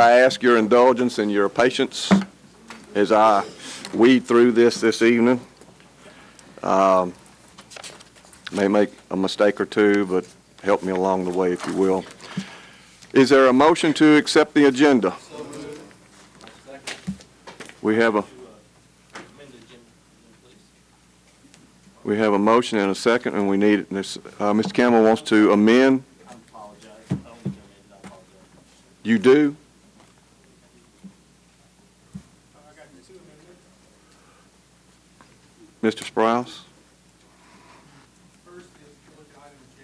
I ask your indulgence and your patience as I weed through this evening. May make a mistake or two, but help me along the way, if you will. Is there a motion to accept the agenda? We have a motion and a second, and we need it. Mr. Campbell wants to amend. I apologize. I only come in. I apologize. You do? I got 2 amendments. Mr. Sprouse? First is to look at item J.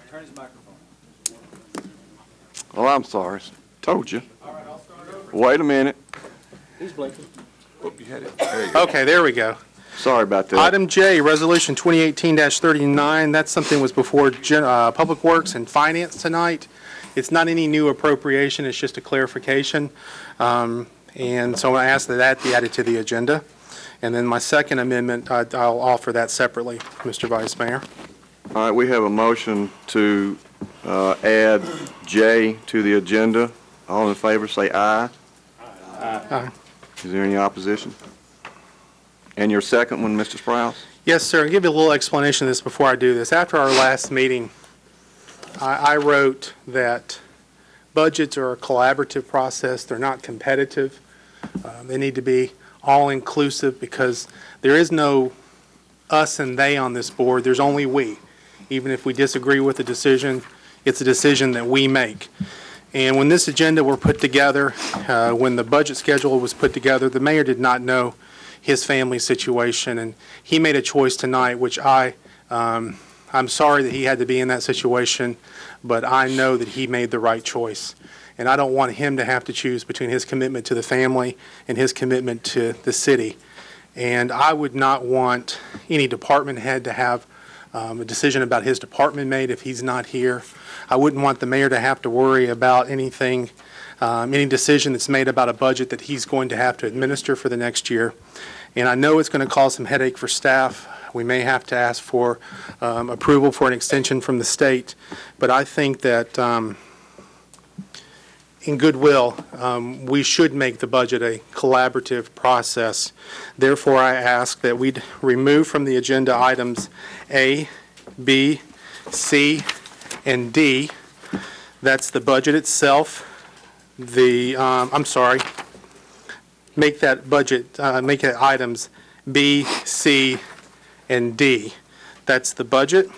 Turn his microphone. Oh, I'm sorry. Told you. All right, I'll start over. Wait a minute. Who's blinking? Oh, you had it. There you go. Okay, there we go. Sorry about that. Item J, Resolution 2018-39. That's something was before Public Works and Finance tonight. It's not any new appropriation. It's just a clarification. And so I ask that that be added to the agenda. And then my second amendment, I'll offer that separately, Mr. Vice Mayor. All right, we have a motion to add J to the agenda. All in favor, say aye. Aye. Is there any opposition? And your second one, Mr. Sprouse? Yes, sir. I'll give you a little explanation of this before I do this. After our last meeting, I wrote that budgets are a collaborative process. They're not competitive. They need to be all-inclusive because there is no us and they on this board. There's only we. Even if we disagree with the decision, it's a decision that we make. And when this agenda were put together, when the budget schedule was put together, the mayor did not know his family situation, and he made a choice tonight, which I'm sorry that he had to be in that situation, but I know that he made the right choice. And I don't want him to have to choose between his commitment to the family and his commitment to the city. And I would not want any department head to have a decision about his department made if he's not here. I wouldn't want the mayor to have to worry about anything, any decision that's made about a budget that he's going to have to administer for the next year. And I know it's going to cause some headache for staff. We may have to ask for approval for an extension from the state. But I think that in goodwill, we should make the budget a collaborative process. Therefore, I ask that we remove from the agenda items A, B, C, and D. That's the budget itself. Make that budget, make it items B, C, and D. That's the budget,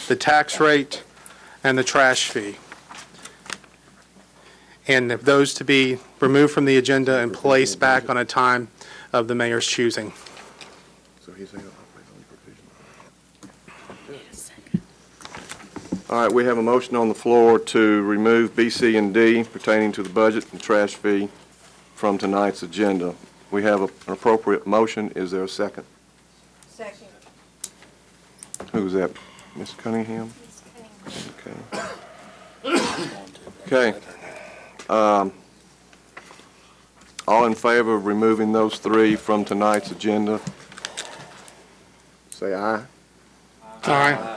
the tax rate, and the trash fee. And if those to be removed from the agenda and placed back on a time of the mayor's choosing. So he's all right, we have a motion on the floor to remove B, C, and D pertaining to the budget and trash fee from tonight's agenda. We have an appropriate motion. Is there a second? Second. Who's that? Ms. Cunningham? Okay. Okay. All in favor of removing those three from tonight's agenda, say aye. Aye.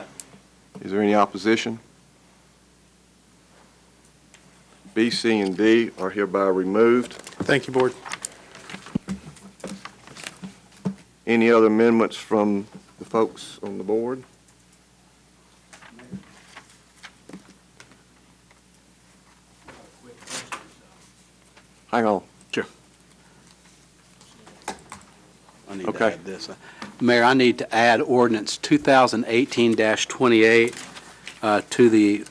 Is there any opposition? B, C, and D are hereby removed. Thank you, Board. Any other amendments from the folks on the board? Hang on. Sure. I need Okay. to add this. Mayor, I need to add ordinance 2018-28 to the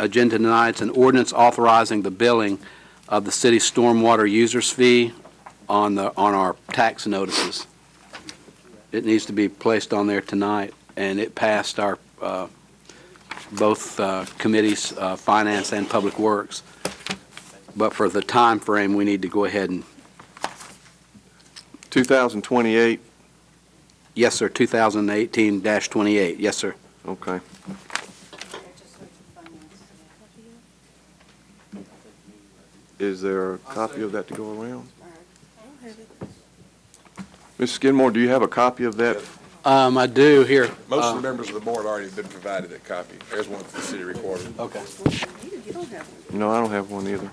agenda tonight. It's an ordinance authorizing the billing of the city stormwater users fee on our tax notices. It needs to be placed on there tonight, and it passed our both committees, Finance and Public Works. But for the time frame, we need to go ahead and 2028. yes, sir. 2018-28. Yes, sir. Okay. Is there a copy of that to go around? Ms. Skidmore, do you have a copy of that? I do here. Most of the members of the board already been provided that copy. There's one for the city recorder. Okay. No, I don't have one either.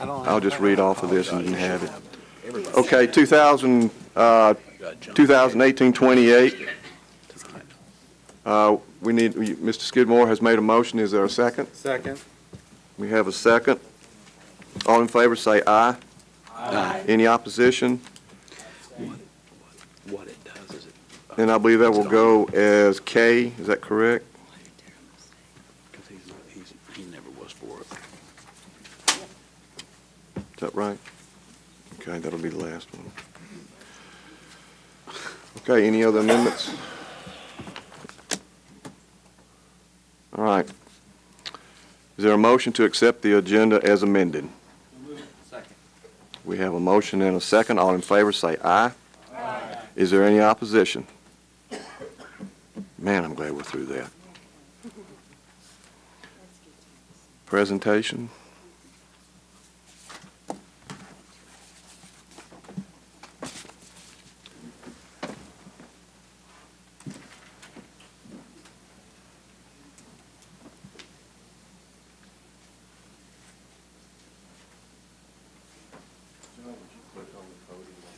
I'll just read off of this and you can have it. Okay, 2018-28. We need, Mr. Skidmore has made a motion. Is there a second? Second. We have a second. All in favor say aye. Aye. Any opposition? What it does is it. And I believe that will go as K. Is that correct? Because he never was for it. Is that right? Okay, that'll be the last one. Okay, any other amendments? All right. Is there a motion to accept the agenda as amended? Second. We have a motion and a second. All in favor say aye. Aye. Is there any opposition? Man, I'm glad we're through that. Presentation.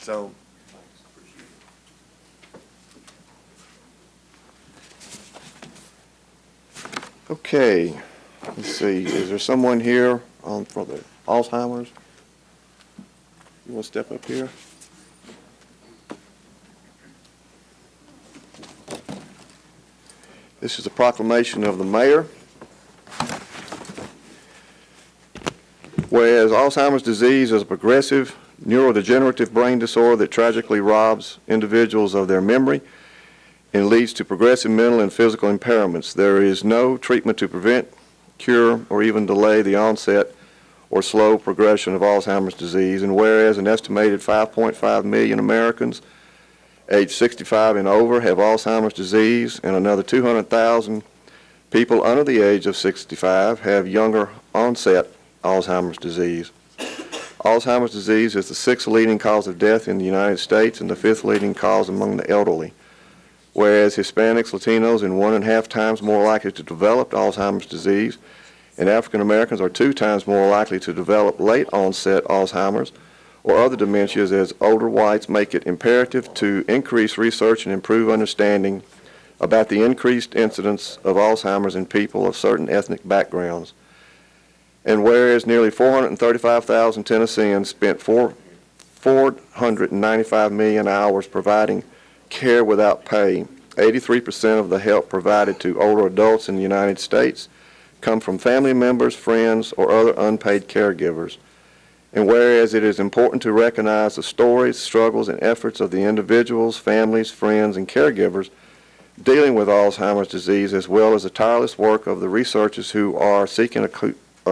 So, Okay, let's see, is there someone here for the Alzheimer's? You want to step up here? This is a proclamation of the mayor. Whereas Alzheimer's disease is a progressive neurodegenerative brain disorder that tragically robs individuals of their memory and leads to progressive mental and physical impairments. There is no treatment to prevent, cure, or even delay the onset or slow progression of Alzheimer's disease. And whereas an estimated 5.5 million Americans aged 65 and over have Alzheimer's disease, and another 200,000 people under the age of 65 have younger onset Alzheimer's disease. Alzheimer's disease is the 6th leading cause of death in the United States and the 5th leading cause among the elderly. Whereas Hispanics, Latinos, are 1.5 times more likely to develop Alzheimer's disease, and African Americans are 2 times more likely to develop late onset Alzheimer's or other dementias, as older whites make it imperative to increase research and improve understanding about the increased incidence of Alzheimer's in people of certain ethnic backgrounds. And whereas nearly 435,000 Tennesseans spent 495 million hours providing care without pay, 83% of the help provided to older adults in the United States come from family members, friends, or other unpaid caregivers. And whereas it is important to recognize the stories, struggles, and efforts of the individuals, families, friends, and caregivers dealing with Alzheimer's disease, as well as the tireless work of the researchers who are seeking a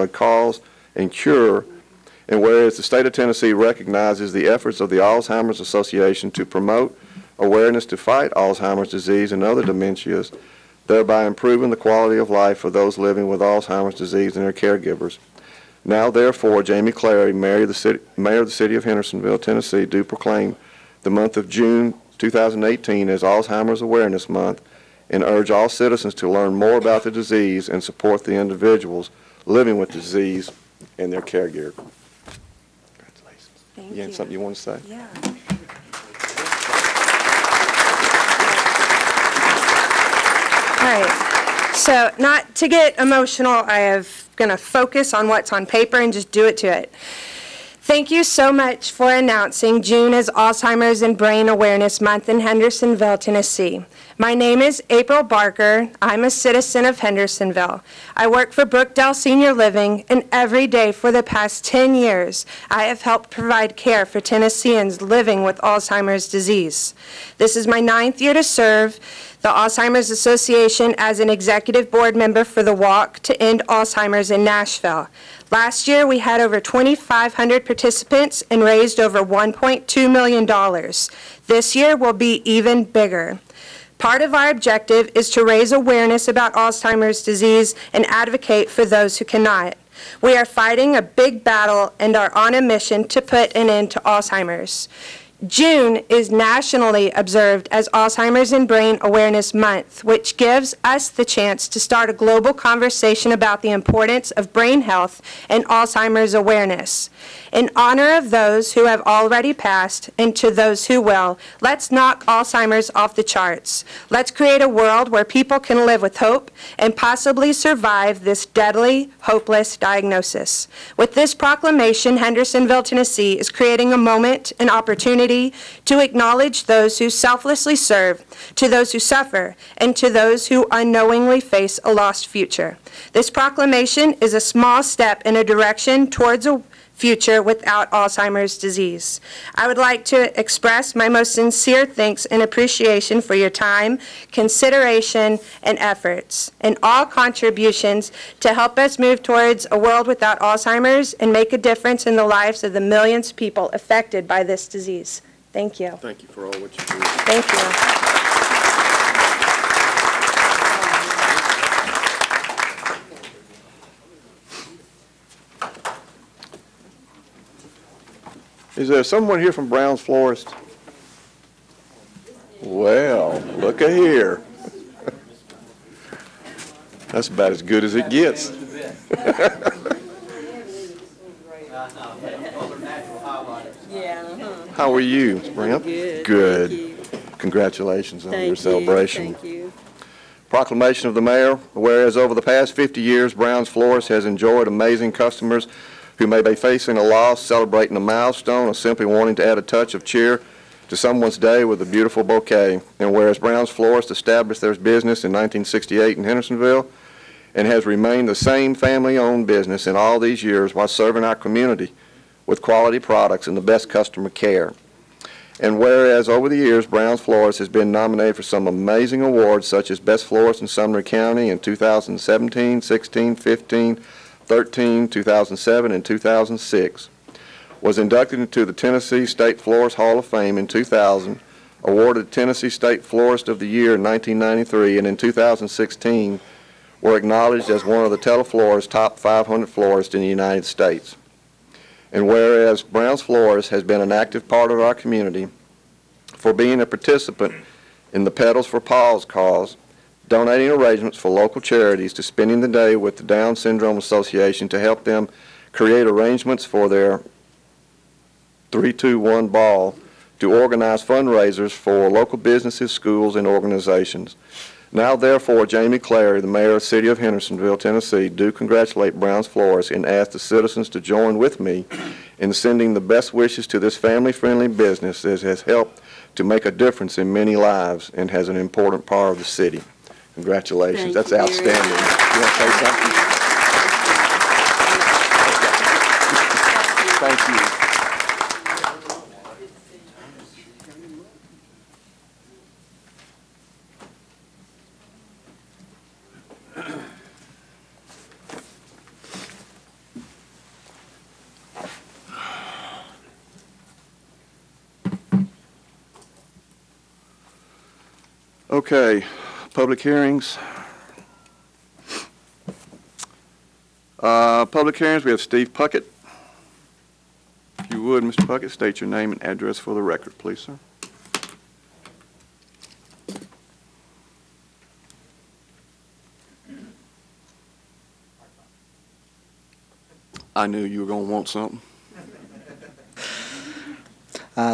cause and cure, and whereas the state of Tennessee recognizes the efforts of the Alzheimer's Association to promote awareness to fight Alzheimer's disease and other dementias, thereby improving the quality of life for those living with Alzheimer's disease and their caregivers. Now, therefore, Jamie Clary, Mayor of the City of Hendersonville, Tennessee, do proclaim the month of June 2018 as Alzheimer's Awareness Month and urge all citizens to learn more about the disease and support the individuals living with the disease and their caregiver. Congratulations. Thank You have something you want to say? Yeah. All right. So, not to get emotional, I am going to focus on what's on paper and just do it to it. Thank you so much for announcing June as Alzheimer's and Brain Awareness Month in Hendersonville, Tennessee. My name is April Barker. I'm a citizen of Hendersonville. I work for Brookdale Senior Living, and every day for the past 10 years, I have helped provide care for Tennesseans living with Alzheimer's disease. This is my 9th year to serve the Alzheimer's Association as an executive board member for the Walk to End Alzheimer's in Nashville. Last year, we had over 2,500 participants and raised over $1.2 million. This year will be even bigger. Part of our objective is to raise awareness about Alzheimer's disease and advocate for those who cannot. We are fighting a big battle and are on a mission to put an end to Alzheimer's. June is nationally observed as Alzheimer's and Brain Awareness Month, which gives us the chance to start a global conversation about the importance of brain health and Alzheimer's awareness. In honor of those who have already passed and to those who will, let's knock Alzheimer's off the charts. Let's create a world where people can live with hope and possibly survive this deadly, hopeless diagnosis. With this proclamation, Hendersonville, Tennessee is creating a moment, an opportunity to acknowledge those who selflessly serve, to those who suffer, and to those who unknowingly face a lost future. This proclamation is a small step in a direction towards a future without Alzheimer's disease. I would like to express my most sincere thanks and appreciation for your time, consideration, and efforts, and all contributions to help us move towards a world without Alzheimer's and make a difference in the lives of the millions of people affected by this disease. Thank you. Thank you for all what you do. Thank you. Is there someone here from Brown's Florist? Well, look at here. That's about as good as it gets. How are you, Ms. Brown? Good. Good. Thank you. Congratulations on your Thank you. celebration. Thank you. Proclamation of the mayor, whereas over the past 50 years, Brown's Florist has enjoyed amazing customers who may be facing a loss, celebrating a milestone, or simply wanting to add a touch of cheer to someone's day with a beautiful bouquet. And whereas Brown's Florist established their business in 1968 in Hendersonville and has remained the same family-owned business in all these years while serving our community with quality products and the best customer care. And whereas over the years, Brown's Florist has been nominated for some amazing awards such as Best Florist in Sumner County in 2017, 16, 15, 13, 2007, and 2006, was inducted into the Tennessee State Florist Hall of Fame in 2000, awarded Tennessee State Florist of the Year in 1993, and in 2016 were acknowledged as one of the Teleflorist's top 500 florists in the United States. And whereas Brown's Florist has been an active part of our community for being a participant in the Petals for Paul's cause, donating arrangements for local charities, to spending the day with the Down Syndrome Association to help them create arrangements for their 321 ball, to organize fundraisers for local businesses, schools, and organizations. Now, therefore, Jamie Clary, the mayor of the city of Hendersonville, Tennessee, do congratulate Brown's Florist and ask the citizens to join with me in sending the best wishes to this family-friendly business that has helped to make a difference in many lives and has an important part of the city. Congratulations. Thank That's you. outstanding. You want to say something? Thank you. Okay, public hearings. Public hearings, we have Steve Puckett. If you would, Mr. Puckett, state your name and address for the record, please, sir. I knew you were going to want something.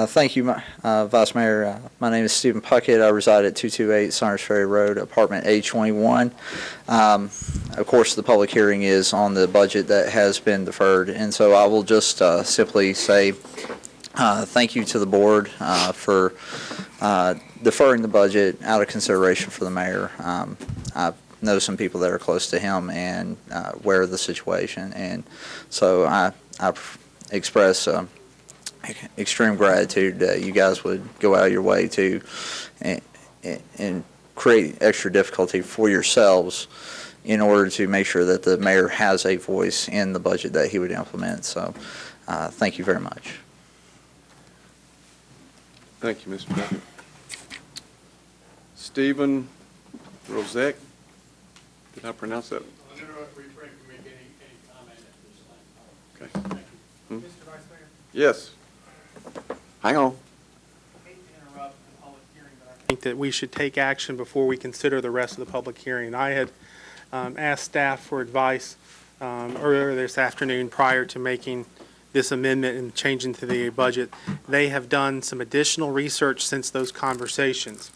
Thank you, Vice Mayor. My name is Stephen Puckett. I reside at 228 Saunders Ferry Road, apartment A21. Of course, the public hearing is on the budget that has been deferred, and so I will just simply say thank you to the board for deferring the budget out of consideration for the mayor. I know some people that are close to him and aware of the situation, and so I express extreme gratitude that you guys would go out of your way to and create extra difficulty for yourselves in order to make sure that the mayor has a voice in the budget that he would implement. So thank you very much. Thank you, Mr. Puckett. Stephen Rozek. Did I pronounce that? I'm going to refrain from making any comment at this time. Okay. Thank you. Hmm? Mr. Vice Mayor, Yes. Hang on. I hate to interrupt the public hearing, but I think that we should take action before we consider the rest of the public hearing. I had asked staff for advice earlier this afternoon prior to making this amendment and changing to the budget. They have done some additional research since those conversations.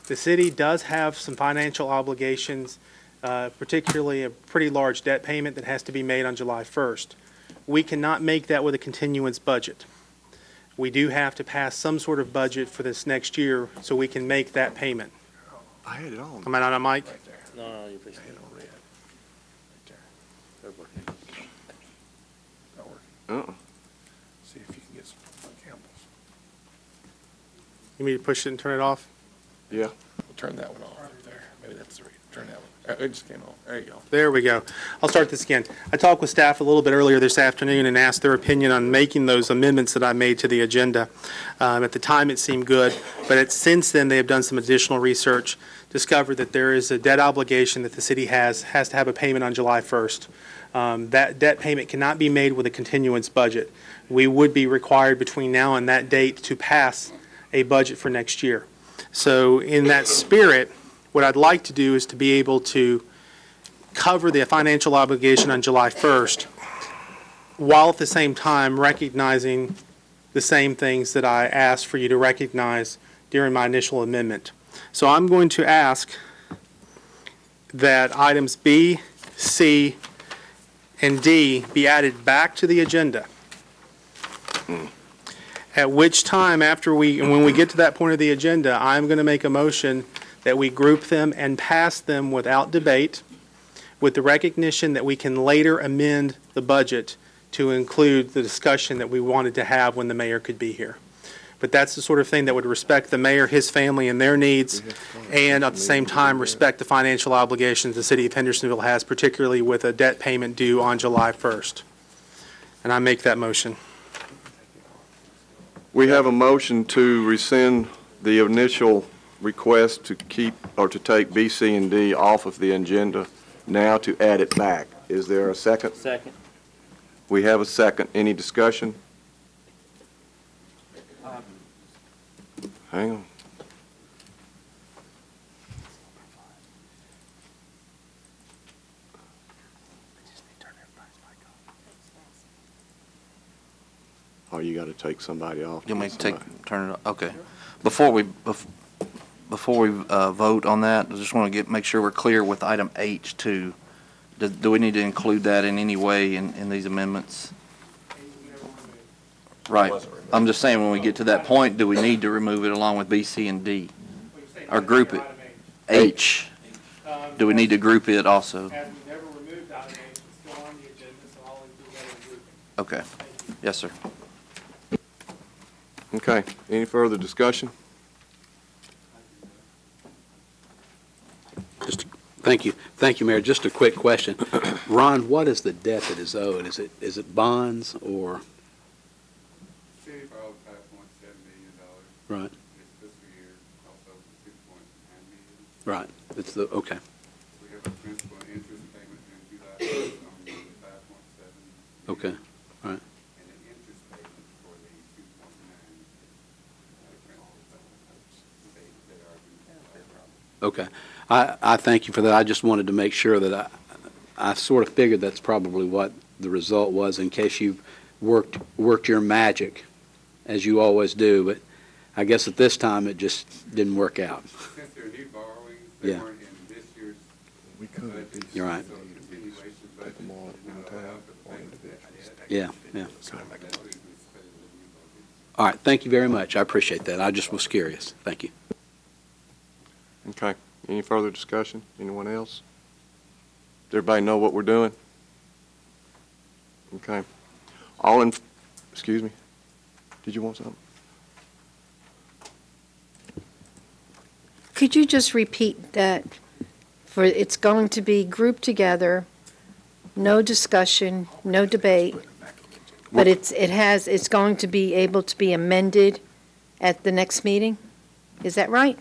The city does have some financial obligations, particularly a pretty large debt payment that has to be made on July 1st. We cannot make that with a continuance budget. We do have to pass some sort of budget for this next year so we can make that payment. I had it on. Am I not on mic? I had it on red. Right there. That working. Not working. See if you can get some Campbell's. You need to push it and turn it off? Yeah. We'll turn that one off right there. Maybe that's the reason. Turn that one. It just came on. There you go. There we go. I'll start this again. I talked with staff a little bit earlier this afternoon and asked their opinion on making those amendments that I made to the agenda. At the time, it seemed good, but since then, they have done some additional research, discovered that there is a debt obligation that the city has to have a payment on July 1st. That debt payment cannot be made with a continuance budget. We would be required between now and that date to pass a budget for next year. So in that spirit, what I'd like to do is to be able to cover the financial obligation on July 1st, while at the same time recognizing the same things that I asked for you to recognize during my initial amendment. So I'm going to ask that items B, C, and D be added back to the agenda. At which time, when we get to that point of the agenda, I'm going to make a motion that we group them and pass them without debate, with the recognition that we can later amend the budget to include the discussion that we wanted to have when the mayor could be here. But that's the sort of thing that would respect the mayor, his family, and their needs, and at the same time respect the financial obligations the city of Hendersonville has, particularly with a debt payment due on July 1st. And I make that motion. We have a motion to rescind the initial request to keep or to take B, C, and D off of the agenda, now to add it back. Is there a second? Second. We have a second. Any discussion? Hang on. Oh, you got to take somebody off. You want me to turn it off? Okay. Before we vote on that, I just want to make sure we're clear with item H too. Do we need to include that in any way in these amendments? Right. I'm just saying, when we get to that point, do we need to remove it along with B, C, and D? Or group it? H. Do we need to group it also? As we never removed item H, it's still on the agenda, so I'll include that in the grouping. Okay. Yes, sir. Okay. Any further discussion? Thank you. Thank you, Mayor. Just a quick question. Ron, what is the debt that is owed? Is it bonds or? City borrowed $5.7 million. Right, This fiscal year, also $6.9 million. right. It's the, okay. We have a principal and interest payment in July 1st on the 5.7. Okay, all right. And an interest payment for the 2.9. Principal payment. They are due. Okay. I thank you for that. I just wanted to make sure that I sort of figured that's probably what the result was, in case you've worked your magic, as you always do, but I guess at this time it just didn't work out. Since they're new borrowings, they Yeah. weren't in this year's We could. budget. You're right. So continuation budget Take them all at did not one allow time, for the or payment individually. yet. Yeah, yeah. That reason we spent it in the new budget. All right, thank you very much. I appreciate that. I just was curious. Thank you. Okay. Any further discussion? Anyone else? Does everybody know what we're doing? Okay. Excuse me? Did you want something? Could you just repeat that? For it's going to be grouped together, no discussion, no debate, but it's going to be able to be amended at the next meeting? Is that right?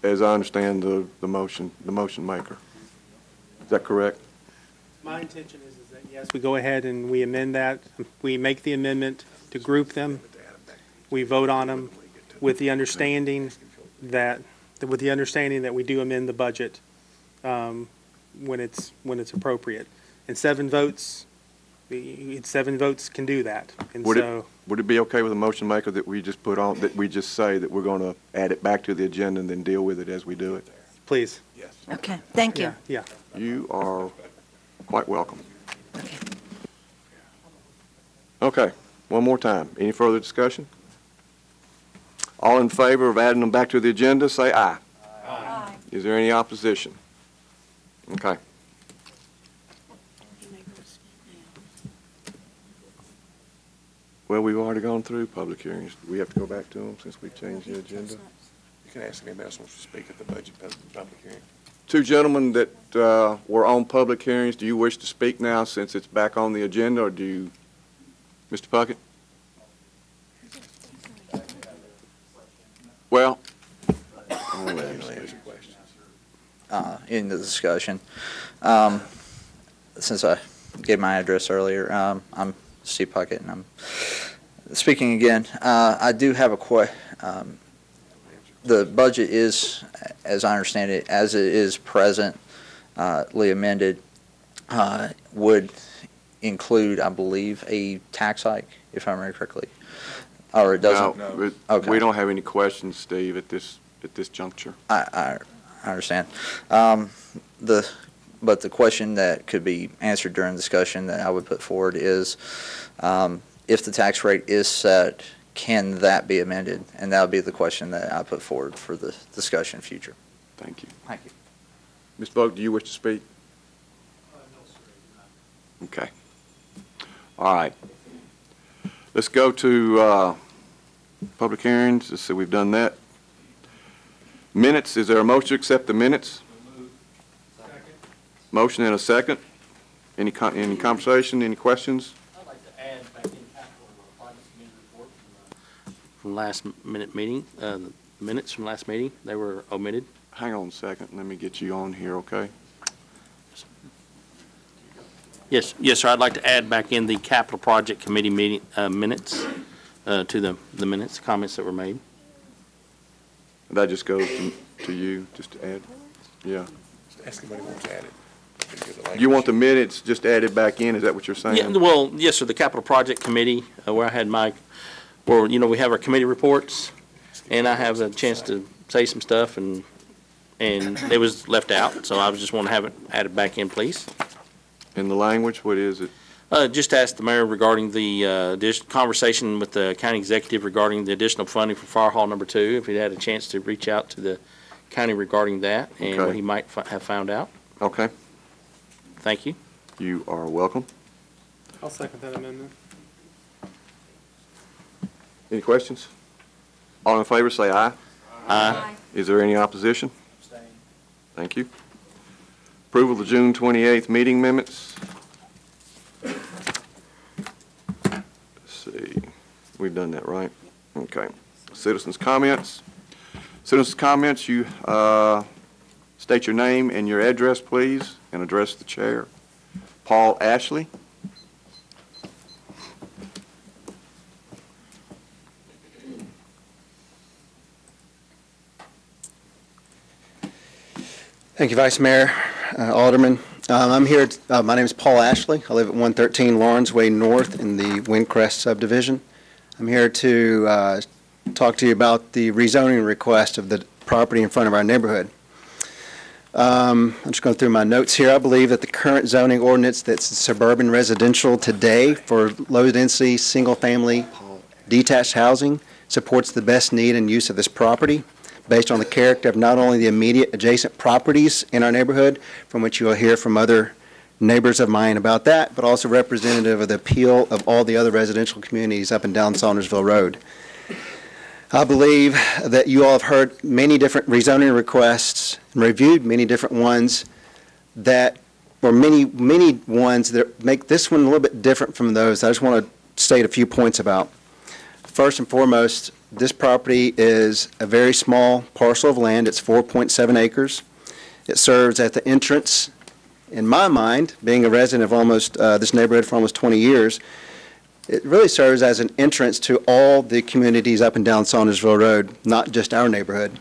as I understand the motion maker. Is that correct? My intention is that, yes, we go ahead and we amend that. We make the amendment to group them. We vote on them with the understanding that we do amend the budget when it's appropriate. And 7 votes can do that. And Would it be okay with the motion maker that we just put on, that we just say that we're going to add it back to the agenda and then deal with it as we do it? please. Okay, thank you. Yeah. You are quite welcome. Okay, one more time. Any further discussion? All in favor of adding them back to the agenda, say aye. Aye. Is there any opposition? Okay. Well, we've already gone through public hearings. Do we have to go back to them since we changed the agenda? You can ask anybody else who wants to speak at the budget public hearing. 2 gentlemen that were on public hearings, do you wish to speak now since it's back on the agenda, or do you, Mr. Puckett? Well, In the discussion, since I gave my address earlier, I'm Steve Puckett, and I'm speaking again. I do have a the budget is, as I understand it, as it is presently amended, would include, I believe, a tax hike, if I remember correctly. Or it doesn't? No, Okay. we don't have any questions, Steve, at this juncture. I understand. But the question that could be answered during discussion that I would put forward is, if the tax rate is set, can that be amended? And that would be the question that I put forward for the discussion future. Thank you. Thank you. Ms. Vogt, do you wish to speak? Okay. All right. Let's go to public hearings. Let's see, we've done that. Minutes, is there a motion to accept the minutes? Motion and a second. Any conversation, any questions? I'd like to add back in capital project committee report From last minute meeting, the minutes from last meeting, they were omitted. Hang on a second, let me get you on here, okay? Yes, sir, I'd like to add back in the capital project committee meeting minutes to the minutes, comments that were made. That just goes to you, just to add? Yeah. Ask anybody who wants to add it. You want the minutes just added back in, is that what you're saying? Yeah, well, yes, sir, the capital project committee, where I had where, we have our committee reports, and I have a chance to say some stuff, and it was left out, so I was just want to have it added back in, please. In the language, what is it? Just ask the mayor regarding the conversation with the county executive regarding the additional funding for Fire Hall number 2, if he had a chance to reach out to the county regarding that, and Okay. what he might have found out. Okay, Thank you. you are welcome. I'll second that amendment. Any questions? All in favor, say aye. Aye. Is there any opposition? Thank you. Approval of the June 28th meeting minutes. Let's see, we've done that, right? Okay. Citizens' comments. Citizens' comments, you state your name and your address, please, and address the chair. Paul Ashley. Thank you, Vice Mayor, Alderman. I'm here, my name is Paul Ashley. I live at 113 Lawrence Way North in the Windcrest subdivision. I'm here to talk to you about the rezoning request of the property in front of our neighborhood. I'm just going through my notes here. I believe that the current zoning ordinance that's suburban residential today for low-density, single-family, detached housing supports the best need and use of this property, based on the character of not only the immediate adjacent properties in our neighborhood, from which you will hear from other neighbors of mine about that, but also representative of the appeal of all the other residential communities up and down Saundersville Road. I believe that you all have heard many different rezoning requests and reviewed many different ones that, or many ones that make this one a little bit different from those. I just want to state a few points about. First and foremost, this property is a very small parcel of land. It's 4.7 acres. It serves at the entrance, in my mind, being a resident of almost this neighborhood for almost 20 years, it really serves as an entrance to all the communities up and down Saundersville Road, not just our neighborhood.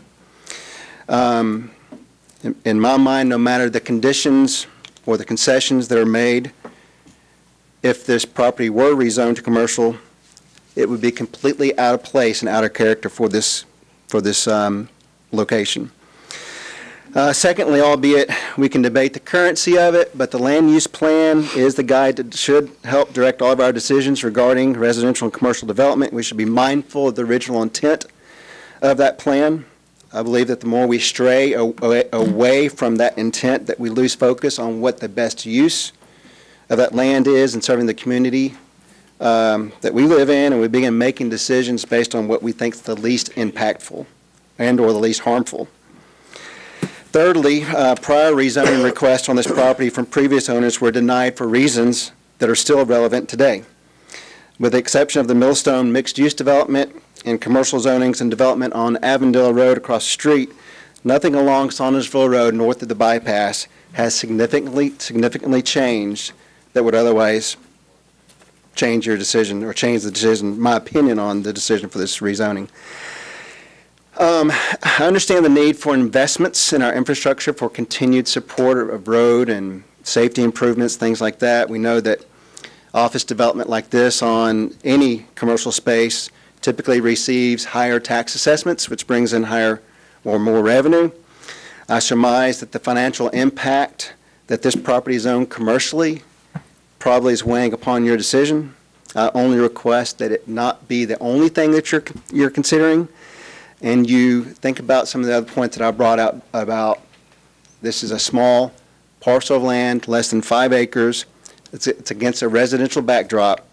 In my mind, no matter the conditions or the concessions that are made, if this property were rezoned to commercial, it would be completely out of place and out of character for this location. Secondly, albeit we can debate the currency of it, but the land use plan is the guide that should help direct all of our decisions regarding residential and commercial development. We should be mindful of the original intent of that plan. I believe that the more we stray away from that intent, that we lose focus on what the best use of that land is in serving the community that we live in, and we begin making decisions based on what we think is the least impactful and or the least harmful. Thirdly, prior rezoning requests on this property from previous owners were denied for reasons that are still relevant today. With the exception of the Millstone mixed-use development and commercial zonings and development on Avondale Road across the street, nothing along Saundersville Road north of the bypass has significantly changed that would otherwise change your decision or change the decision, my opinion on the decision for this rezoning. I understand the need for investments in our infrastructure for continued support of road and safety improvements, things like that. We know that office development like this on any commercial space typically receives higher tax assessments, which brings in higher or more revenue. I surmise that the financial impact that this property is owned commercially probably is weighing upon your decision. I only request that it not be the only thing that you're considering, and you think about some of the other points that I brought out about this is a small parcel of land, less than 5 acres. It's against a residential backdrop.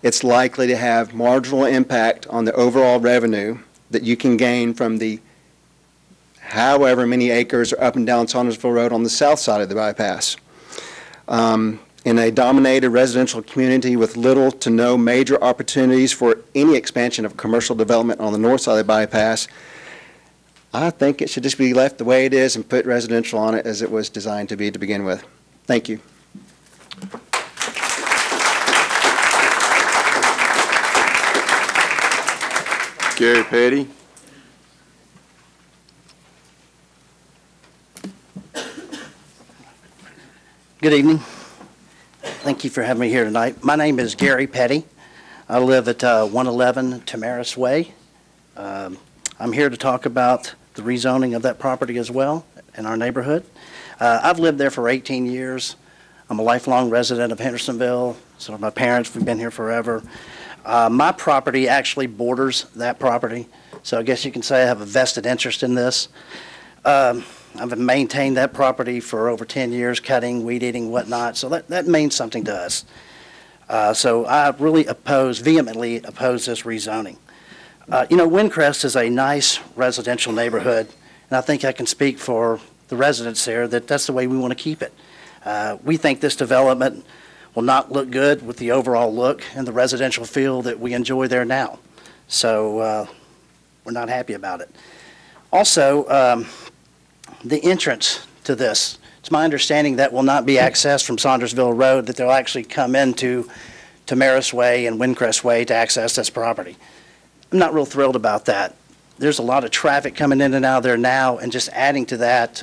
It's likely to have marginal impact on the overall revenue that you can gain from the however many acres are up and down Saundersville Road on the south side of the bypass. In a dominated residential community with little to no major opportunities for any expansion of commercial development on the north side of the bypass, I think it should just be left the way it is and put residential on it as it was designed to be to begin with. Thank you. Gary Petty. Good evening. Thank you for having me here tonight. My name is Gary Petty. I live at 111 Tamaris Way. I'm here to talk about the rezoning of that property as well in our neighborhood. I've lived there for 18 years. I'm a lifelong resident of Hendersonville. So my parents, we've been here forever. My property actually borders that property. So I guess you can say I have a vested interest in this. I've maintained that property for over 10 years, cutting, weed eating, whatnot, so that means something to us. So I really vehemently oppose this rezoning. Windcrest is a nice residential neighborhood, and I think I can speak for the residents there that that's the way we want to keep it. We think this development will not look good with the overall look and the residential feel that we enjoy there now. So we're not happy about it. Also, the entrance to this, it's my understanding that will not be accessed from Saundersville Road, that they'll actually come into Tamaris Way and Windcrest Way to access this property. I'm not real thrilled about that. There's a lot of traffic coming in and out of there now, and just adding to that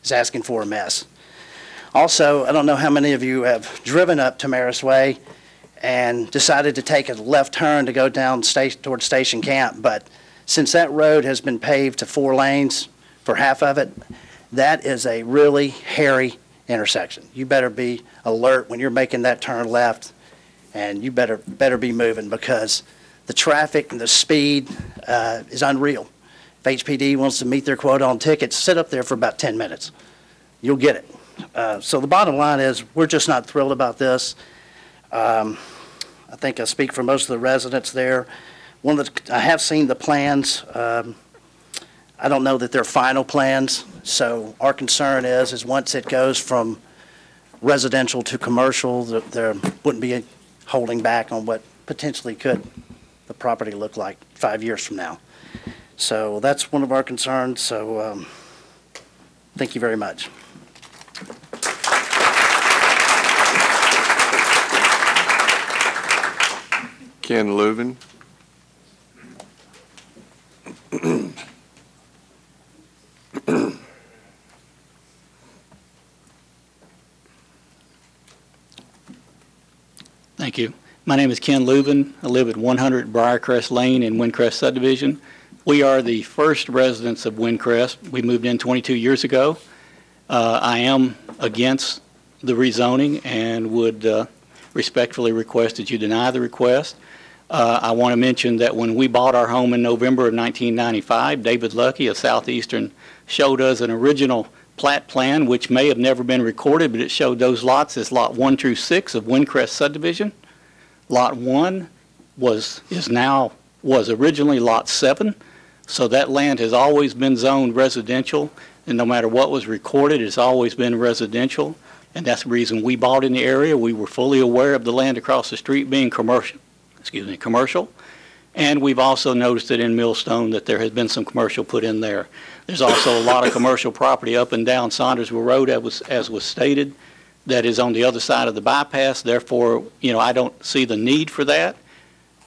is asking for a mess. Also, I don't know how many of you have driven up Tamaris Way and decided to take a left turn to go down towards Station Camp, but since that road has been paved to 4 lanes for half of it, that is a really hairy intersection. You better be alert when you're making that turn left, and you better be moving, because the traffic and the speed is unreal. If HPD wants to meet their quota on tickets, sit up there for about 10 minutes. You'll get it. So the bottom line is we're just not thrilled about this. I think I speak for most of the residents there. I have seen the plans. I don't know that they're final plans, so our concern is once it goes from residential to commercial, there wouldn't be a holding back on what potentially could the property look like 5 years from now? So that's one of our concerns, so thank you very much. Ken Leuven. Thank you. My name is Ken Leuven. I live at 100 Briarcrest Lane in Windcrest subdivision. We are the first residents of Windcrest. We moved in 22 years ago. I am against the rezoning and would respectfully request that you deny the request. I want to mention that when we bought our home in November of 1995, David Lucky of Southeastern showed us an original plat plan, which may have never been recorded, but it showed those lots as Lot 1 through 6 of Windcrest subdivision. Lot 1 was originally Lot 7, so that land has always been zoned residential, and no matter what was recorded, it's always been residential, and that's the reason we bought in the area. We were fully aware of the land across the street being commercial, and we've also noticed it in Millstone that there has been some commercial put in there. There's also a lot of commercial property up and down Saundersville Road, as was stated, that is on the other side of the bypass. Therefore, I don't see the need for that.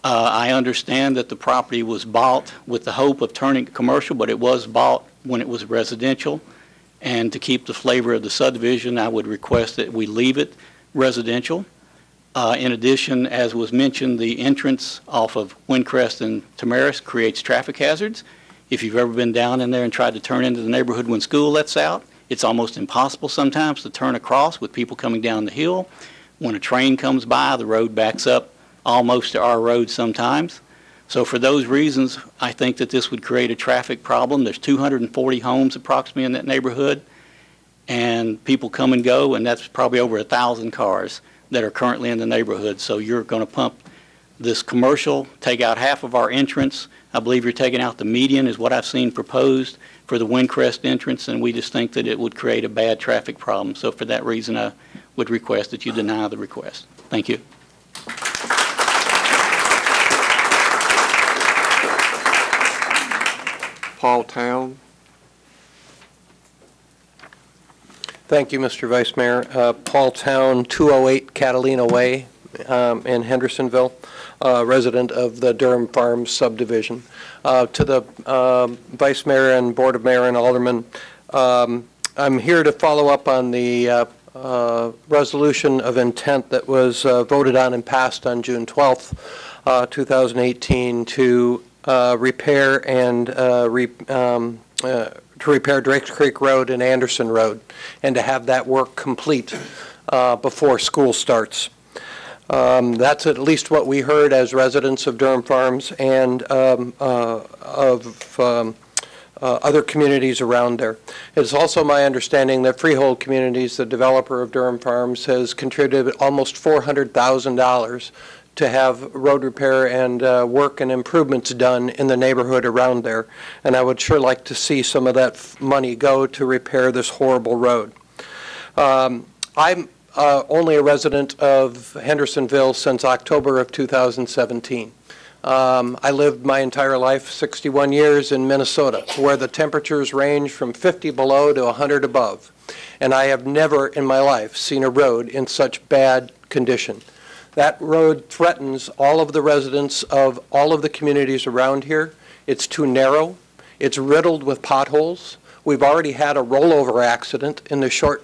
I understand that the property was bought with the hope of turning it commercial, but it was bought when it was residential. And to keep the flavor of the subdivision, I would request that we leave it residential. In addition, as was mentioned, the entrance off of Windcrest and Tamaris creates traffic hazards. If you've ever been down in there and tried to turn into the neighborhood when school lets out, it's almost impossible sometimes to turn across with people coming down the hill. When a train comes by, the road backs up almost to our road sometimes. So for those reasons, I think that this would create a traffic problem. There's 240 homes approximately in that neighborhood, and people come and go, and that's probably over 1,000 cars that are currently in the neighborhood. So you're going to pump this commercial, take out half of our entrance. I believe you're taking out the median is what I've seen proposed for the Windcrest entrance, and we just think that it would create a bad traffic problem. So for that reason, I would request that you deny the request. Thank you. Paul Town. Thank you, Mr. Vice Mayor. Paul Town, 208 Catalina Way in Hendersonville, resident of the Durham Farms subdivision. To the Vice Mayor and Board of Mayor and Aldermen, I'm here to follow up on the resolution of intent that was voted on and passed on June 12th, 2018 to repair and to repair Drake Creek Road and Anderson Road, and to have that work complete before school starts. That's at least what we heard as residents of Durham Farms and other communities around there. It's also my understanding that Freehold Communities, the developer of Durham Farms, has contributed almost $400,000 to have road repair and work and improvements done in the neighborhood around there. And I would sure like to see some of that money go to repair this horrible road. I'm only a resident of Hendersonville since October of 2017. I lived my entire life, 61 years, in Minnesota, where the temperatures range from 50 below to 100 above. And I have never in my life seen a road in such bad condition. That road threatens all of the residents of all of the communities around here. It's too narrow. It's riddled with potholes. We've already had a rollover accident in the short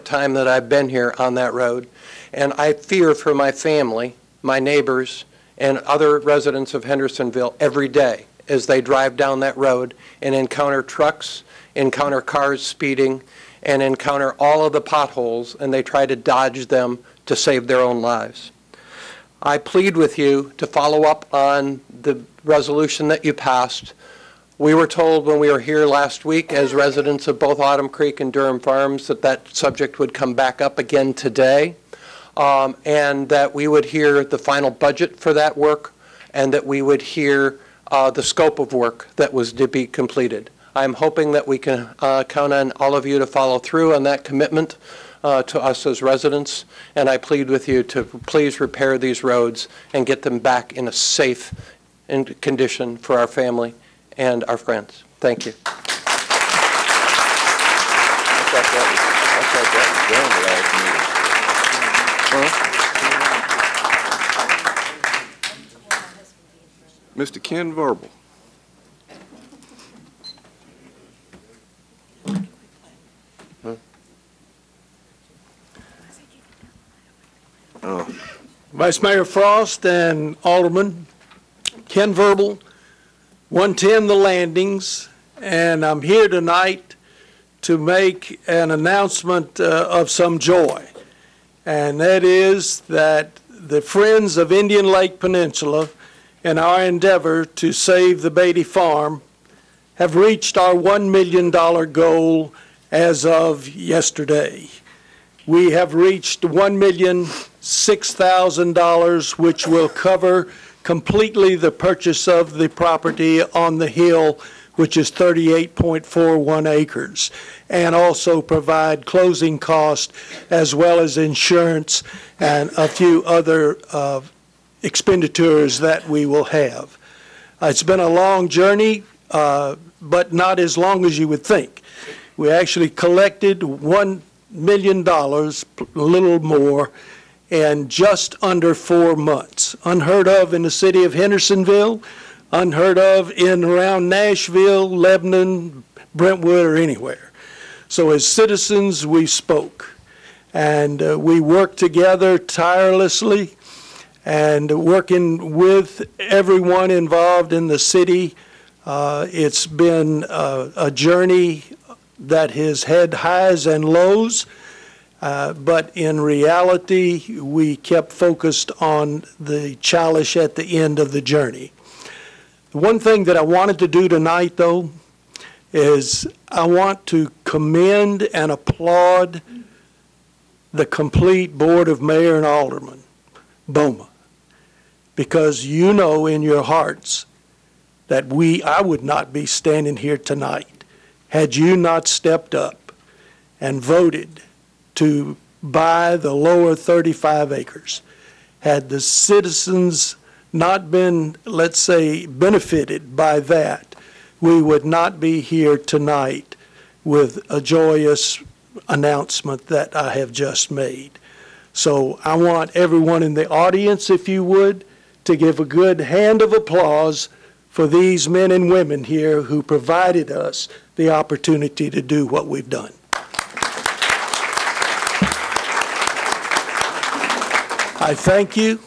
time that I've been here on that road. And I fear for my family, my neighbors, and other residents of Hendersonville every day as they drive down that road and encounter trucks, encounter cars speeding, and encounter all of the potholes, and they try to dodge them to save their own lives. I plead with you to follow up on the resolution that you passed. We were told when we were here last week as residents of both Autumn Creek and Durham Farms that that subject would come back up again today, and that we would hear the final budget for that work, and that we would hear the scope of work that was to be completed. I'm hoping that we can count on all of you to follow through on that commitment to us as residents, and I plead with you to please repair these roads and get them back in a safe and condition for our family and our friends. Thank you. Mr. Ken Verbal. Vice Mayor Frost and Alderman, Ken Verbal, 110 The Landings, and I'm here tonight to make an announcement of some joy, and that is that the Friends of Indian Lake Peninsula in our endeavor to save the Beatty Farm have reached our $1 million goal as of yesterday. We have reached $1,006,000, which will cover completely the purchase of the property on the hill, which is 38.41 acres, and also provide closing costs as well as insurance and a few other expenditures that we will have. It's been a long journey, but not as long as you would think. We actually collected $1 million, a little more, in just under 4 months. Unheard of in the city of Hendersonville, unheard of in around Nashville, Lebanon, Brentwood, or anywhere. So as citizens, we spoke, and we worked together tirelessly, and working with everyone involved in the city. It's been a journey that has had highs and lows, but in reality, we kept focused on the chalice at the end of the journey. One thing that I wanted to do tonight, though, is I want to commend and applaud the complete Board of Mayor and Aldermen, Boma, because you know in your hearts that I would not be standing here tonight had you not stepped up and voted to buy the lower 35 acres. Had the citizens not been, let's say, benefited by that, we would not be here tonight with a joyous announcement that I have just made. So I want everyone in the audience, if you would, to give a good hand of applause for these men and women here who provided us the opportunity to do what we've done. I thank you,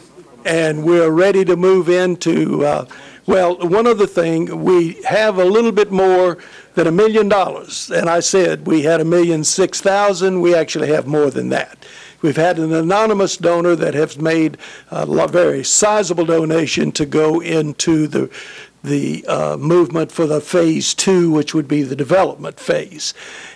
and we're ready to move into, well, one other thing, we have a little bit more than $1 million, and I said we had $1,006,000. We actually have more than that. We've had an anonymous donor that has made a very sizable donation to go into the movement for the phase 2, which would be the development phase.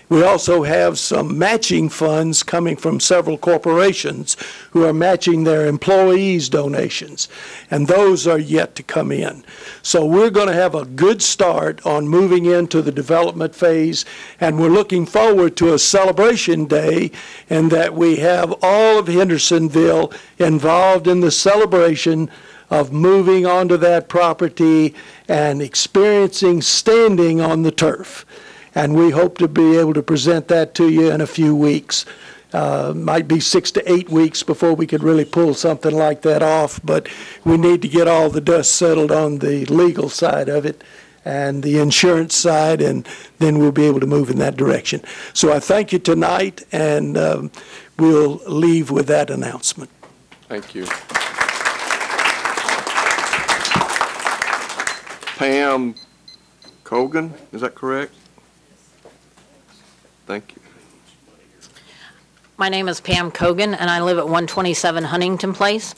We also have some matching funds coming from several corporations who are matching their employees' donations, and those are yet to come in. So we're going to have a good start on moving into the development phase, and we're looking forward to a celebration day in that we have all of Hendersonville involved in the celebration of moving onto that property and experiencing standing on the turf. And we hope to be able to present that to you in a few weeks. Might be 6 to 8 weeks before we could really pull something like that off, but we need to get all the dust settled on the legal side of it and the insurance side, and then we'll be able to move in that direction. So I thank you tonight, and we'll leave with that announcement. Thank you. Pam Cogan, is that correct? Thank you. My name is Pam Cogan, and I live at 127 Huntington Place.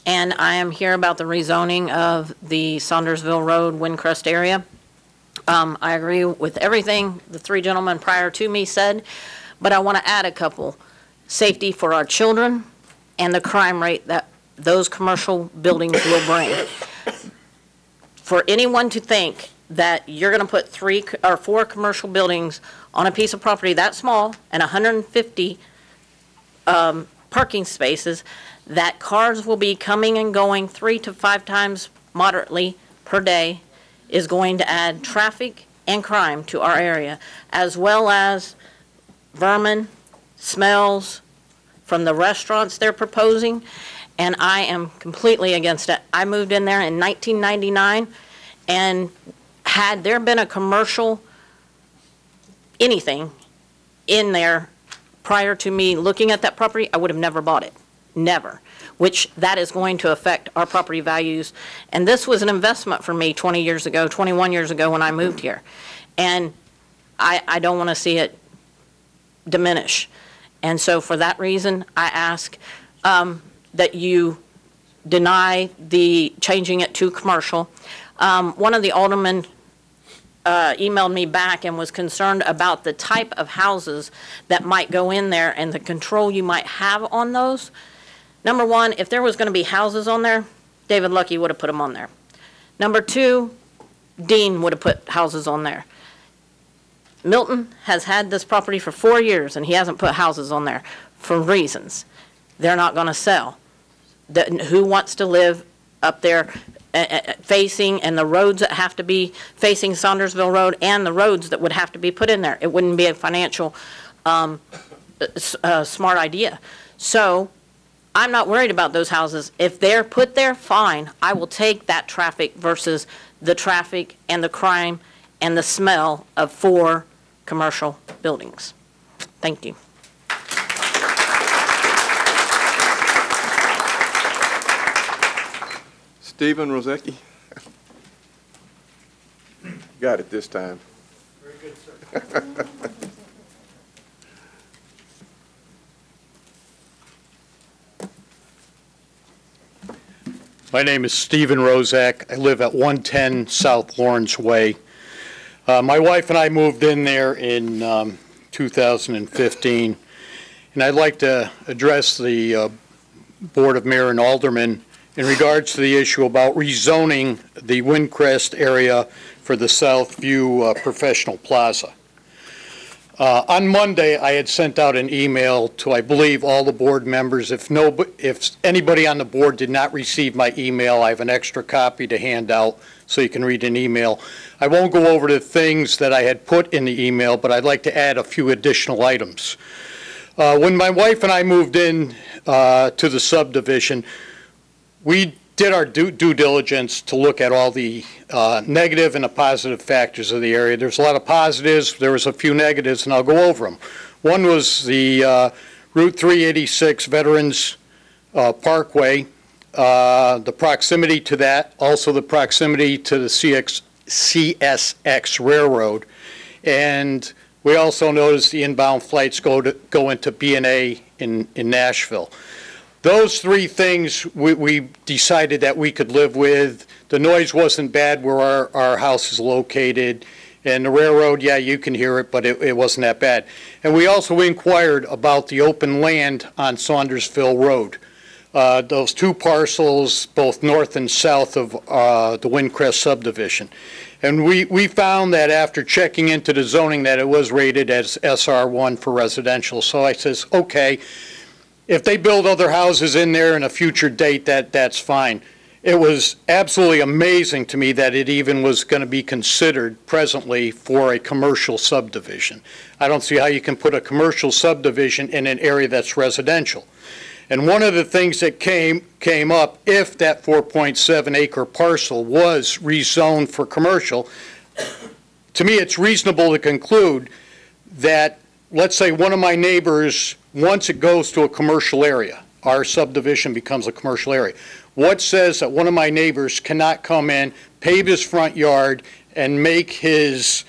And I am here about the rezoning of the Saundersville Road, Windcrest area. I agree with everything the three gentlemen prior to me said, but I want to add a couple. Safety for our children and the crime rate that those commercial buildings will bring. For anyone to think that you're going to put 3 or 4 commercial buildings on a piece of property that small and 150 parking spaces, that cars will be coming and going 3 to 5 times moderately per day is going to add traffic and crime to our area, as well as vermin, smells from the restaurants they're proposing, and I am completely against it. I moved in there in 1999, and had there been a commercial anything in there prior to me looking at that property, I would have never bought it. Never. Which that is going to affect our property values. And this was an investment for me 20 years ago, 21 years ago when I moved here. And I don't want to see it diminish. And so for that reason, I ask that you deny the changing it to commercial. One of the aldermen emailed me back and was concerned about the type of houses that might go in there and the control you might have on those. Number one, if there was going to be houses on there, David Lucky would have put them on there. Number two, Dean would have put houses on there. Milton has had this property for 4 years and he hasn't put houses on there for reasons. They're not going to sell. Who wants to live up there facing, and the roads that have to be facing Saundersville Road and the roads that would have to be put in there? It wouldn't be a financial smart idea. So I'm not worried about those houses. If they're put there, fine. I will take that traffic versus the traffic and the crime and the smell of 4 commercial buildings. Thank you. Stephen Rozecki. Got it this time. Very good, sir. My name is Stephen Rozak. I live at 110 South Lawrence Way. My wife and I moved in there in 2015, and I'd like to address the Board of Mayor and Aldermen in regards to the issue about rezoning the Windcrest area for the Southview Professional Plaza. On Monday, I had sent out an email to, I believe, all the board members. If anybody on the board did not receive my email, I have an extra copy to hand out so you can read an email. I won't go over the things that I had put in the email, but I'd like to add a few additional items. When my wife and I moved in to the subdivision, we did our due diligence to look at all the negative and the positive factors of the area. There's a lot of positives. There was a few negatives, and I'll go over them. One was the Route 386 Veterans Parkway, the proximity to that, also the proximity to the CSX Railroad. And we also noticed the inbound flights go into B&A in Nashville. Those 3 things we decided that we could live with. The noise wasn't bad where our house is located. And the railroad, yeah, you can hear it, but it wasn't that bad. And we also inquired about the open land on Saundersville Road. Those 2 parcels, both north and south of the Windcrest subdivision. And we found that after checking into the zoning that it was rated as SR1 for residential. So I says, okay, if they build other houses in there in a future date, that's fine. It was absolutely amazing to me that it even was going to be considered presently for a commercial subdivision. I don't see how you can put a commercial subdivision in an area that's residential. And one of the things that came up, if that 4.7 acre parcel was rezoned for commercial, to me it's reasonable to conclude that, let's say one of my neighbors, once it goes to a commercial area, our subdivision becomes a commercial area. What says that one of my neighbors cannot come in, pave his front yard, and make his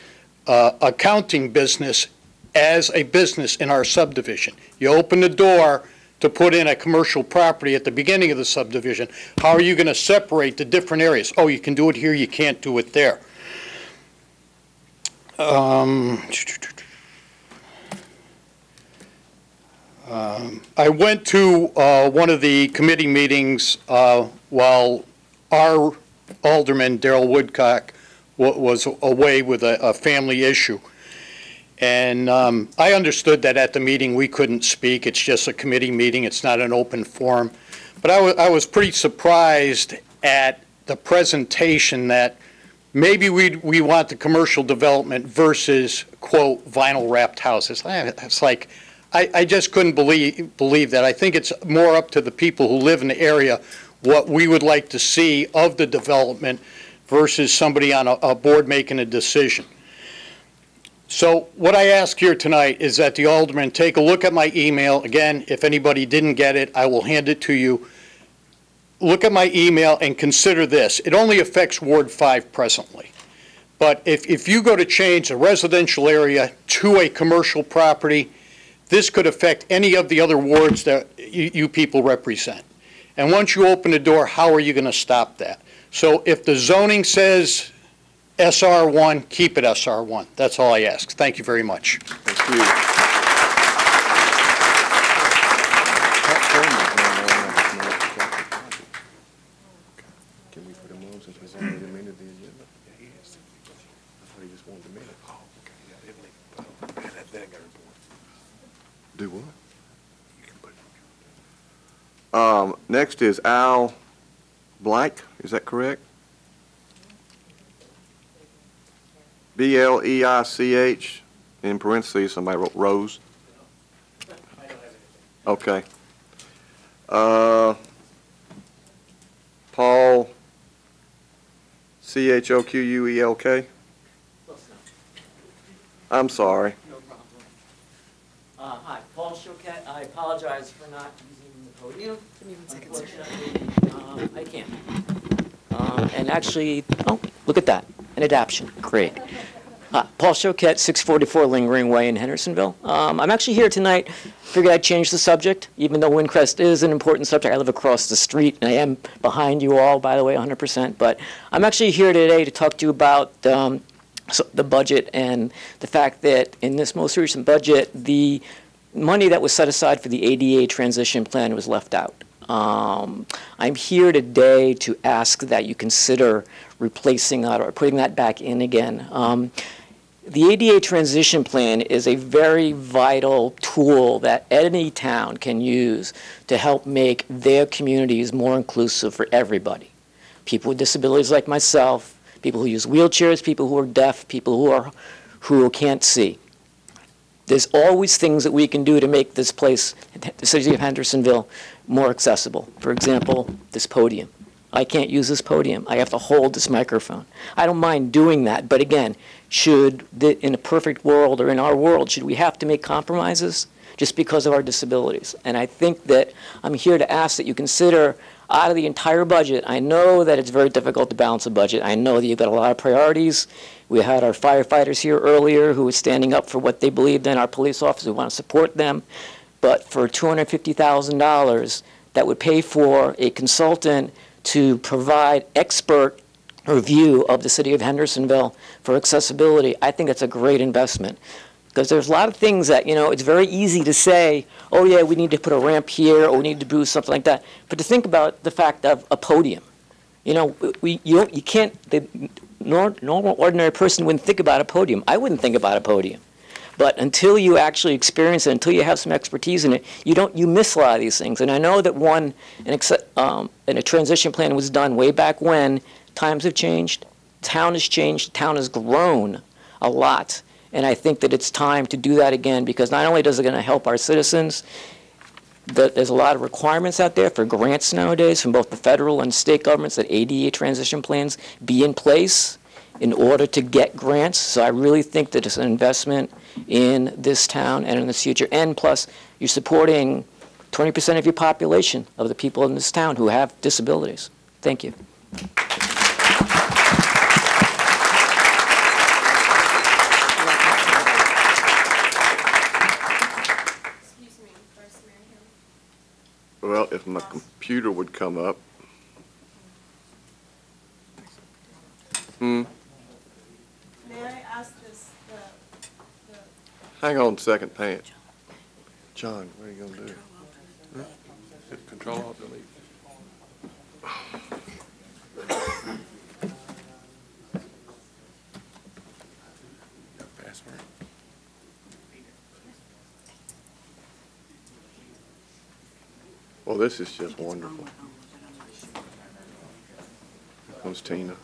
accounting business as a business in our subdivision? You open the door to put in a commercial property at the beginning of the subdivision. How are you going to separate the different areas? Oh, you can do it here, you can't do it there. I went to one of the committee meetings while our alderman, Darrell Woodcock, was away with a family issue. And I understood that at the meeting we couldn't speak. It's just a committee meeting. It's not an open forum. But I was pretty surprised at the presentation that maybe we want the commercial development versus, quote, vinyl wrapped houses. It's like, I just couldn't believe that. I think it's more up to the people who live in the area what we would like to see of the development versus somebody on a board making a decision. So what I ask here tonight is that the aldermen take a look at my email. Again, if anybody didn't get it, I will hand it to you. Look at my email and consider this. It only affects Ward 5 presently. But if you go to change a residential area to a commercial property, this could affect any of the other wards that you people represent. And once you open the door, how are you going to stop that? So if the zoning says SR1, keep it SR1. That's all I ask. Thank you very much. Thank you. Can we put him on since we already amended the agenda? Yeah, he is. I thought he just wanted the minute. Oh, okay, yeah, that got reported. Do what? You can put it on. Next is Al Blank, is that correct? B-L-E-I-C-H, in parentheses, somebody wrote Rose. Okay. Paul, C-H-O-Q-U-E-L-K? I'm sorry. No problem. Hi, Paul Choquette. I apologize for not using the podium. Unfortunately, I can't. And actually, oh, look at that, an adaption. Great. Paul Choquette, 644 Lingering Way in Hendersonville. I'm actually here tonight. Figured I'd change the subject, even though Windcrest is an important subject. I live across the street, and I am behind you all, by the way, 100%. But I'm actually here today to talk to you about the budget and the fact that in this most recent budget, the money that was set aside for the ADA transition plan was left out. I'm here today to ask that you consider replacing that or putting that back in again. The ADA transition plan is a very vital tool that any town can use to help make their communities more inclusive for everybody. People with disabilities like myself, people who use wheelchairs, people who are deaf, people who can't see. There's always things that we can do to make this place, the city of Hendersonville, more accessible. For example, this podium. I can't use this podium. I have to hold this microphone. I don't mind doing that, but again, in a perfect world or in our world, should we have to make compromises just because of our disabilities? And I think that I'm here to ask that you consider out of the entire budget. I know that it's very difficult to balance a budget. I know that you've got a lot of priorities. We had our firefighters here earlier who were standing up for what they believed in, our police officers who want to support them. But for $250,000, that would pay for a consultant to provide expert review of the city of Hendersonville for accessibility. I think that's a great investment. Because there's a lot of things that, it's very easy to say, oh yeah, we need to put a ramp here, or we need to do something like that. But to think about the fact of a podium. You can't, the normal, ordinary person wouldn't think about a podium. I wouldn't think about a podium. But until you actually experience it, until you have some expertise in it, you miss a lot of these things. And I know that and a transition plan was done way back when. Times have changed, town has changed, town has grown a lot. And I think that it's time to do that again, because not only does it going to help our citizens, there's a lot of requirements out there for grants nowadays from both the federal and state governments that ADA transition plans be in place in order to get grants. So I really think that it's an investment in this town and in the future. And plus, you're supporting 20% of your population of the people in this town who have disabilities. Thank you. Well, if my computer would come up. May I ask this, Hang on a second, Pants. John, what are you going to do? Hit Control Alt Delete. Password. Well, this is just wonderful. one's Tina.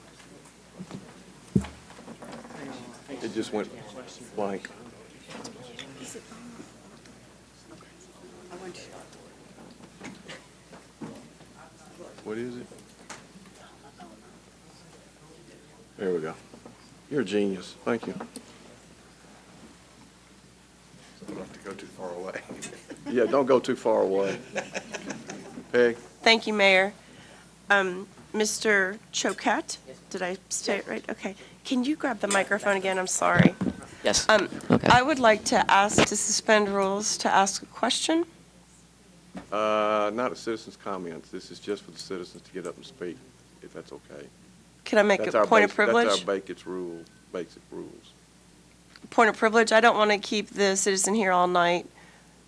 It just went blank. What is it? There we go. You're a genius. Thank you. Don't have to go too far away. Yeah, don't go too far away. Peg? Thank you, Mayor. Mr. Choquette, did I say it right? Okay. Can you grab the microphone again? I'm sorry. Yes. Okay. I would like to ask to suspend rules to ask a question. Not a citizen's comments. This is just for the citizens to get up and speak, if that's okay. Can I make That's a our point of privilege? That's our basic rules. Point of privilege. I don't want to keep the citizen here all night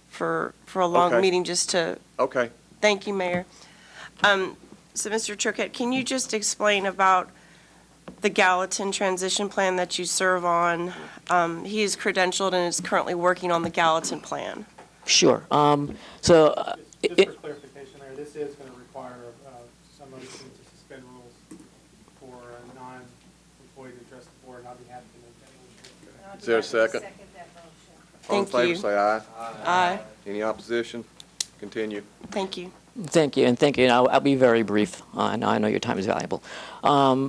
for a long Okay. meeting just to. Okay. Thank you, Mayor. So, Mr. Choquette, can you just explain about the Gallatin transition plan that you serve on? He is credentialed and is currently working on the Gallatin plan. Sure. Just for clarification there, this is going to require some motion to suspend rules for a non-employee to address the board, and I'll be happy to make that motion. Is there a second? All in Thank favor, you. say aye. Aye. Any opposition? Continue. Thank you. Thank you, and thank you. And I'll be very brief. I know your time is valuable.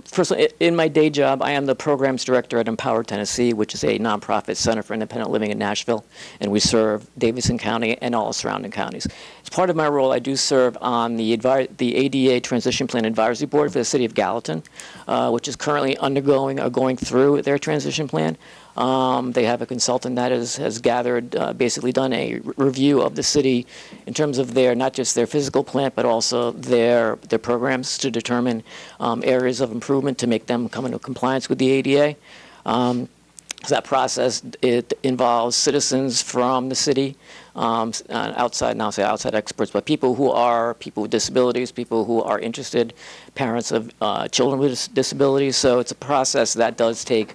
First, in my day job, I am the programs director at Empower Tennessee, which is a nonprofit center for independent living in Nashville, and we serve Davidson County and all the surrounding counties. As part of my role, I do serve on the ADA Transition Plan Advisory Board for the City of Gallatin, which is currently undergoing or going through their transition plan. They have a consultant that has gathered, basically done a review of the city in terms of not just their physical plant, but also their programs to determine areas of improvement to make them come into compliance with the ADA. So that process, it involves citizens from the city, outside experts, but people with disabilities, people who are interested, parents of children with disabilities. So it's a process that does take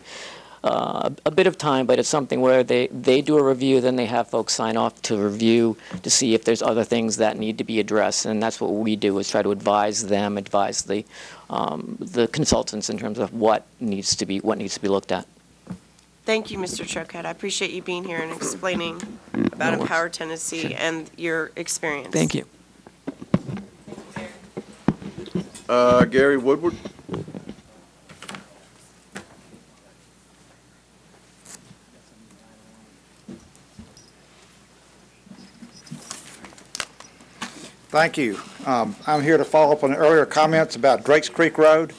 a bit of time, but it's something where they do a review, then they have folks sign off to review to see if there's other things that need to be addressed, and that's what we do, is try to advise the consultants in terms of what needs to be looked at. Thank you, Mr. Choquette. I appreciate you being here and explaining about Empower Tennessee and your experience. Thank you. Gary Woodward? Thank you. I'm here to follow up on the earlier comments about Drakes Creek Road.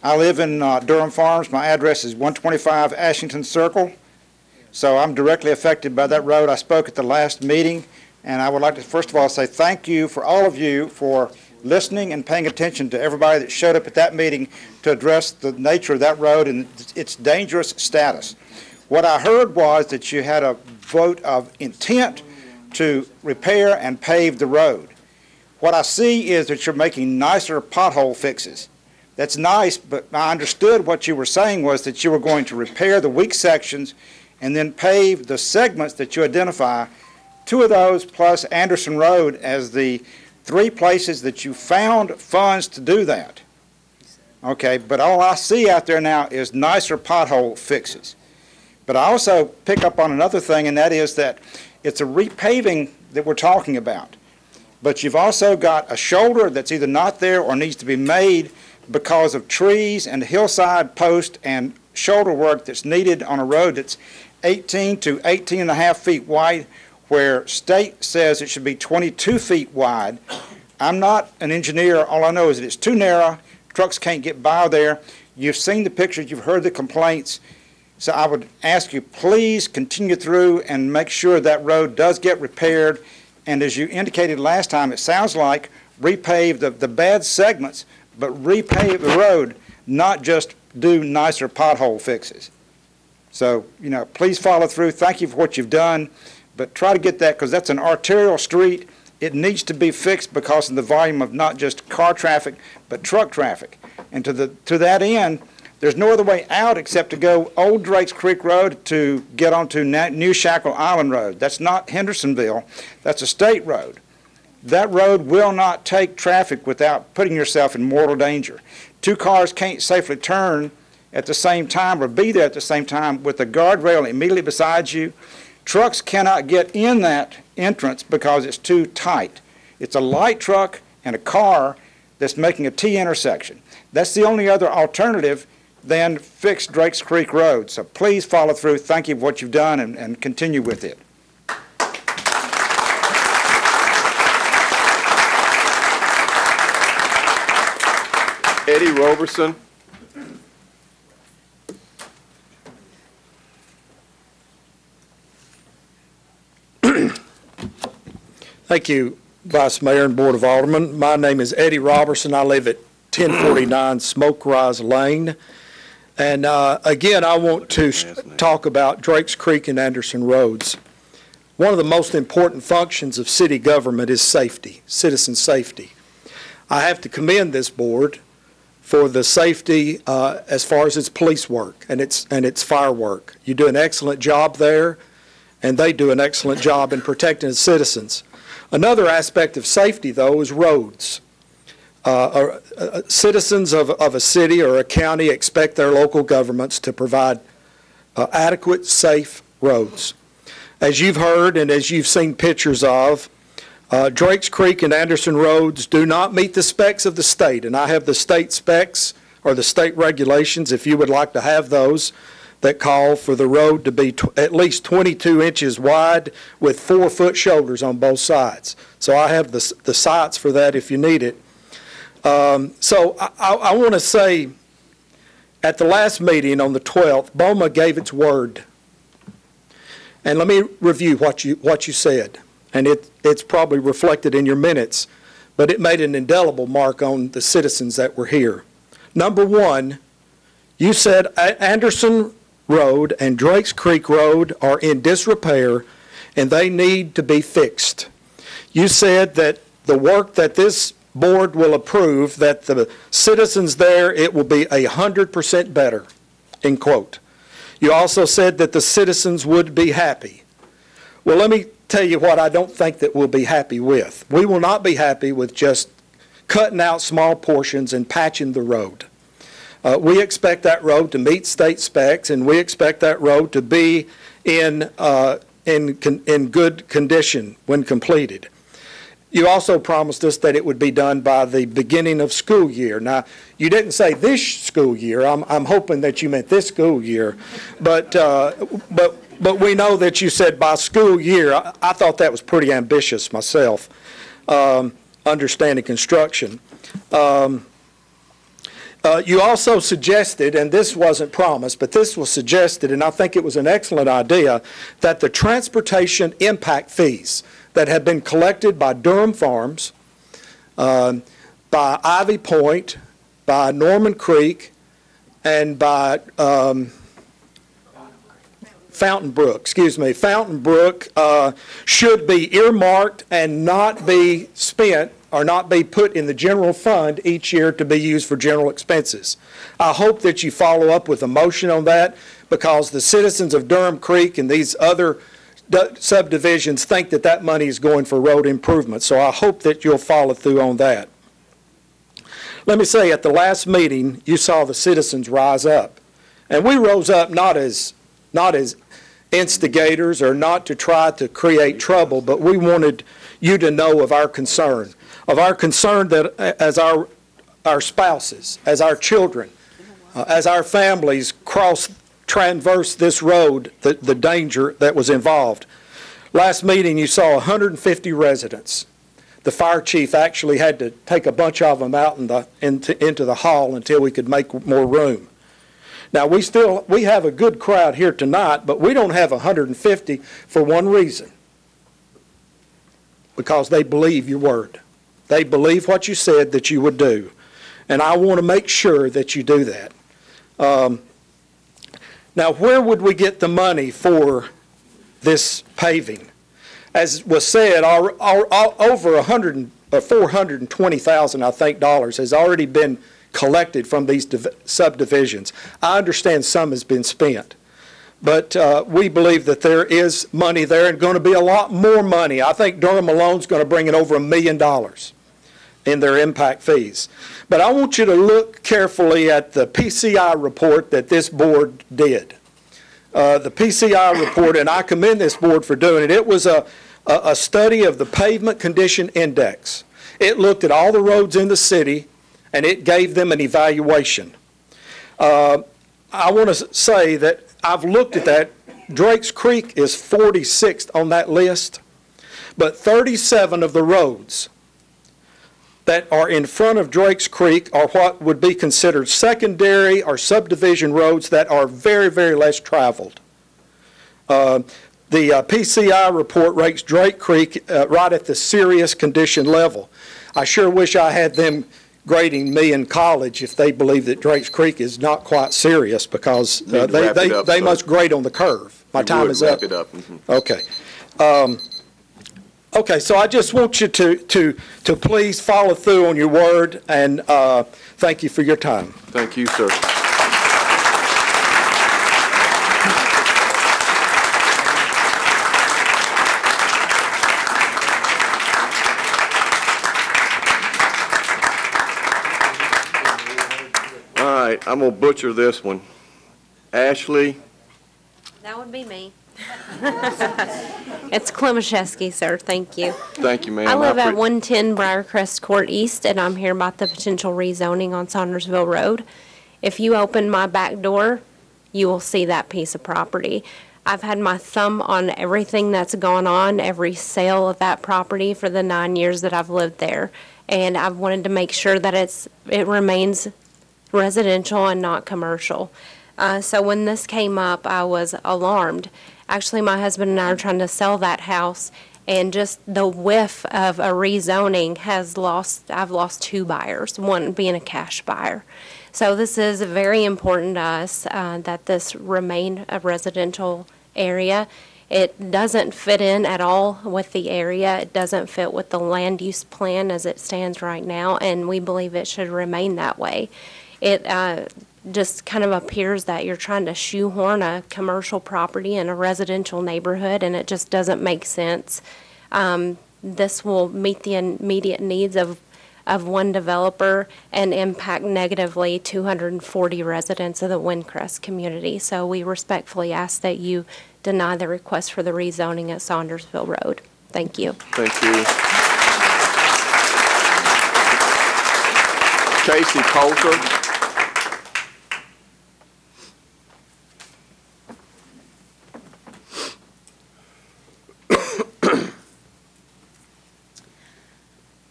I live in Durham Farms. My address is 125 Ashington Circle, so I'm directly affected by that road. I spoke at the last meeting, and I would like to first of all say thank you for all of you for listening and paying attention to everybody that showed up at that meeting to address the nature of that road and its dangerous status. What I heard was that you had a vote of intent to repair and pave the road. What I see is that you're making nicer pothole fixes. That's nice, but I understood what you were saying was that you were going to repair the weak sections and then pave the segments that you identify, two of those plus Anderson Road as the three places that you found funds to do that. Okay, but all I see out there now is nicer pothole fixes. But I also pick up on another thing, and that is that it's a repaving that we're talking about. But you've also got a shoulder that's either not there or needs to be made because of trees and hillside post and shoulder work that's needed on a road that's 18 to 18 and a half feet wide, where state says it should be 22 feet wide. I'm not an engineer. All I know is that it's too narrow. Trucks can't get by there. You've seen the pictures. You've heard the complaints. So I would ask you, please continue through and make sure that road does get repaired. And as you indicated last time, it sounds like repave the bad segments, but repave the road, not just do nicer pothole fixes. So, please follow through. Thank you for what you've done, but try to get that, because that's an arterial street. It needs to be fixed because of the volume of not just car traffic, but truck traffic. And to that end, there's no other way out except to go Old Drakes Creek Road to get onto New Shackle Island Road. That's not Hendersonville. That's a state road. That road will not take traffic without putting yourself in mortal danger. Two cars can't safely turn at the same time or be there at the same time with the guardrail immediately beside you. Trucks cannot get in that entrance because it's too tight. It's a light truck and a car that's making a T intersection. That's the only other alternative than fix Drakes Creek Road. So please follow through. Thank you for what you've done and continue with it. Eddie Roberson. Thank you, Vice Mayor and Board of Aldermen. My name is Eddie Robertson. I live at 1049 Smoke Rise Lane. And again, I want to talk about Drakes Creek and Anderson Roads. One of the most important functions of city government is safety, citizen safety. I have to commend this board for the safety as far as its police work and its fire work. You do an excellent job there, and they do an excellent job in protecting the citizens. Another aspect of safety, though, is roads. Citizens of a city or a county expect their local governments to provide adequate, safe roads. As you've heard and as you've seen pictures of, Drakes Creek and Anderson Roads do not meet the specs of the state, and I have the state specs or the state regulations, if you would like to have those, that call for the road to be at least 22 inches wide with 4-foot shoulders on both sides. So I have the sites for that if you need it. So I want to say, at the last meeting on the 12th, Boma gave its word. And let me review what you said. And it's probably reflected in your minutes, but it made an indelible mark on the citizens that were here. Number one, you said Anderson Road and Drakes Creek Road are in disrepair and they need to be fixed. You said that the work that this board will approve, that the citizens there, it will be 100% better, end quote. You also said that the citizens would be happy. Well, let me tell you what I don't think that we'll be happy with. We will not be happy with just cutting out small portions and patching the road. We expect that road to meet state specs, and we expect that road to be in good condition when completed. You also promised us that it would be done by the beginning of school year. Now, you didn't say this school year. I'm hoping that you meant this school year, but we know that you said by school year. I thought that was pretty ambitious myself, understanding construction. You also suggested, and this wasn't promised, but this was suggested, and I think it was an excellent idea, that the transportation impact fees that have been collected by Durham Farms, by Ivy Point, by Norman Creek, and by Fountain Brook should be earmarked and not be spent or not be put in the general fund each year to be used for general expenses. I hope that you follow up with a motion on that, because the citizens of Durham Creek and these other subdivisions think that that money is going for road improvement. So I hope that you'll follow through on that. Let me say, at the last meeting, you saw the citizens rise up. And we rose up not as instigators or not to try to create trouble, but we wanted you to know of our concern that as our spouses, as our children, as our families traverse this road, the danger that was involved. Last meeting, you saw 150 residents. The fire chief actually had to take a bunch of them out into the hall until we could make more room. Now, we have a good crowd here tonight, but we don't have 150 for one reason. Because they believe your word. They believe what you said that you would do. And I want to make sure that you do that. Now, where would we get the money for this paving? As was said, over $420,000, I think, has already been collected from these subdivisions. I understand some has been spent. but we believe that there is money there and going to be a lot more money. I think Durham alone is going to bring in over $1 million in their impact fees. But I want you to look carefully at the PCI report that this board did. The PCI report, and I commend this board for doing it, it was a study of the pavement condition index. It looked at all the roads in the city, and it gave them an evaluation. I want to say that I've looked at that. Drakes Creek is 46th on that list, but 37 of the roads that are in front of Drakes Creek are what would be considered secondary or subdivision roads that are very, very less traveled. The PCI report rates Drake Creek right at the serious condition level. I sure wish I had them grading me in college if they believe that Drakes Creek is not quite serious, because they must grade on the curve. My time is up. Wrap it up. Okay. Okay, so I just want you to please follow through on your word, and thank you for your time. Thank you, sir. All right, I'm going to butcher this one. Ashley. That would be me. It's Klimaszewski, sir. Thank you. Thank you, ma'am. I live at 110 Briarcrest Court East, and I'm here about the potential rezoning on Saundersville Road. If you open my back door, you will see that piece of property. I've had my thumb on everything that's gone on, every sale of that property for the 9 years that I've lived there, and I've wanted to make sure that it remains residential and not commercial. So when this came up, I was alarmed. Actually, my husband and I are trying to sell that house, and just the whiff of a rezoning I've lost 2 buyers, one being a cash buyer. So this is very important to us that this remain a residential area. It doesn't fit in at all with the area. It doesn't fit with the land use plan as it stands right now, and we believe it should remain that way. It just kind of appears that you're trying to shoehorn a commercial property in a residential neighborhood, and it just doesn't make sense. This will meet the immediate needs of one developer and impact negatively 240 residents of the Windcrest community. So we respectfully ask that you deny the request for the rezoning at Saundersville Road. Thank you. Thank you. Casey Coulter.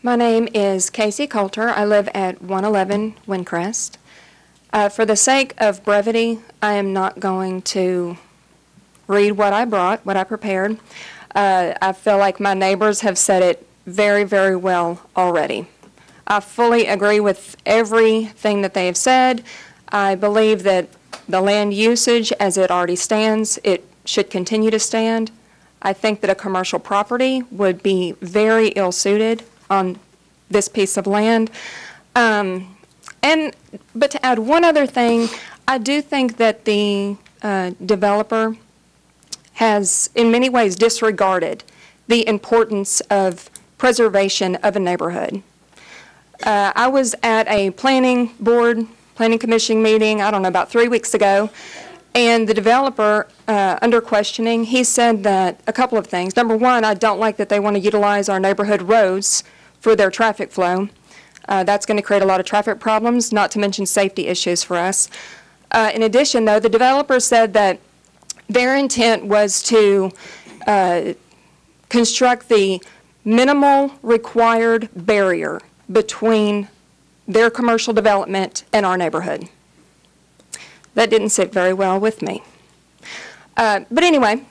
My name is Casey Coulter. I live at 111 Windcrest. For the sake of brevity, I am not going to read what I prepared. I feel like my neighbors have said it very, very well already. I fully agree with everything that they have said. I believe that the land usage as it already stands, it should continue to stand. I think that a commercial property would be very ill-suited on this piece of land. But to add one other thing, I do think that the developer has in many ways disregarded the importance of preservation of a neighborhood. I was at a planning commission meeting, I don't know, about 3 weeks ago, and the developer, under questioning, he said that a couple of things. Number one, I don't like that they want to utilize our neighborhood roads for their traffic flow. That's going to create a lot of traffic problems, not to mention safety issues for us. In addition, though, the developer said that their intent was to construct the minimal required barrier between their commercial development and our neighborhood. That didn't sit very well with me. But anyway,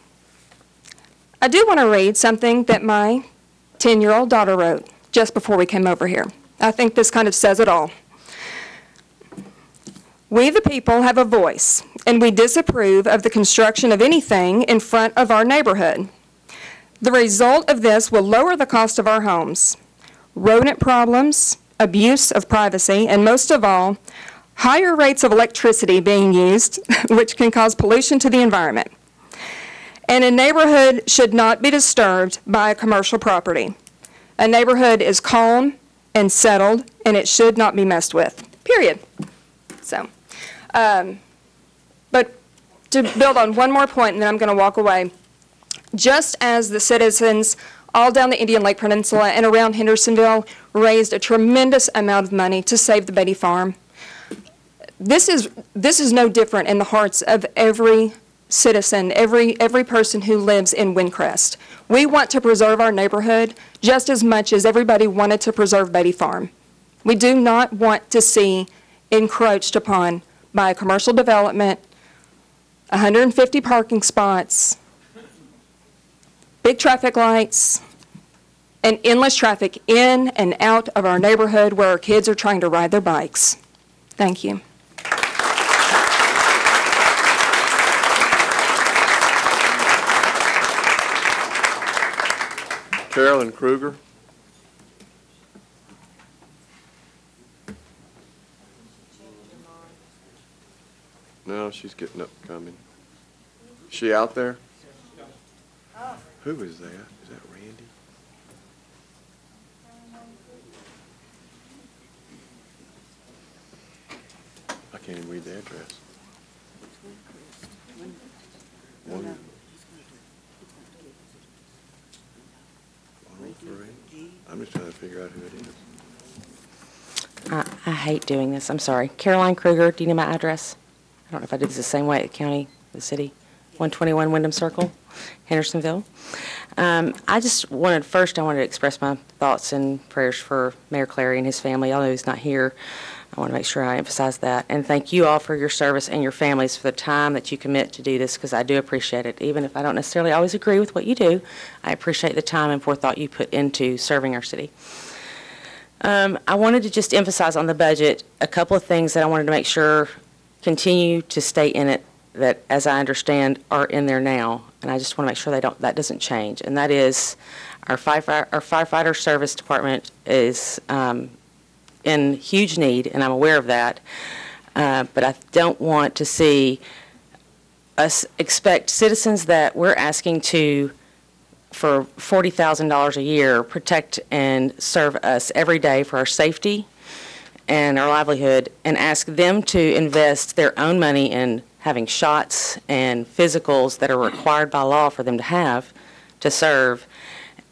I do want to read something that my 10-year-old daughter wrote just before we came over here. I think this kind of says it all. We the people have a voice, and we disapprove of the construction of anything in front of our neighborhood. The result of this will lower the cost of our homes, rodent problems, abuse of privacy, and most of all, higher rates of electricity being used, which can cause pollution to the environment. And a neighborhood should not be disturbed by a commercial property. A neighborhood is calm and settled, and it should not be messed with, period. So, but to build on one more point, and then I'm going to walk away. Just as the citizens all down the Indian Lake Peninsula and around Hendersonville raised a tremendous amount of money to save the Betty Farm, this is no different in the hearts of every citizen, every person who lives in Windcrest. We want to preserve our neighborhood just as much as everybody wanted to preserve Betty Farm. We do not want to see encroached upon by a commercial development, 150 parking spots, big traffic lights, and endless traffic in and out of our neighborhood where our kids are trying to ride their bikes. Thank you. Carolyn Kruger. No, she's getting up coming. Is she out there? Who is that? Is that Randy? I can't even read the address. One. I'm just trying to figure out who it is. I hate doing this. I'm sorry. Caroline Kruger, do you know my address? I don't know if I did this the same way at the county, the city. 121 Wyndham Circle, Hendersonville. I wanted to express my thoughts and prayers for Mayor Clary and his family. Although he's not here, I want to make sure I emphasize that. And thank you all for your service and your families for the time that you commit to do this, because I do appreciate it. Even if I don't necessarily always agree with what you do, I appreciate the time and forethought you put into serving our city. I wanted to just emphasize on the budget a couple of things that I wanted to make sure continue to stay in it, that, as I understand, are in there now, and I just want to make sure that doesn't change. And that is, our firefighter service department is in huge need, and I'm aware of that. But I don't want to see us expect citizens that we're asking to, for $40,000 a year, protect and serve us every day for our safety and our livelihood, and ask them to invest their own money in having shots and physicals that are required by law for them to have to serve,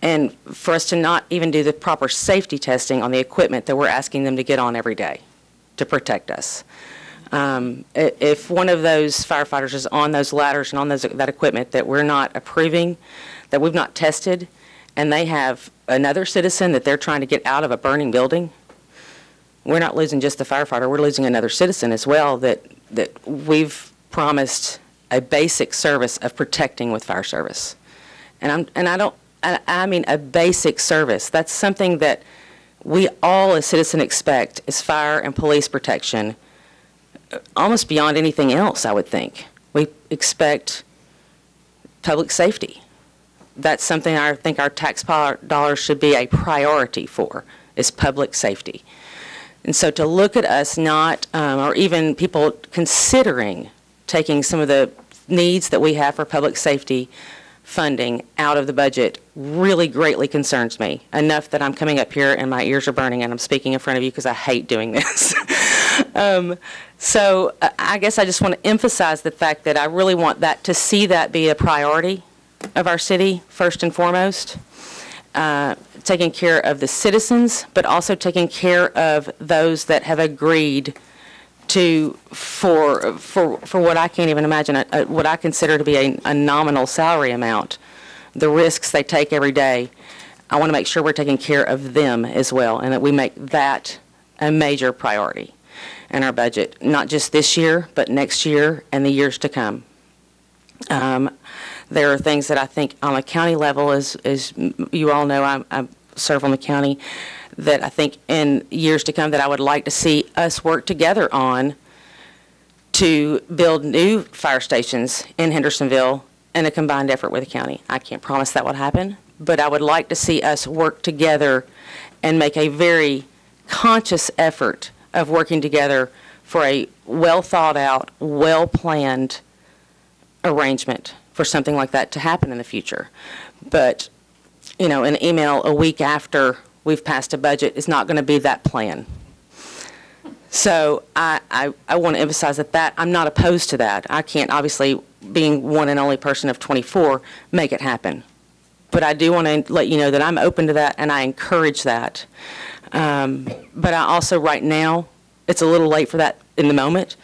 and for us to not even do the proper safety testing on the equipment that we're asking them to get on every day to protect us. If one of those firefighters is on those ladders and on that equipment that we're not approving, that we've not tested, and they have another citizen that they're trying to get out of a burning building, we're not losing just the firefighter, we're losing another citizen as well that we've promised a basic service of protecting with fire service. I mean a basic service. That's something that we all as citizens expect, is fire and police protection, almost beyond anything else, I would think. We expect public safety. That's something I think our taxpayer dollars should be a priority for, is public safety. And so to look at us not, or even people considering taking some of the needs that we have for public safety funding out of the budget really greatly concerns me, enough that I'm coming up here and my ears are burning and I'm speaking in front of you because I hate doing this. So I guess I just want to emphasize the fact that I really want that to see that be a priority of our city first and foremost. Taking care of the citizens, but also taking care of those that have agreed to, for what I can't even imagine, what I consider to be a nominal salary amount, the risks they take every day. I want to make sure we're taking care of them as well, and that we make that a major priority in our budget, not just this year, but next year and the years to come. There are things that I think on a county level, as you all know, I serve on the county, that I think in years to come that I would like to see us work together on to build new fire stations in Hendersonville in a combined effort with the county. I can't promise that would happen, but I would like to see us work together and make a very conscious effort of working together for a well-thought-out, well-planned arrangement for something like that to happen in the future. But, you know, an email a week after we've passed a budget is not going to be that plan. So I want to emphasize that I'm not opposed to that. I can't, obviously, being one and only person of 24, make it happen. But I do want to let you know that I'm open to that and I encourage that. But I also, right now, it's a little late for that in the moment.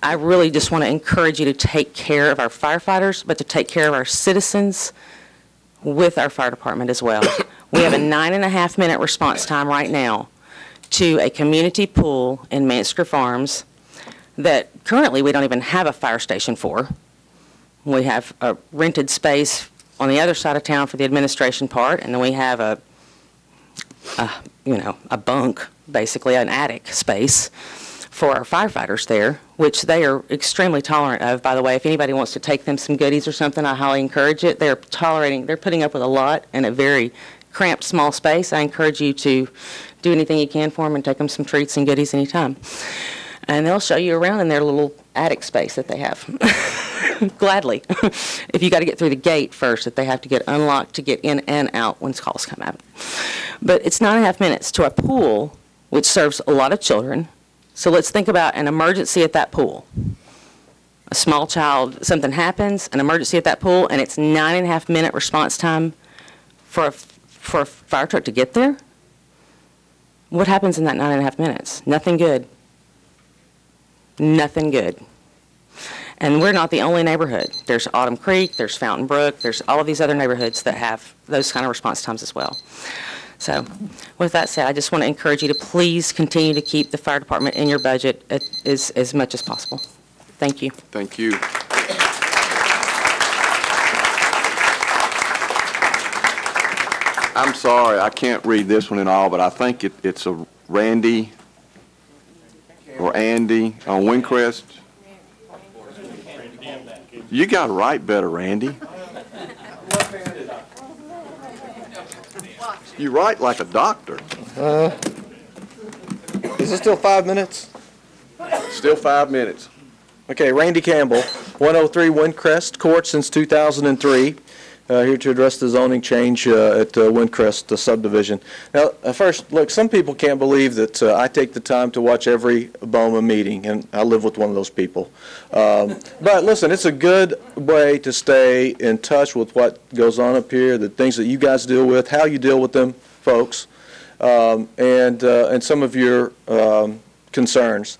I really just want to encourage you to take care of our firefighters, but to take care of our citizens with our fire department as well. We have a 9.5-minute response time right now to a community pool in Mansker Farms that currently we don't even have a fire station for. We have a rented space on the other side of town for the administration part, and then we have a bunk, basically an attic space for our firefighters there, which they are extremely tolerant of. By the way, if anybody wants to take them some goodies or something, I highly encourage it. They're putting up with a lot in a very cramped, small space. I encourage you to do anything you can for them and take them some treats and goodies anytime. And they'll show you around in their little attic space that they have. Gladly. If you got to get through the gate first, that they have to get unlocked to get in and out when calls come out. But it's 9.5 minutes to a pool which serves a lot of children. So let's think about an emergency at that pool. A small child, something happens, an emergency at that pool, and it's 9.5-minute response time for a fire truck to get there? What happens in that 9.5 minutes? Nothing good. Nothing good. And we're not the only neighborhood. There's Autumn Creek, there's Fountain Brook, there's all of these other neighborhoods that have those kind of response times as well. So with that said, I just want to encourage you to please continue to keep the fire department in your budget as much as possible. Thank you. Thank you. I'm sorry, I can't read this one in all, but I think it's a Randy or Andy on Windcrest. You got to write better, Randy. You write like a doctor. Is it still 5 minutes? Still 5 minutes. Okay, Randy Campbell, 103 Windcrest Court since 2003. Here to address the zoning change at Windcrest subdivision. Now, first, look, some people can't believe that I take the time to watch every Boma meeting, and I live with one of those people. But listen, it's a good way to stay in touch with what goes on up here, the things that you guys deal with, how you deal with them, folks, and some of your concerns.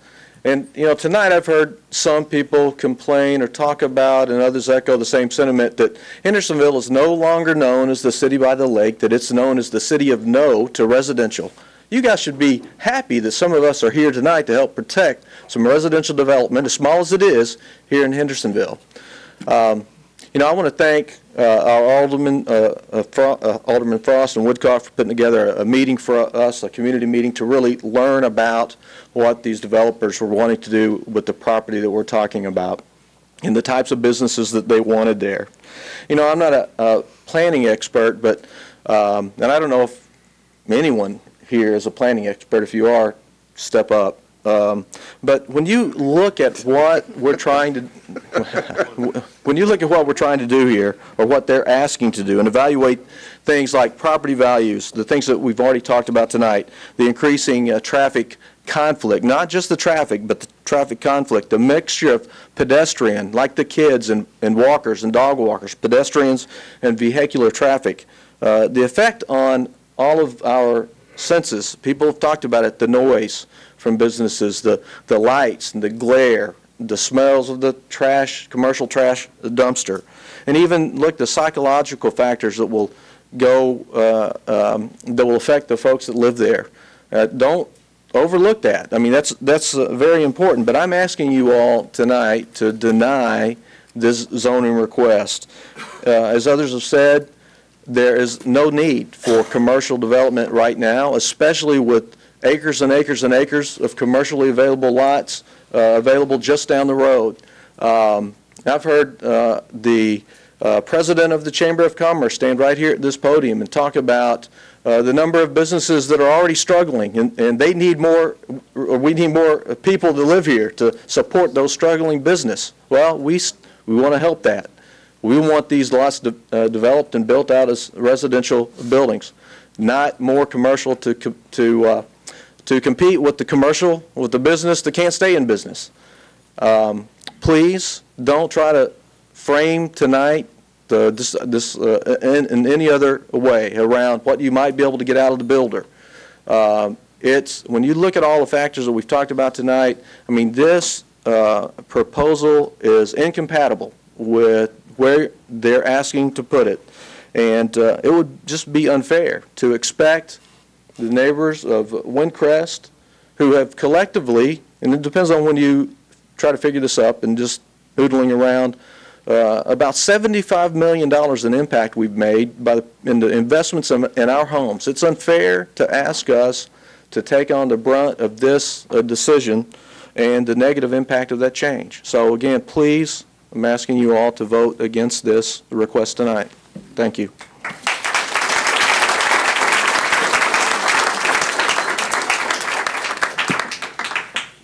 And, you know, tonight I've heard some people complain or talk about, and others echo the same sentiment, that Hendersonville is no longer known as the city by the lake, that it's known as the city of no to residential. You guys should be happy that some of us are here tonight to help protect some residential development, as small as it is, here in Hendersonville. You know, I want to thank our Alderman Frost and Woodcock for putting together a meeting for us, a community meeting, to really learn about what these developers were wanting to do with the property that we're talking about and the types of businesses that they wanted there. You know, I'm not a planning expert, but, and I don't know if anyone here is a planning expert. If you are, step up. But when you look at what we're trying to, when you look at what we're trying to do here, or what they're asking to do, and evaluate things like property values, the things that we've already talked about tonight, the increasing traffic conflict, not just the traffic, but the traffic conflict, the mixture of pedestrian, like the kids and walkers and dog walkers, pedestrians and vehicular traffic, the effect on all of our senses. People have talked about it, the noise from businesses, the lights and the glare, the smells of the trash, commercial trash dumpster, and even look the psychological factors that will go, that will affect the folks that live there. Don't overlook that. I mean, that's very important, but I'm asking you all tonight to deny this zoning request. As others have said, there is no need for commercial development right now, especially with acres and acres and acres of commercially available lots available just down the road. I've heard the president of the Chamber of Commerce stand right here at this podium and talk about the number of businesses that are already struggling, and they need more, or we need more people to live here to support those struggling business. Well, we want to help that. We want these lots developed and built out as residential buildings, not more commercial to compete with the business that can't stay in business. Please don't try to frame tonight in any other way around what you might be able to get out of the builder. When you look at all the factors that we've talked about tonight, I mean, this proposal is incompatible with where they're asking to put it. And it would just be unfair to expect the neighbors of Windcrest, who have collectively, and it depends on when you try to figure this up and just noodling around, about $75 million in impact we've made in the investments in our homes. It's unfair to ask us to take on the brunt of this decision and the negative impact of that change. So again, please, I'm asking you all to vote against this request tonight. Thank you.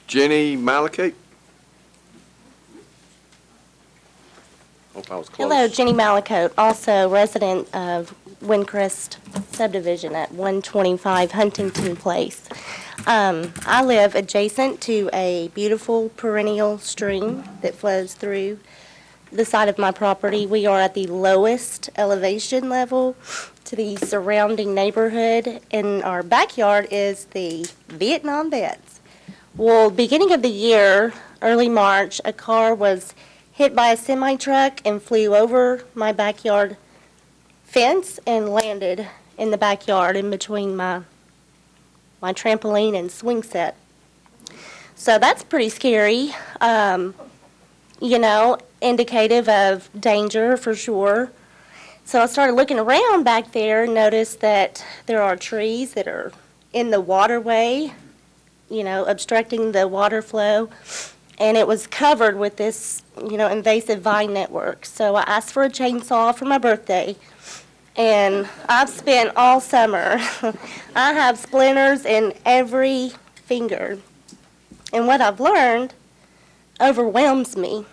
Jenny Malachite? Hope I was close. Hello, Jenny Malacote, also resident of Windcrest subdivision at 125 Huntington Place. I live adjacent to a beautiful perennial stream that flows through the side of my property. We are at the lowest elevation level to the surrounding neighborhood, and our backyard is the Vietnam vets. Well, beginning of the year, early March, a car was hit by a semi-truck and flew over my backyard fence and landed in the backyard in between my trampoline and swing set. So that's pretty scary, you know, indicative of danger for sure. So I started looking around back there and noticed that there are trees that are in the waterway, you know, obstructing the water flow. And it was covered with this, you know, invasive vine network. So I asked for a chainsaw for my birthday, and I've spent all summer. I have splinters in every finger. And what I've learned overwhelms me.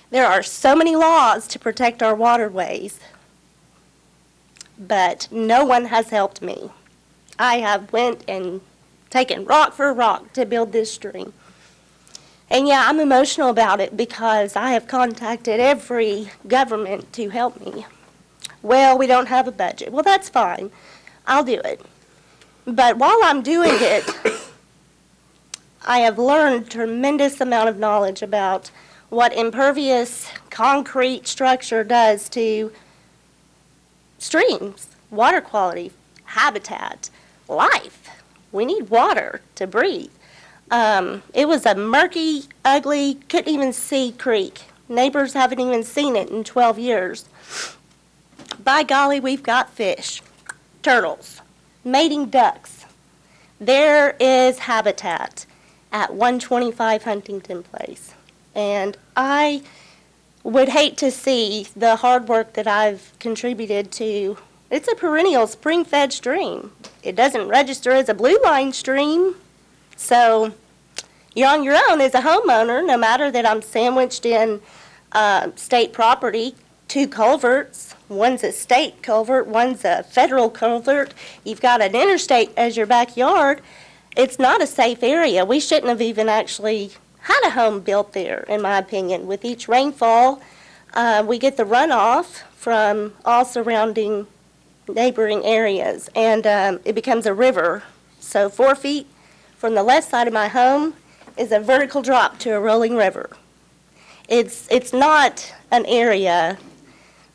There are so many laws to protect our waterways, but no one has helped me. I have went and taken rock for rock to build this stream. And yeah, I'm emotional about it because I have contacted every government to help me. Well, we don't have a budget. Well, that's fine. I'll do it. But while I'm doing it, I have learned a tremendous amount of knowledge about what impervious concrete structure does to streams, water quality, habitat, life. We need water to breathe. It was a murky, ugly, couldn't even see creek. Neighbors haven't even seen it in 12 years. By golly, we've got fish, turtles, mating ducks. There is habitat at 125 Huntington Place. And I would hate to see the hard work that I've contributed to. It's a perennial spring-fed stream. It doesn't register as a blue line stream. So you're on your own as a homeowner, no matter that I'm sandwiched in state property, 2 culverts. One's a state culvert, one's a federal culvert. You've got an interstate as your backyard. It's not a safe area. We shouldn't have even actually had a home built there, in my opinion. With each rainfall, we get the runoff from all surrounding neighboring areas, and it becomes a river. So 4 feet from the left side of my home is a vertical drop to a rolling river. It's not an area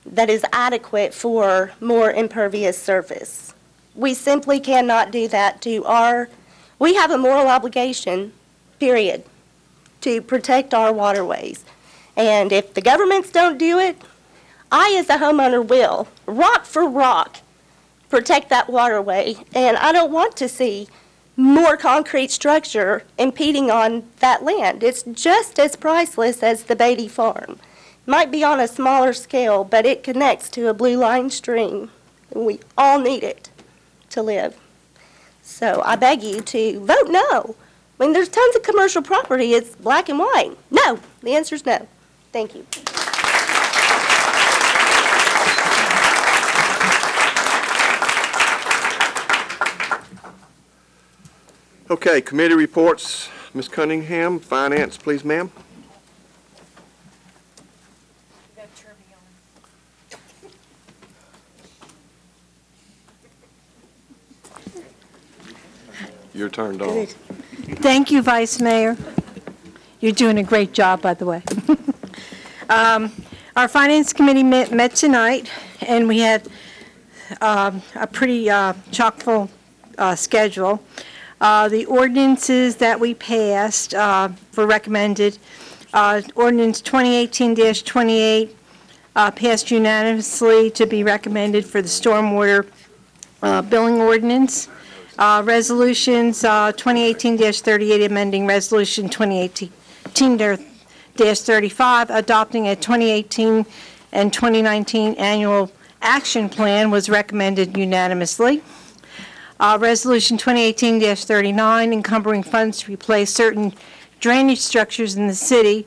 that is adequate for more impervious surface. We simply cannot do that to we have a moral obligation, period, to protect our waterways. And if the governments don't do it, I as a homeowner will, rock for rock, protect that waterway. And I don't want to see more concrete structure impeding on that land. It's just as priceless as the Beatty Farm. Might be on a smaller scale, but it connects to a blue line stream. and we all need it to live. So I beg you to vote no. I mean, there's tons of commercial property. It's black and white. No. The answer is no. Thank you. Okay, committee reports. Ms. Cunningham, Finance, please, ma'am. You're turned on. Thank you, Vice Mayor. You're doing a great job, by the way. Our Finance Committee met tonight, and we had a pretty chock-full schedule. The ordinances that we passed were recommended. Ordinance 2018-28 passed unanimously to be recommended for the stormwater billing ordinance. Resolutions 2018-38 amending Resolution 2018-35 adopting a 2018 and 2019 annual action plan was recommended unanimously. Resolution 2018-39 encumbering funds to replace certain drainage structures in the city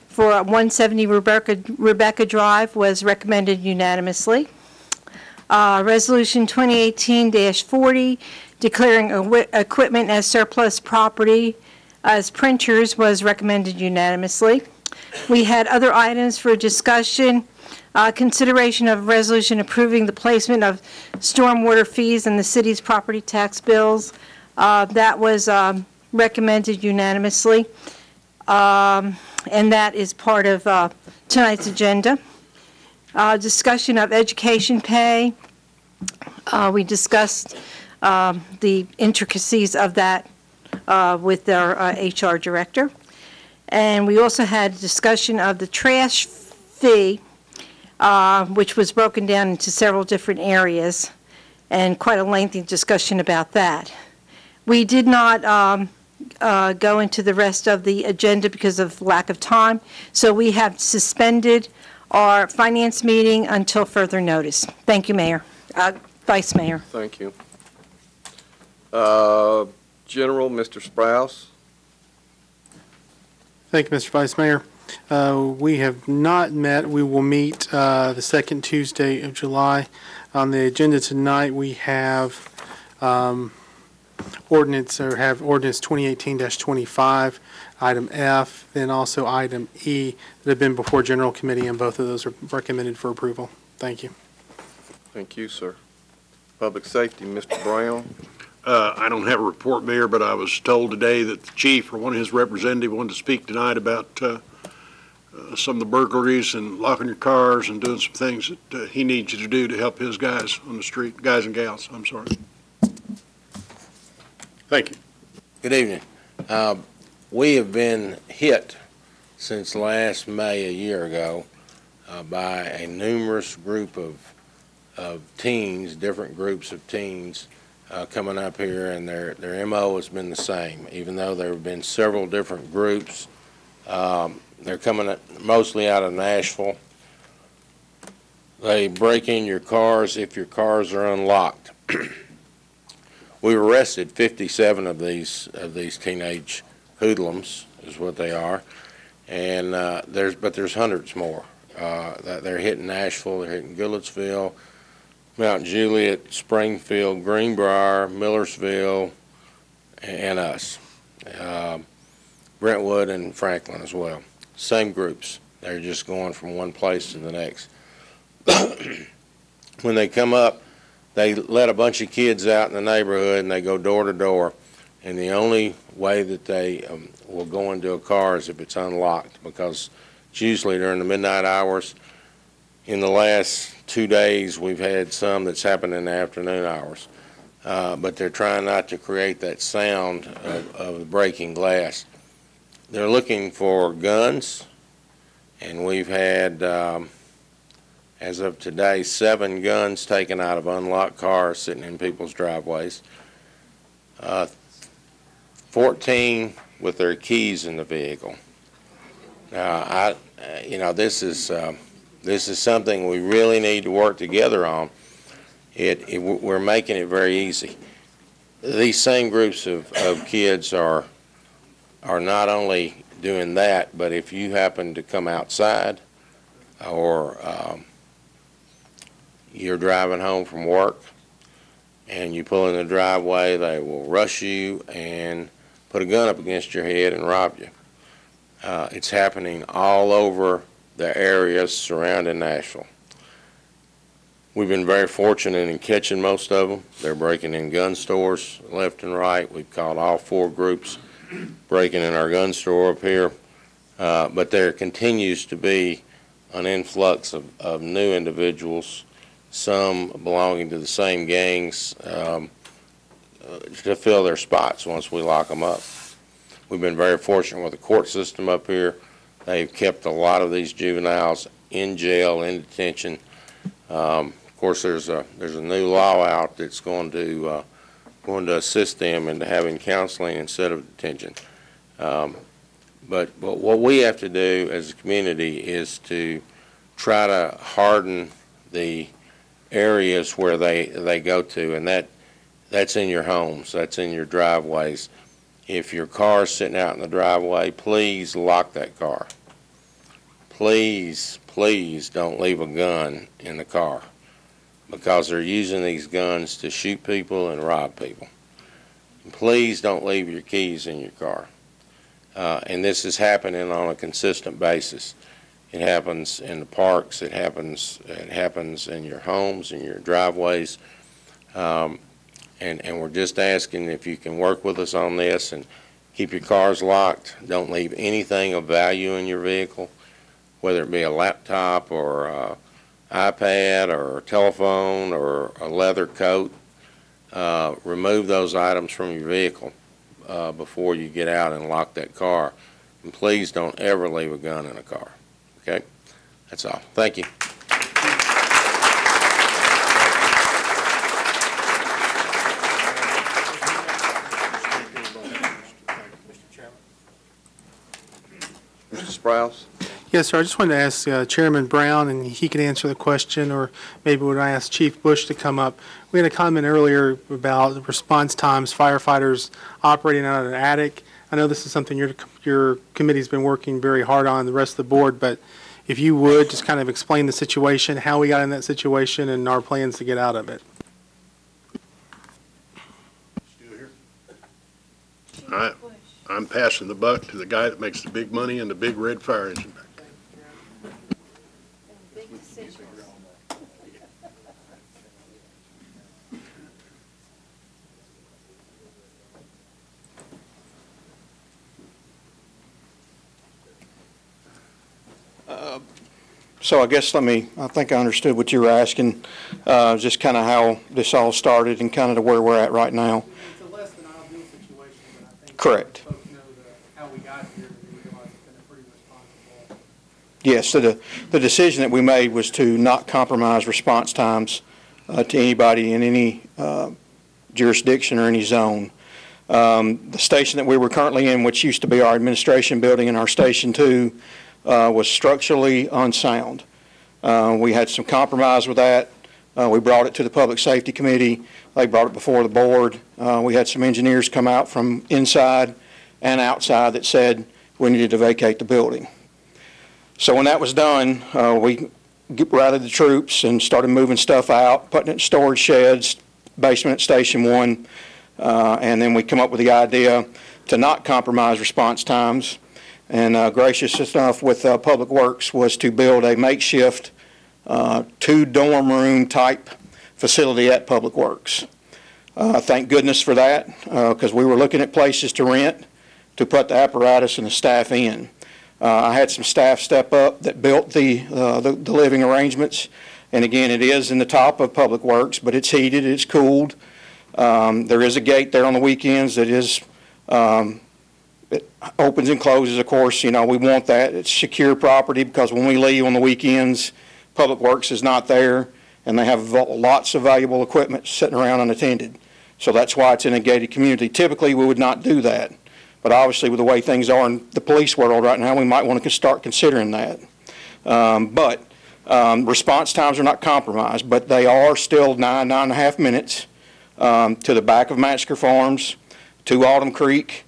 for 170 Rebecca Drive was recommended unanimously. Resolution 2018-40 declaring equipment as surplus property as printers was recommended unanimously. We had other items for discussion. Consideration of resolution approving the placement of stormwater fees in the city's property tax bills. That was recommended unanimously. And that is part of tonight's agenda. Discussion of education pay. We discussed the intricacies of that with our HR director. And we also had a discussion of the trash fee, which was broken down into several different areas, and quite a lengthy discussion about that. We did not go into the rest of the agenda because of lack of time, so we have suspended our finance meeting until further notice. Thank you, Mayor. Vice Mayor. Thank you. General, Mr. Sprouse. Thank you, Mr. Vice Mayor. We have not met. We will meet the second Tuesday of July. On the agenda tonight, we have ordinance 2018-25, item F, then also item E that have been before General Committee, and both of those are recommended for approval. Thank you. Thank you, sir. Public Safety, Mr. Brown. I don't have a report, Mayor, but I was told today that the chief or one of his representatives wanted to speak tonight about some of the burglaries and locking your cars and doing some things that he needs you to do to help his guys on the street, guys and gals, I'm sorry. Thank you. Good evening. We have been hit since last May, a year ago, by a numerous group of teens, different groups of teens, coming up here, and their MO has been the same. Even though there have been several different groups, they're coming mostly out of Nashville. They break in your cars if your cars are unlocked. We've arrested 57 of these teenage hoodlums, is what they are, and there's hundreds more. They're hitting Nashville, they're hitting Goodlettsville, Mount Juliet, Springfield, Greenbrier, Millersville, and us. Brentwood and Franklin as well. Same groups. They're just going from one place to the next. When they come up, they let a bunch of kids out in the neighborhood and they go door to door. And the only way that they will go into a car is if it's unlocked, because it's usually during the midnight hours. In the last 2 days, we've had some that's happened in the afternoon hours. But they're trying not to create that sound of breaking glass. They're looking for guns, and we've had, as of today, 7 guns taken out of unlocked cars sitting in people's driveways. 14 with their keys in the vehicle. Now, this is something we really need to work together on. We're making it very easy. These same groups of kids are not only doing that, but if you happen to come outside or you're driving home from work and you pull in the driveway, they will rush you and put a gun up against your head and rob you. It's happening all over the areas surrounding Nashville. We've been very fortunate in catching most of them. They're breaking in gun stores left and right. We've caught all 4 groups breaking in our gun store up here. But there continues to be an influx of new individuals, some belonging to the same gangs, to fill their spots once we lock them up. We've been very fortunate with the court system up here. They've kept a lot of these juveniles in jail, in detention. Of course, there's a new law out that's going to assist them into having counseling instead of detention. But what we have to do as a community is to try to harden the areas where they go to, and that's in your homes, that's in your driveways. If your car's sitting out in the driveway, please lock that car. Please, please don't leave a gun in the car, because they're using these guns to shoot people and rob people. And please don't leave your keys in your car. And this is happening on a consistent basis. It happens in the parks. It happens in your homes, in your driveways. And we're just asking if you can work with us on this and keep your cars locked. Don't leave anything of value in your vehicle, whether it be a laptop or an iPad or a telephone or a leather coat. Remove those items from your vehicle before you get out and lock that car. And please don't ever leave a gun in a car. Okay? That's all. Thank you. Mr. Sprouse? Yes, sir. I just wanted to ask Chairman Brown, and he could answer the question, or maybe would I ask Chief Bush to come up. We had a comment earlier about response times, firefighters operating out of an attic. I know this is something your committee's been working very hard on, the rest of the board, but if you would, just kind of explain the situation, how we got in that situation, and our plans to get out of it. I'm passing the buck to the guy that makes the big money and the big red fire engine. So I guess I think I understood what you were asking, just kind of how this all started and kind of to where we're at right now. It's a less than ideal situation, but I think correct. Folks know how we got here, and we realize it's been a pretty responsible. Yes, so the decision that we made was to not compromise response times to anybody in any jurisdiction or any zone. The station that we were currently in, which used to be our administration building and our Station 2, was structurally unsound. We had some compromise with that. We brought it to the Public Safety Committee. They brought it before the board. We had some engineers come out from inside and outside that said we needed to vacate the building. So when that was done, we rallied the troops and started moving stuff out, putting it in storage sheds, basement at Station 1, and then we come up with the idea to not compromise response times. And gracious enough with Public Works was to build a makeshift 2-dorm room type facility at Public Works. Thank goodness for that, because we were looking at places to rent to put the apparatus and the staff in. I had some staff step up that built the living arrangements, and again, it is in the top of Public Works, but it's heated, it's cooled. There is a gate there on the weekends that is it opens and closes, of course. You know, we want that. It's secure property, because when we leave on the weekends, Public Works is not there, and they have lots of valuable equipment sitting around unattended. So that's why it's in a gated community. Typically, we would not do that. But obviously, with the way things are in the police world right now, we might want to start considering that. But Response times are not compromised, but they are still 9.5 minutes to the back of Mansker Farms, to Autumn Creek,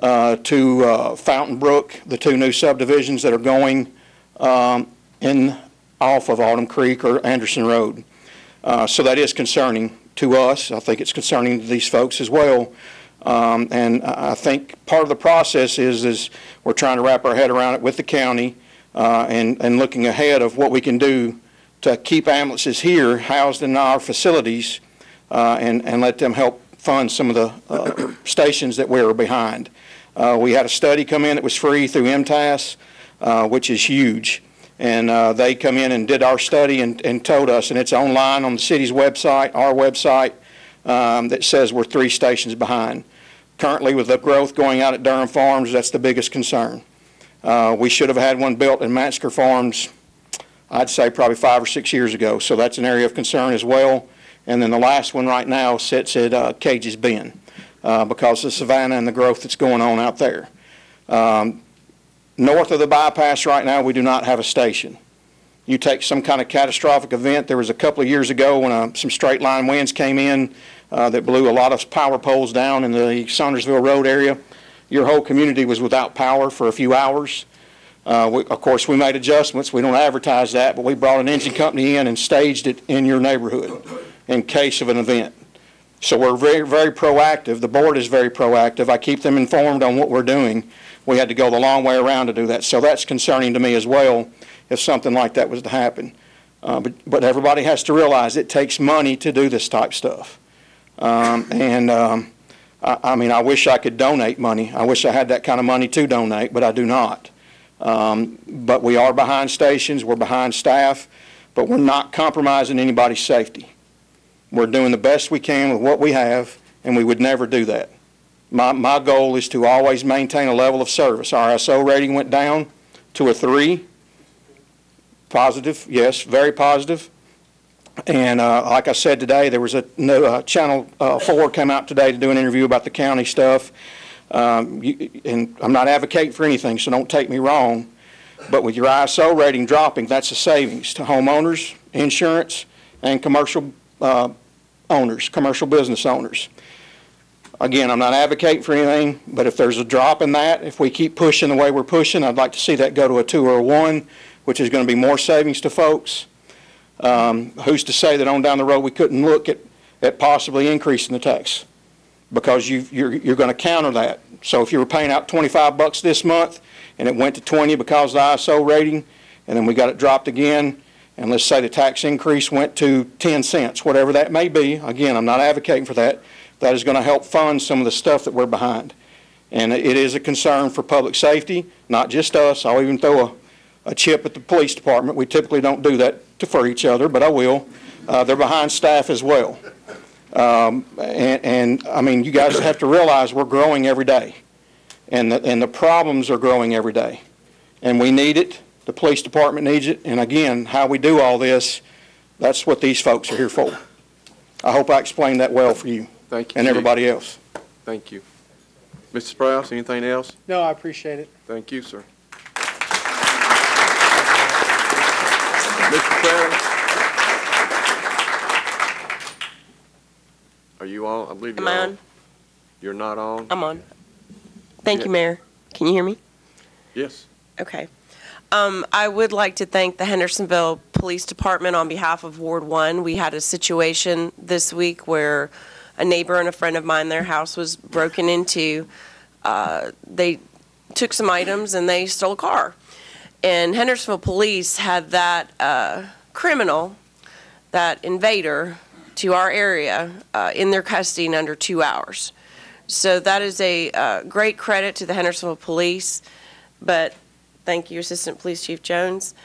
to Fountain Brook, the two new subdivisions that are going off of Autumn Creek or Anderson Road. So that is concerning to us. I think it's concerning to these folks as well. And I think part of the process is we're trying to wrap our head around it with the county and looking ahead of what we can do to keep ambulances here housed in our facilities and let them help fund some of the stations that we're behind. We had a study come in that was free through MTAS, which is huge. And they come in and did our study and told us, and it's online on the city's website, our website, that says we're 3 stations behind. Currently, with the growth going out at Durham Farms, that's the biggest concern. We should have had one built in Mansker Farms, I'd say probably 5 or 6 years ago. So that's an area of concern as well. And then the last one right now sits at Cage's Bend because of Savannah and the growth that's going on out there. North of the bypass right now, we do not have a station. You take some kind of catastrophic event. There was a couple of years ago when some straight line winds came in that blew a lot of power poles down in the Saundersville Road area. Your whole community was without power for a few hours. Of course, we made adjustments. We don't advertise that, but we brought an engine company in and staged it in your neighborhood in case of an event. So we're very, very proactive. The board is very proactive. I keep them informed on what we're doing. We had to go the long way around to do that. So that's concerning to me as well if something like that was to happen. But everybody has to realize it takes money to do this type stuff. I mean, I wish I could donate money. I wish I had that kind of money to donate, but I do not. But we are behind stations, we're behind staff, but we're not compromising anybody's safety. We're doing the best we can with what we have, and we would never do that. My goal is to always maintain a level of service. Our ISO rating went down to a 3. Positive, yes, very positive. And like I said today, there was a new Channel 4 came out today to do an interview about the county stuff. And I'm not advocating for anything, so don't take me wrong. But with your ISO rating dropping, that's a savings to homeowners, insurance, and commercial owners, commercial business owners. Again, I'm not advocating for anything, but if there's a drop in that, if we keep pushing the way we're pushing, I'd like to see that go to a 2 or a 1, which is going to be more savings to folks. Who's to say that on down the road we couldn't look at possibly increasing the tax? Because you're going to counter that. So if you were paying out $25 this month and it went to 20 because of the ISO rating, and then we got it dropped again, and let's say the tax increase went to 10 cents, whatever that may be, again, I'm not advocating for that, that is going to help fund some of the stuff that we're behind. And it is a concern for public safety, not just us. I'll even throw a chip at the police department. We typically don't do that for each other, but I will. They're behind staff as well. And I mean, you guys have to realize we're growing every day, and the problems are growing every day, and we need it. The police department needs it, and again, how we do all this, that's what these folks are here for. I hope I explained that well for you. Thank you, and everybody else. Thank you. Mr. Sprouse, anything else? No, I appreciate it. Thank you, sir. Mr. Travis? Are you on? I believe you're on. Am I on? You're not on? I'm on. Thank you, Mayor. Can you hear me? Yes. Okay. I would like to thank the Hendersonville Police Department on behalf of Ward 1. We had a situation this week where a neighbor and a friend of mine, their house was broken into. They took some items and they stole a car. And Hendersonville Police had that criminal, that invader, to our area in their custody in under 2 hours. So that is a great credit to the Hendersonville Police, but thank you, Assistant Police Chief Jones.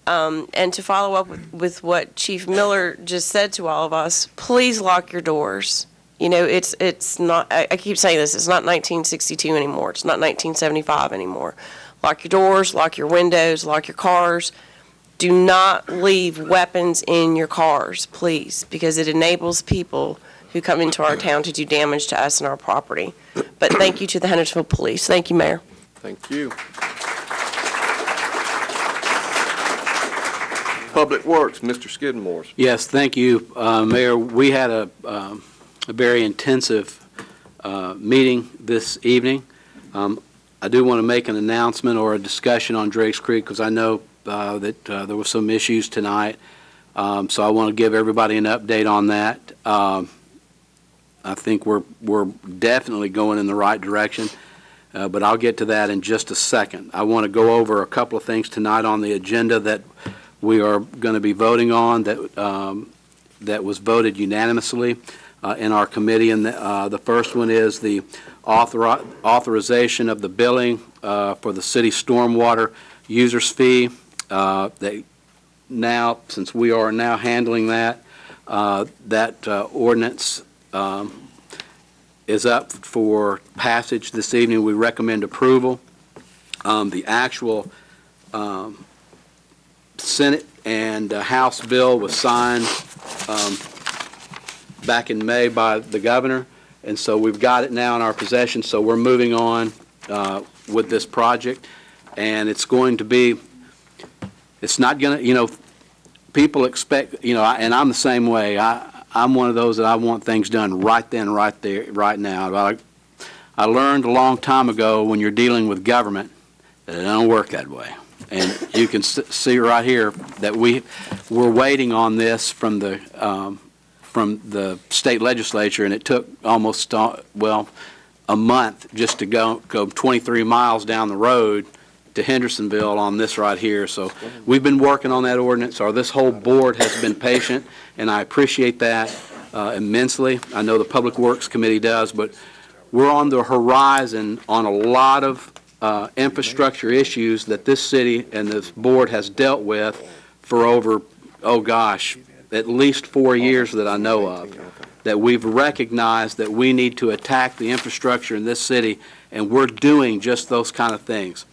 And to follow up with what Chief Miller just said to all of us, please lock your doors. You know, it's not, I keep saying this, it's not 1962 anymore. It's not 1975 anymore. Lock your doors, lock your windows, lock your cars. Do not leave weapons in your cars, please, because it enables people who come into our town to do damage to us and our property. But thank you to the Hendersonville Police. Thank you, Mayor. Thank you. Public Works, Mr. Skidmore. Yes, thank you, Mayor. We had a very intensive meeting this evening. I do want to make an announcement or a discussion on Drakes Creek because I know that there were some issues tonight. So I want to give everybody an update on that. I think we're definitely going in the right direction, but I'll get to that in just a second. I want to go over a couple of things tonight on the agenda that we are going to be voting on that was voted unanimously in our committee. And the first one is the authorization of the billing for the city stormwater users fee. That now, since we are now handling that, ordinance is up for passage this evening. We recommend approval. The actual Senate and House bill was signed back in May by the governor, and so we've got it now in our possession. So we're moving on with this project, and it's going to be, it's not going to, people expect, and I'm the same way. I'm one of those that I want things done right then, right there, right now. I learned a long time ago when you're dealing with government that it don't work that way. And you can see right here that we're waiting on this from the state legislature, and it took almost, a month just to go 23 miles down the road to Hendersonville on this right here. So we've been working on that ordinance, or this whole board has been patient, and I appreciate that immensely. I know the Public Works Committee does, but we're on the horizon on a lot of infrastructure issues that this city and this board has dealt with for over, at least 4 years that I know of, that we've recognized that we need to attack the infrastructure in this city, and we're doing just those kind of things.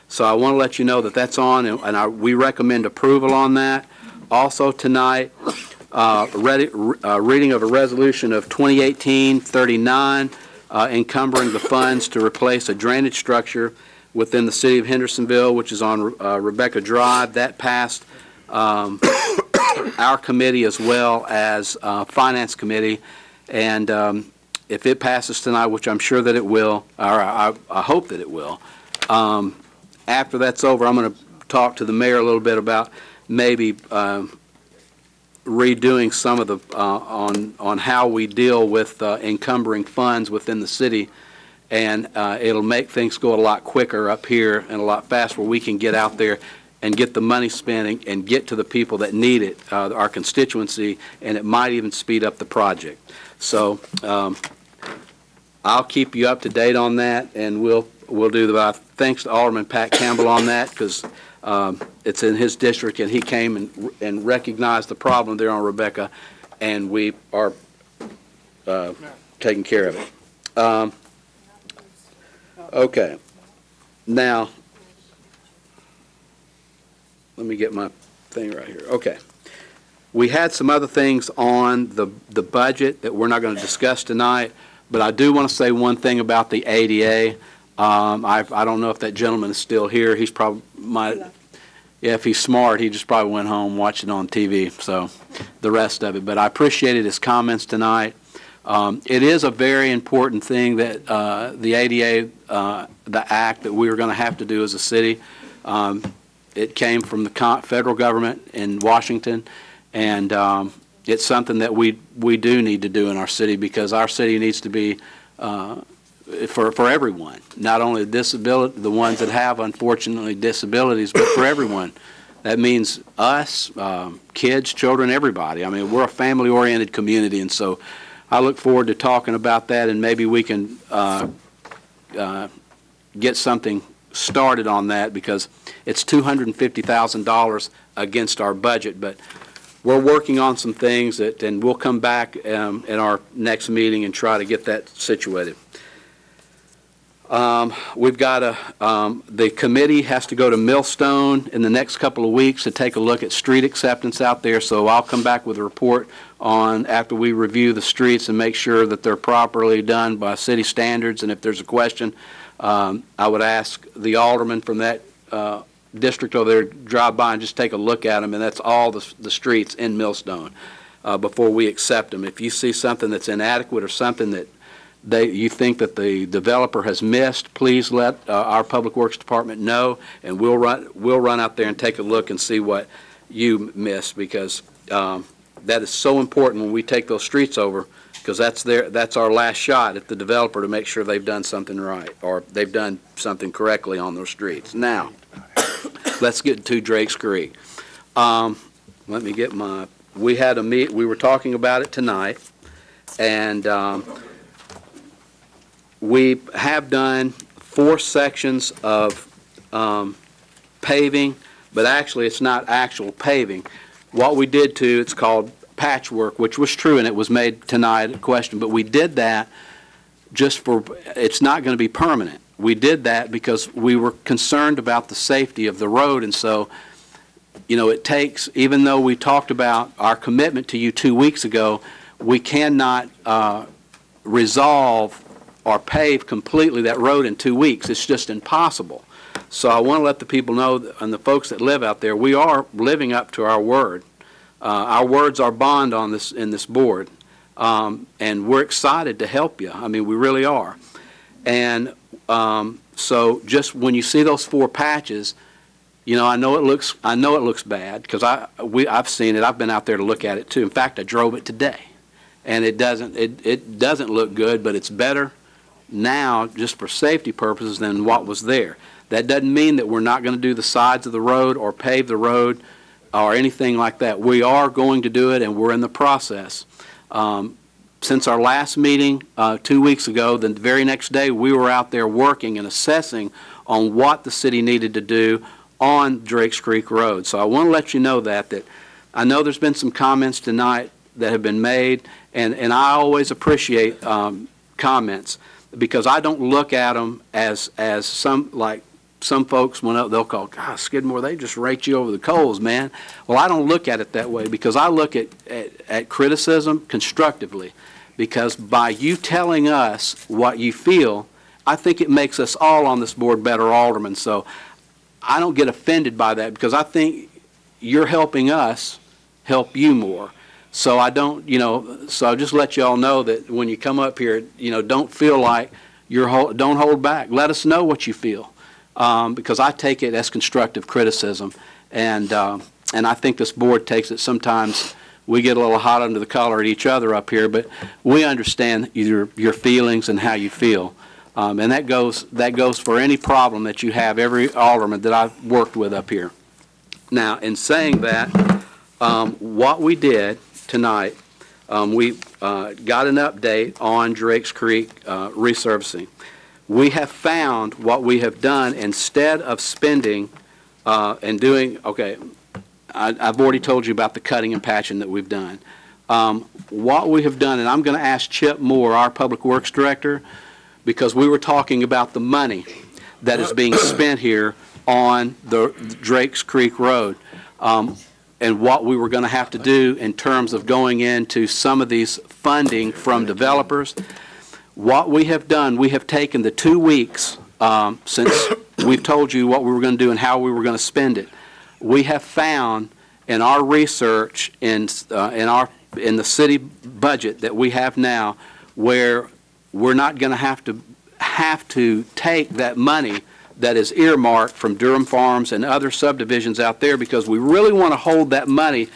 So I want to let you know that that's on, and we recommend approval on that. Also tonight, reading of a resolution of 2018-39, encumbering the funds to replace a drainage structure within the city of Hendersonville, which is on Rebecca Drive. That passed our committee as well as Finance Committee, and if it passes tonight, which I'm sure that it will, or I hope that it will, after that's over, I'm going to talk to the mayor a little bit about maybe redoing some of the on how we deal with encumbering funds within the city, and it'll make things go a lot quicker up here and a lot faster, where we can get out there and get the money spent and get to the people that need it, our constituency, and it might even speed up the project. So I'll keep you up to date on that, and we'll do that. Thanks to Alderman Pat Campbell on that, because it's in his district, and he came and recognized the problem there on Rebecca, and we are taking care of it. Okay. Now, let me get my thing right here. Okay. We had some other things on the budget that we're not going to discuss tonight, but I do want to say one thing about the ADA. I don't know if that gentleman is still here. He's probably if he's smart, he just probably went home watching on TV, so the rest of it. But I appreciated his comments tonight. It is a very important thing that the ADA, the act that we are going to have to do as a city. It came from the federal government in Washington, and it's something that we do need to do in our city, because our city needs to be for everyone, not only the ones that have, unfortunately, disabilities, but for everyone. That means us, kids, children, everybody. I mean, we're a family-oriented community, and so I look forward to talking about that, and maybe we can get something started on that, because it's $250,000 against our budget. But we're working on some things and we'll come back in our next meeting and try to get that situated. We've got the committee has to go to Millstone in the next couple of weeks to take a look at street acceptance out there, so I'll come back with a report on after we review the streets and make sure that they're properly done by city standards. And if there's a question, I would ask the alderman from that district over there drive by and just take a look at them, and that's all the streets in Millstone before we accept them. If you see something that's inadequate or something that you think that the developer has missed, please let our Public Works Department know, and we'll run out there and take a look and see what you missed, because that is so important when we take those streets over, because that's our last shot at the developer to make sure they've done something right or they've done something correctly on those streets. Now, let's get to Drake's Creek. Let me get we had a we were talking about it tonight, and we have done 4 sections of paving, but actually it's not actual paving. What we did too, it's called patchwork, which was true, and it was made tonight a question, but we did that just for, it's not going to be permanent. We did that because we were concerned about the safety of the road, and so, you know, it takes, even though we talked about our commitment to you 2 weeks ago, we cannot resolve or pave completely that road in 2 weeks. It's just impossible. So I want to let the people know, and the folks that live out there, we are living up to our word. Our words are bond on this in this board, and we're excited to help you. I mean, we really are. And so just when you see those 4 patches, you know, I know it looks bad, because I've seen it. I've been out there to look at it too. In fact, I drove it today, and it doesn't look good, but it's better now just for safety purposes than what was there. That doesn't mean that we're not going to do the sides of the road or pave the road or anything like that. We are going to do it, and we're in the process. Since our last meeting 2 weeks ago, the very next day we were out there working and assessing on what the city needed to do on Drakes Creek Road. So I want to let you know that I know there's been some comments tonight that have been made, and I always appreciate comments, because I don't look at them as some folks, when they'll call, God, Skidmore, they just rake you over the coals, man. Well, I don't look at it that way, because I look at criticism constructively, because by you telling us what you feel, I think it makes us all on this board better aldermen. So I don't get offended by that, because I think you're helping us help you more. So I don't, you know, so I'll just let you all know that when you come up here, you know, don't feel like don't hold back. Let us know what you feel. Because I take it as constructive criticism, and I think this board takes it. Sometimes we get a little hot under the collar at each other up here, but we understand your feelings and how you feel, and that goes for any problem that you have. Every alderman that I've worked with up here. Now, in saying that, what we did tonight, we got an update on Drakes Creek resurfacing. We have found what we have done, instead of spending and doing, okay, I've already told you about the cutting and patching that we've done. What we have done, and I'm going to ask Chip Moore, our Public Works Director, because we were talking about the money that is being spent here on the Drakes Creek Road, and what we were going to have to do in terms of going into some of these funding from developers. What we have done, we have taken the 2 weeks since we've told you what we were going to do and how we were going to spend it. We have found in our research in the city budget that we have now, where we're not going to have to take that money that is earmarked from Durham Farms and other subdivisions out there, because we really want to hold that money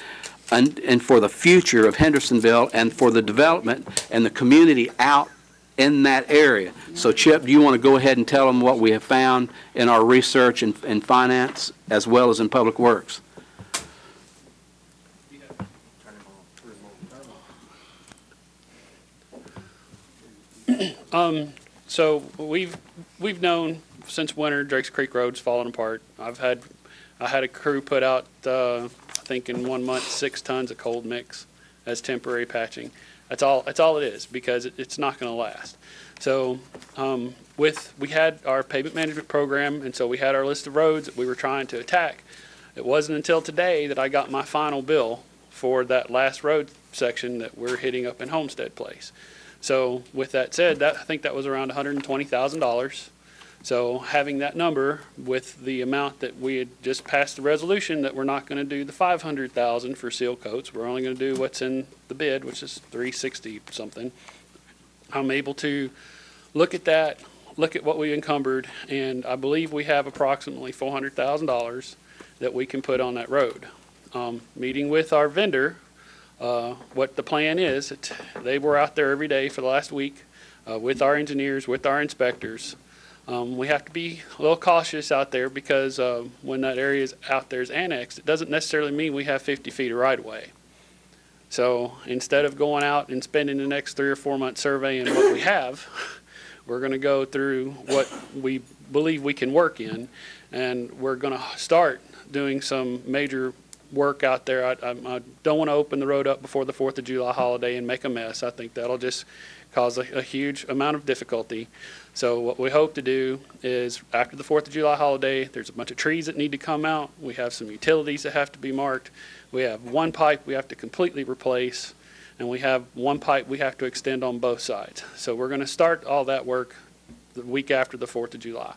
and for the future of Hendersonville and for the development and the community out in that area. So Chip, do you want to go ahead and tell them what we have found in our research and finance as well as in Public Works? So we've known since winter Drakes Creek Road's falling apart. I had a crew put out I think in 1 month 6 tons of cold mix as temporary patching. That's all it is, because it's not going to last. So we had our pavement management program, and so we had our list of roads that we were trying to attack. It wasn't until today that I got my final bill for that last road section that we're hitting up in Homestead Place. So with that said, I think that was around $120,000. So having that number with the amount that we had just passed the resolution that we're not going to do the 500,000 for seal coats, we're only going to do what's in the bid, which is 360 something. I'm able to look at that, look at what we encumbered, and I believe we have approximately $400,000 that we can put on that road. Meeting with our vendor, what the plan is, they were out there every day for the last week with our engineers, with our inspectors. We have to be a little cautious out there because when that area is out there is annexed, it doesn't necessarily mean we have 50 feet of right of way. So instead of going out and spending the next 3 or 4 months surveying what we have, we're going to go through what we believe we can work in, and we're going to start doing some major work out there. I don't want to open the road up before the 4th of July holiday and make a mess. I think that'll just cause a huge amount of difficulty. So what we hope to do is after the 4th of July holiday, there's a bunch of trees that need to come out. We have some utilities that have to be marked. We have one pipe we have to completely replace, and we have one pipe we have to extend on both sides. So we're going to start all that work the week after the 4th of July.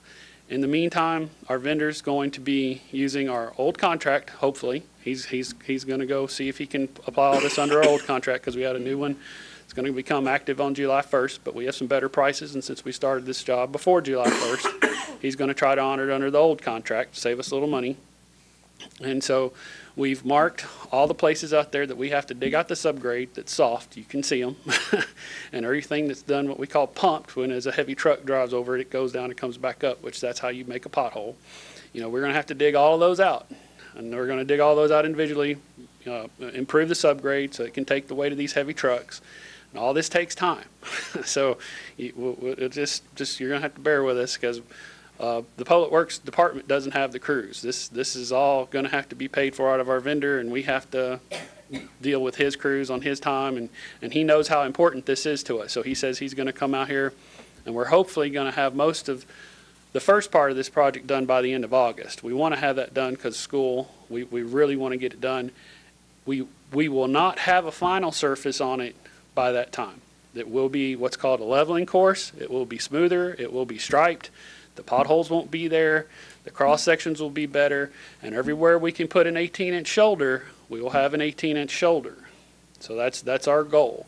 In the meantime, our vendor's going to be using our old contract, hopefully. He's going to go see if he can apply all this under our old contract because we had a new one. It's going to become active on July 1st, but we have some better prices, and since we started this job before July 1st, he's going to try to honor it under the old contract to save us a little money. And so we've marked all the places out there that we have to dig out the subgrade that's soft. You can see them. And everything that's done what we call pumped, when as a heavy truck drives over it, it goes down and comes back up, which that's how you make a pothole. You know, we're going to have to dig all of those out. And we're going to dig all those out individually, improve the subgrade so it can take the weight of these heavy trucks. And all this takes time. So you're going to have to bear with us because the Public Works Department doesn't have the crews. This is all going to have to be paid for out of our vendor, and we have to deal with his crews on his time, and he knows how important this is to us. So he says he's going to come out here, and we're hopefully going to have most of the first part of this project done by the end of August. We want to have that done because school, we really want to get it done. We will not have a final surface on it by that time. It will be what's called a leveling course. It will be smoother. It will be striped. The potholes won't be there. The cross sections will be better. And everywhere we can put an 18-inch shoulder, we will have an 18-inch shoulder. So that's our goal.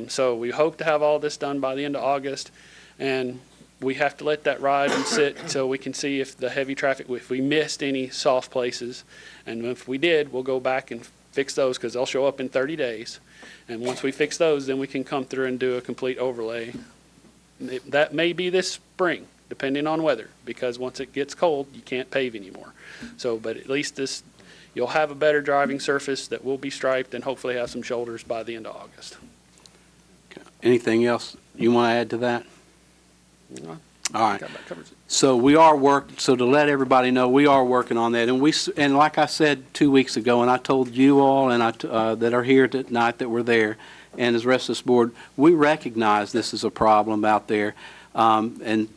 So we hope to have all this done by the end of August. And we have to let that ride and sit so we can see if the heavy traffic, if we missed any soft places. And if we did, we'll go back and fix those because they'll show up in 30 days. And once we fix those, then we can come through and do a complete overlay. That may be this spring, depending on weather, because once it gets cold, you can't pave anymore. So, but at least you'll have a better driving surface that will be striped and hopefully have some shoulders by the end of August. Okay. Anything else you want to add to that? No. All right. So so to let everybody know, we are working on that. And like I said 2 weeks ago, and I told you all and that are here tonight that were there, and as the rest of this board, we recognize this is a problem out there. And,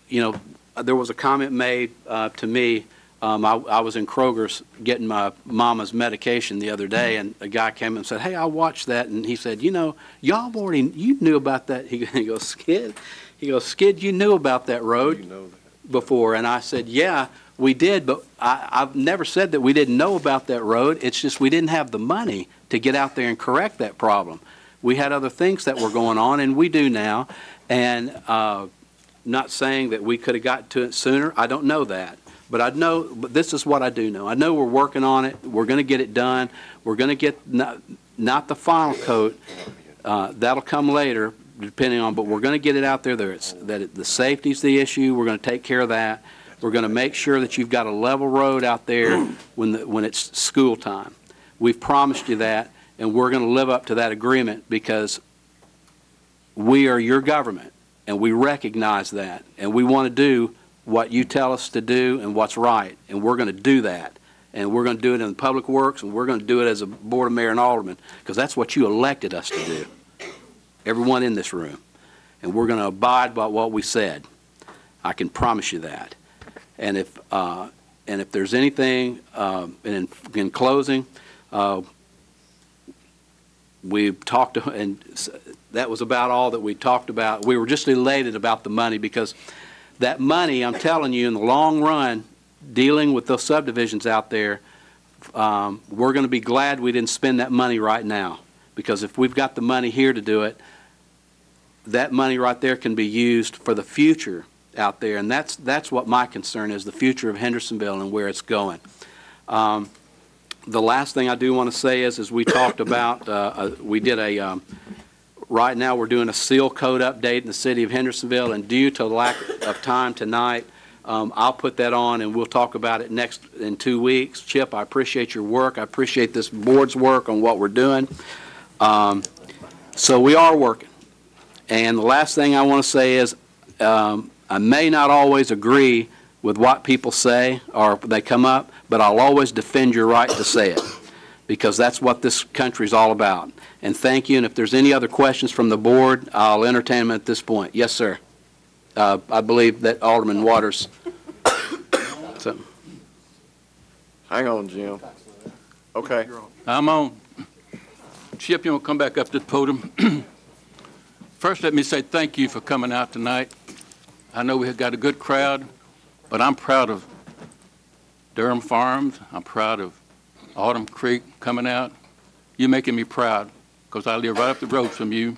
you know, there was a comment made to me. I was in Kroger's getting my mama's medication the other day, and a guy came and said, "Hey, I watched that," and he said, "You know, you knew about that." He goes, "Skid?" He goes, "Skid, you knew about that road before." And I said, "Yeah, we did, but I've never said that we didn't know about that road. It's just we didn't have the money to get out there and correct that problem. We had other things that were going on, and we do now. And not saying that we could have gotten to it sooner. I don't know that. But but this is what I do know. I know we're working on it. We're going to get it done. We're going to get not the final coat. That'll come later, depending on, but we're going to get it out there. The safety's the issue. We're going to take care of that. We're going to make sure that you've got a level road out there when it's school time. We've promised you that, and we're going to live up to that agreement because we are your government, and we recognize that, and we want to do what you tell us to do and what's right, and we're going to do that. And we're going to do it in Public Works, and we're going to do it as a Board of Mayor and Aldermen because that's what you elected us to do. Everyone in this room, and we're going to abide by what we said. I can promise you that. And if there's anything, and in closing, we've talked to, and that was about all that we talked about. We were just elated about the money because that money, I'm telling you, in the long run, dealing with those subdivisions out there, we're going to be glad we didn't spend that money right now. Because if we've got the money here to do it, that money right there can be used for the future out there. And that's what my concern is, the future of Hendersonville and where it's going. The last thing I do want to say is we talked about, right now we're doing a seal code update in the city of Hendersonville, and due to lack of time tonight, I'll put that on and we'll talk about it in 2 weeks. Chip, I appreciate your work. I appreciate this board's work on what we're doing. So we are working. And the last thing I want to say is I may not always agree with what people say or they come up, but I'll always defend your right to say it, because that's what this country is all about. And thank you. And if there's any other questions from the board, I'll entertain them at this point. Yes, sir. I believe that Alderman Waters. So. Hang on, Jim. Okay. I'm on. Chip, you want to come back up to the podium? First, let me say thank you for coming out tonight. I know we have got a good crowd, but I'm proud of Durham Farms. I'm proud of Autumn Creek coming out. You're making me proud because I live right up the road from you.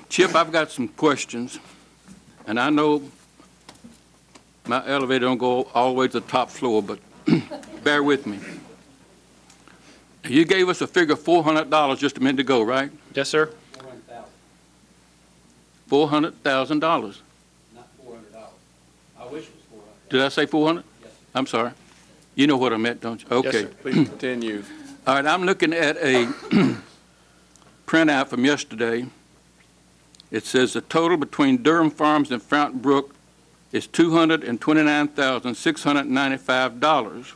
Chip, I've got some questions, and I know my elevator don't go all the way to the top floor, but bear with me. You gave us a figure of $400 just a minute ago, right? Yes, sir. $400,000. Not $400. I wish it was $400. Did I say 400? Yes. I'm sorry. You know what I meant, don't you? Okay. Yes, sir. Please continue. All right, I'm looking at a printout from yesterday. It says the total between Durham Farms and Fountain Brook is $229,695.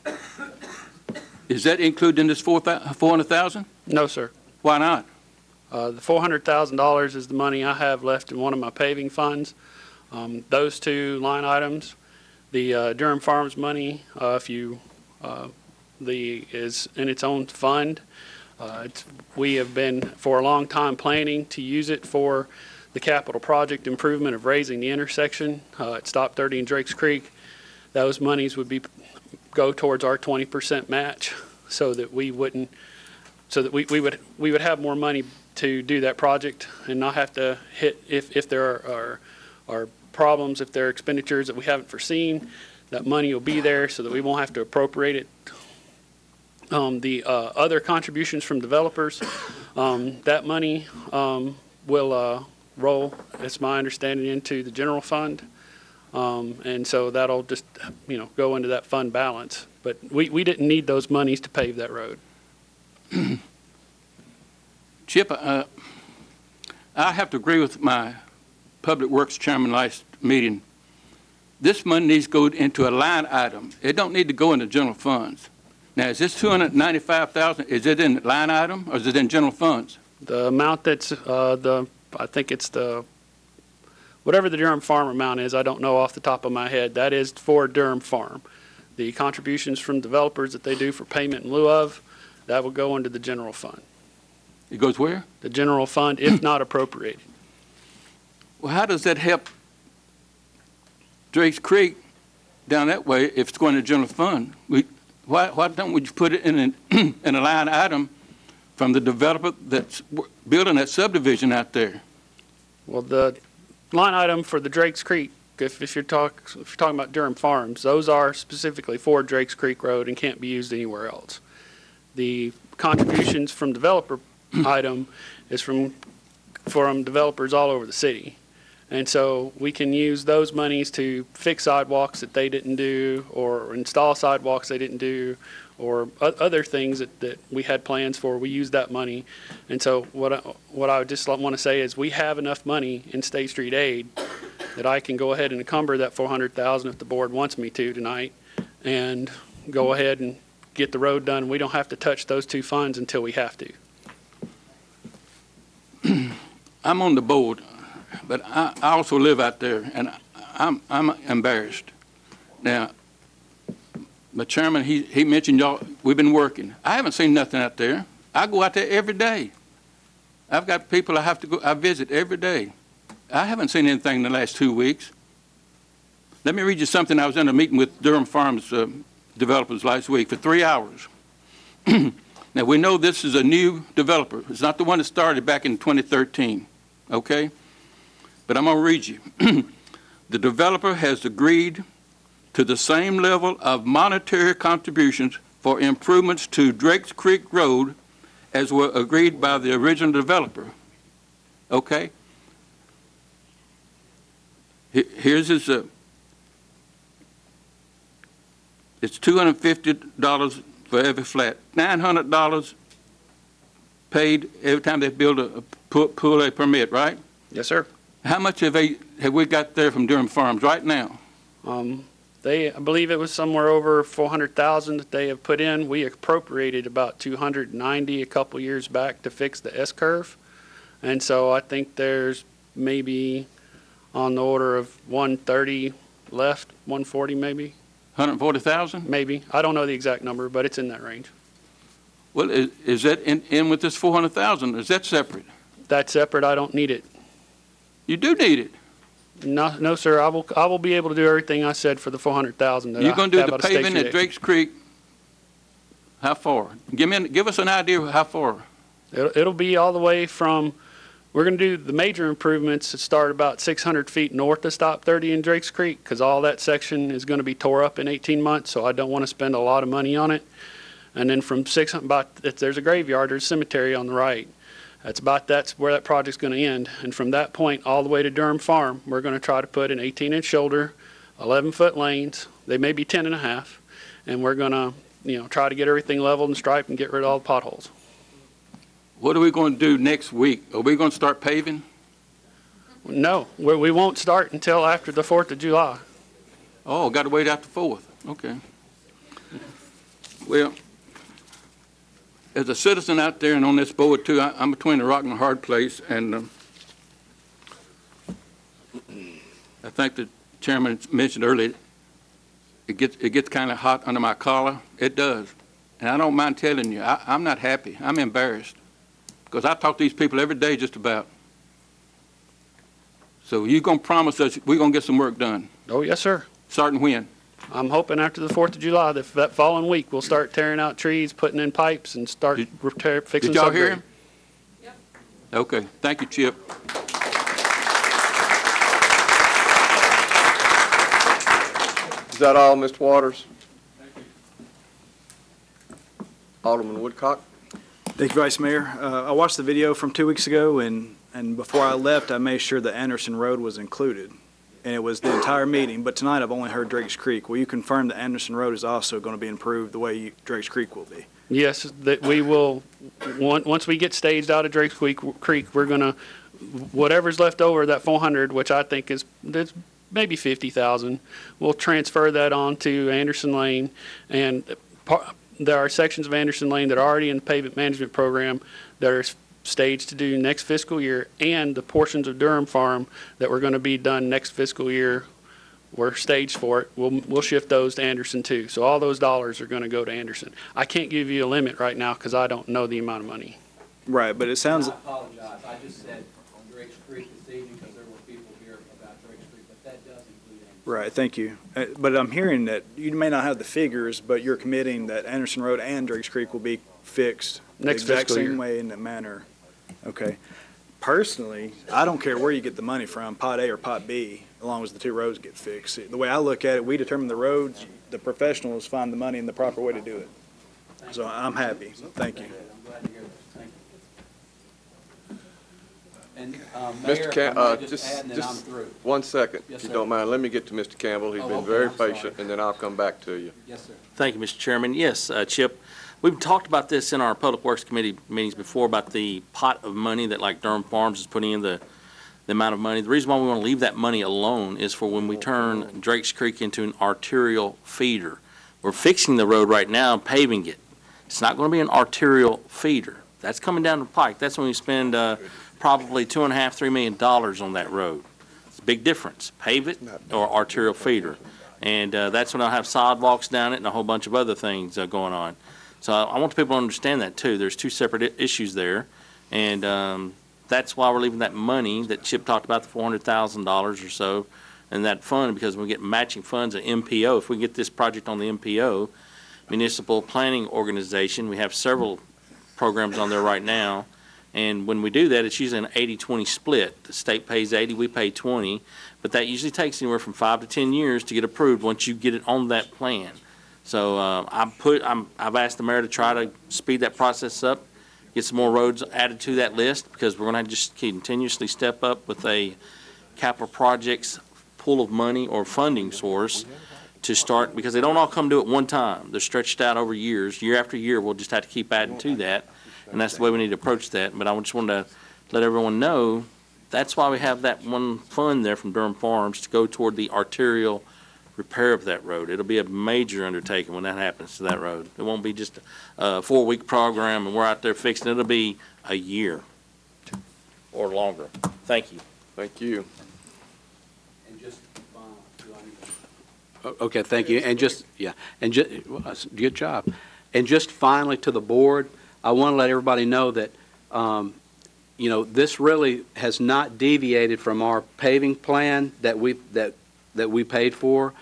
Is that included in this $400,000? No, sir. Why not? The $400,000 is the money I have left in one of my paving funds. Those two line items, the Durham Farms money, is in its own fund. We have been for a long time planning to use it for the capital project improvement of raising the intersection at Stop 30 and Drakes Creek. Those monies would go towards our 20% match, so that we would have more money to do that project and not have to hit if there are problems, if there are expenditures that we haven't foreseen. That money will be there so that we won't have to appropriate it. The other contributions from developers, that money will roll, it's my understanding, into the general fund. And so that'll just, go into that fund balance. But we didn't need those monies to pave that road. Chip, I have to agree with my Public Works chairman last meeting. This money needs to go into a line item. It don't need to go into general funds. Now, is this $295,000, is it in line item or is it in general funds? The amount that's, I think it's whatever the Durham Farm amount is, I don't know off the top of my head. That is for Durham Farm. The contributions from developers that they do for payment in lieu of, that will go into the general fund. It goes where? The general fund, if not appropriated. Well, how does that help Drakes Creek down that way if it's going to the general fund? Why don't we just put it in a line item from the developer that's building that subdivision out there? Well, the line item for the Drakes Creek, if you're talking about Durham Farms, those are specifically for Drakes Creek Road and can't be used anywhere else. The contributions from developer item is from developers all over the city. And so we can use those monies to fix sidewalks that they didn't do, or install sidewalks they didn't do, or other things that we had plans for. We use that money. And so what I would just want to say is we have enough money in State Street aid that I can go ahead and encumber that $400,000 if the board wants me to tonight, and go ahead and get the road done. We don't have to touch those two funds until we have to. I'm on the board, but I also live out there, and I'm embarrassed. Now, the chairman, he mentioned y'all, we've been working. I haven't seen nothing out there. I go out there every day. I've got people I visit every day. I haven't seen anything in the last 2 weeks. Let me read you something. I was in a meeting with Durham Farms developers last week for 3 hours. Now, we know this is a new developer. It's not the one that started back in 2013, okay? But I'm going to read you. The developer has agreed to the same level of monetary contributions for improvements to Drakes Creek Road as were agreed by the original developer, okay? Here's his, it's $250 for every flat, $900 paid every time they build a pull a permit, right? Yes, sir. How much have we got there from Durham Farms right now? I believe it was somewhere over 400,000 that they have put in. We appropriated about 290 a couple years back to fix the S-curve. And so I think there's maybe on the order of 130 left, 140 maybe. 140,000? Maybe. I don't know the exact number, but it's in that range. Well, is that in with this 400,000? Is that separate? That's separate. I don't need it. You do need it. No, sir. I will be able to do everything I said for the 400,000. You're going to do the paving at Drakes Creek. How far? Give us an idea of how far. It'll be all the way from. We're going to do the major improvements that start about 600 feet north of Stop 30 in Drakes Creek, because all that section is going to be tore up in 18 months. So I don't want to spend a lot of money on it. And then from 600, there's a graveyard, there's a cemetery on the right. That's where that project's going to end. And from that point all the way to Durham Farm, we're going to try to put an 18-inch shoulder, 11-foot lanes. They may be 10 and a half. And we're going to, try to get everything leveled and striped and get rid of all the potholes. What are we going to do next week? Are we going to start paving? No, we won't start until after the 4th of July. Oh, got to wait after 4th. Okay. Well, as a citizen out there and on this board too, I'm between a rock and a hard place, and I think the chairman mentioned earlier, it gets kind of hot under my collar. It does, and I don't mind telling you, I'm not happy. I'm embarrassed because I talk to these people every day just about. So you gonna promise us we're gonna get some work done? Oh yes, sir. Starting when? I'm hoping after the 4th of July, that following week, we'll start tearing out trees, putting in pipes, and start fixing. Did y'all hear him? Yep. Okay. Thank you, Chip. Is that all, Mr. Waters? Alderman Woodcock? Thank you, Vice Mayor. I watched the video from 2 weeks ago, and before I left, I made sure that Anderson Road was included. And it was the entire meeting, but tonight I've only heard Drakes Creek. Will you confirm that Anderson Road is also going to be improved the way Drakes Creek will be? Yes, that we will. Once we get staged out of Drakes Creek, we're going to, whatever's left over, that 400, which I think is maybe 50,000, we'll transfer that on to Anderson Lane. And there are sections of Anderson Lane that are already in the pavement management program that are staged to do next fiscal year, and the portions of Durham Farm that were going to be done next fiscal year were staged for it. We'll shift those to Anderson too. So all those dollars are going to go to Anderson. I can't give you a limit right now because I don't know the amount of money. Right, but it sounds. I apologize. I just said on Drakes Creek this evening because there were people here about Drakes Creek, but that does include Anderson. Right, thank you. But I'm hearing that you may not have the figures, but you're committing that Anderson Road and Drakes Creek will be fixed next the exact fiscal same year. way in that manner. Okay. Personally, I don't care where you get the money from, Pot A or Pot B, as long as the two roads get fixed. The way I look at it, we determine the roads, the professionals find the money and the proper way to do it. So I'm happy. Thank you. I'm glad to hear that. Thank you. And Mr. Campbell, just 1 second, Yes, if you sir. don't mind. Let me get to Mr. Campbell. He's been very patient, and then I'll come back to you. Yes, sir. Thank you, Mr. Chairman. Yes, Chip, we've talked about this in our Public Works Committee meetings before about the pot of money that like Durham Farms is putting in, the amount of money. The reason why we want to leave that money alone is for when we turn Drakes Creek into an arterial feeder. We're fixing the road right now, paving it. It's not going to be an arterial feeder. That's coming down the pike. That's when we spend probably $2.5, $3 million on that road. It's a big difference. Pave it or arterial feeder. And that's when I'll have sidewalks down it and a whole bunch of other things going on. So I want the people to understand that too. There's two separate issues there. And that's why we're leaving that money that Chip talked about, the $400,000 or so, in that fund because we get matching funds at MPO. If we get this project on the MPO, Municipal Planning Organization, we have several programs on there right now. And when we do that, it's usually an 80-20 split. The state pays 80, we pay 20, but that usually takes anywhere from 5 to 10 years to get approved once you get it on that plan. So I've asked the mayor to try to speed that process up, get some more roads added to that list, because we're going to just continuously step up with a capital projects pool of money or funding source to start, because they don't all come to at one time. They're stretched out over years. Year after year, we'll just have to keep adding to that, and that's the way we need to approach that. But I just wanted to let everyone know that's why we have that one fund there from Durham Farms to go toward the arterial repair of that road. It'll be a major undertaking when that happens to that road. It won't be just a 4-week program and we're out there fixing it. It'll be a year or longer. Thank you. Thank you. Okay, thank you. And just, yeah, and just, good job. And just finally to the board, I want to let everybody know that, you know, this really has not deviated from our paving plan that we paid for,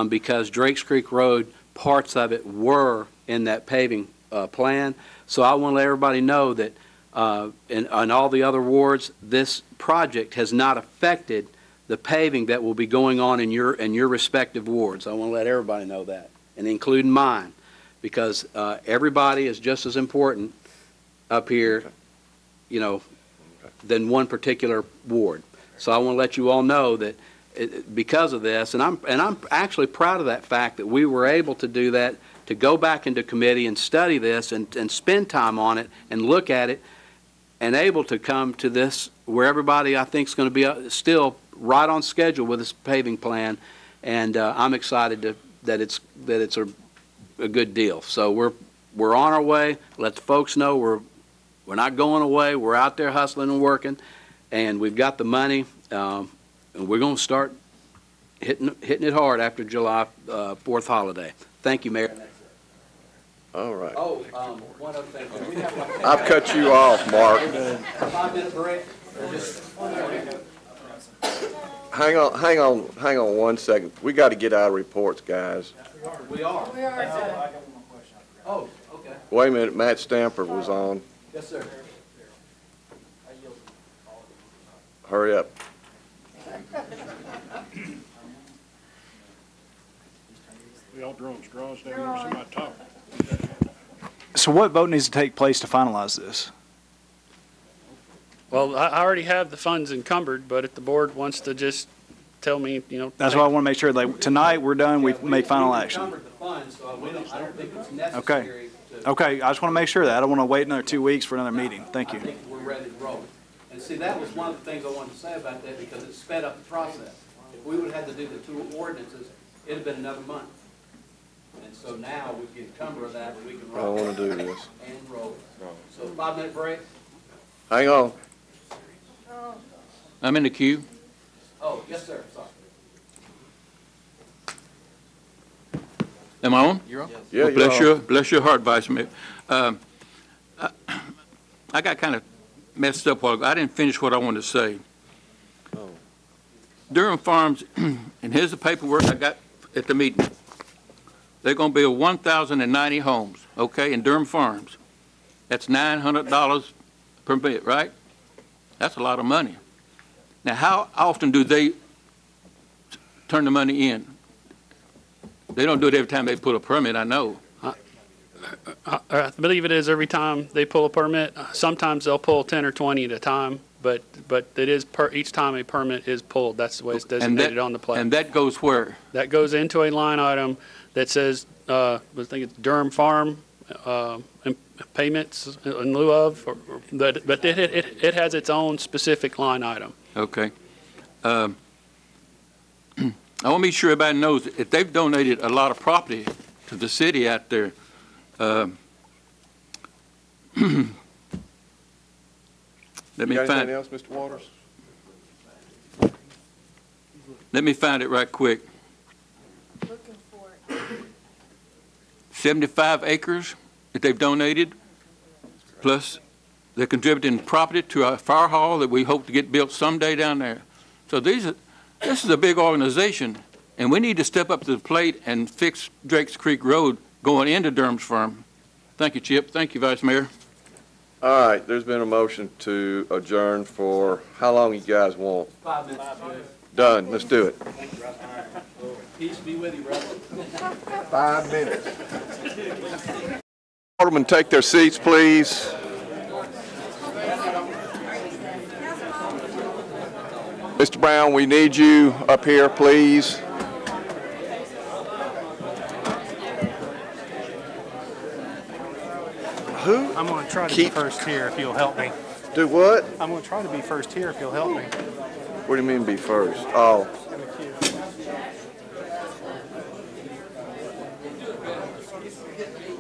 because Drakes Creek Road, parts of it were in that paving plan. So I want to let everybody know that in all the other wards, this project has not affected the paving that will be going on in your respective wards. I want to let everybody know that, and including mine, because everybody is just as important up here, you know, than one particular ward. So I want to let you all know that because of this, and I'm actually proud of that fact that we were able to do that, to go back into committee and study this and spend time on it and look at it, and able to come to this where everybody, I think, is going to be still right on schedule with this paving plan, and I'm excited that it's a good deal. So we're on our way. Let the folks know we're not going away. We're out there hustling and working, and we've got the money, and we're going to start hitting it hard after July 4th holiday. Thank you, Mayor. All right. Oh, one other thing. We have like I've cut you off, Mark. 5-minute break? Or just... Hang on 1 second. We got to get our reports, guys. We are. Oh, okay. Wait a minute, Matt Stamford was on. Yes, sir. Hurry up. We all drawing straws down there, somebody talk. So what vote needs to take place to finalize this? Well, I already have the funds encumbered, but if the board wants to just tell me, you know. That's why I want to make sure, like, tonight we're done, we make final action. I don't think it's necessary. Okay. Okay, I just want to make sure that. I don't want to wait another 2 weeks for another meeting. Thank you. I think we're ready to roll. And see, that was one of the things I wanted to say about that, because it sped up the process. If we would have had to do the 2 ordinances, it'd have been another month. And so now we can encumber that, and we can roll. I don't want to do this. And roll. So 5-minute break? Hang on. I'm in the queue. Oh, yes, sir. Sorry. Am I on? You're on? Yeah, Well, bless your heart, Vice Mayor. I got kind of messed up while ago. I didn't finish what I wanted to say. Oh. Durham Farms, and here's the paperwork I got at the meeting. They're going to build 1,090 homes, okay, in Durham Farms. That's $900 per bit, right? That's a lot of money. Now, how often do they turn the money in? They don't do it every time they pull a permit, I know. I believe it is every time they pull a permit. Sometimes they'll pull 10 or 20 at a time, but it is each time a permit is pulled. That's the way it's designated on the plan. And that goes where? That goes into a line item that says, I think it's Durham Farm payments in lieu of, but it has its own specific line item. Okay. I want to make sure everybody knows that if they've donated a lot of property to the city out there, let me got find. anything else, Mr. Waters? Let me find it right quick. Looking for it. 75 acres that they've donated, plus they're contributing property to our fire hall that we hope to get built someday down there. So these are, This is a big organization, and we need to step up to the plate and fix Drakes Creek Road going into Durham's Farm. Thank you, Chip. Thank you, Vice Mayor. All right, there's been a motion to adjourn for how long you guys want? 5 minutes. Done, let's do it. Peace be with you, brother. 5 minutes. Aldermen, take their seats, please. Mr. Brown, we need you up here, please. Who? I'm going to try to Keep- be first here if you'll help me. Do what? I'm going to try to be first here if you'll help me. What do you mean be first? Oh.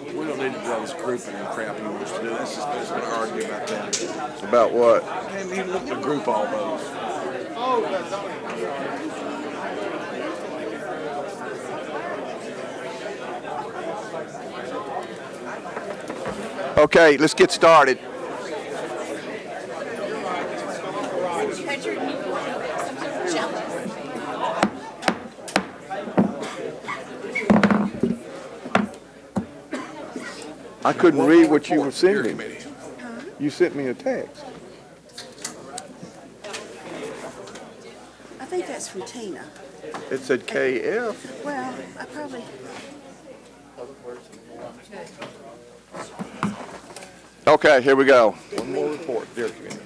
We don't need to do all this grouping and crap he wants to do. That's just going to argue about that. About what? And he looked to group all those. Okay, let's get started. I couldn't read what you were sending me. You sent me a text. I think that's from Tina. It said KF. Well, I probably, Okay, here we go. One more report, dear committee.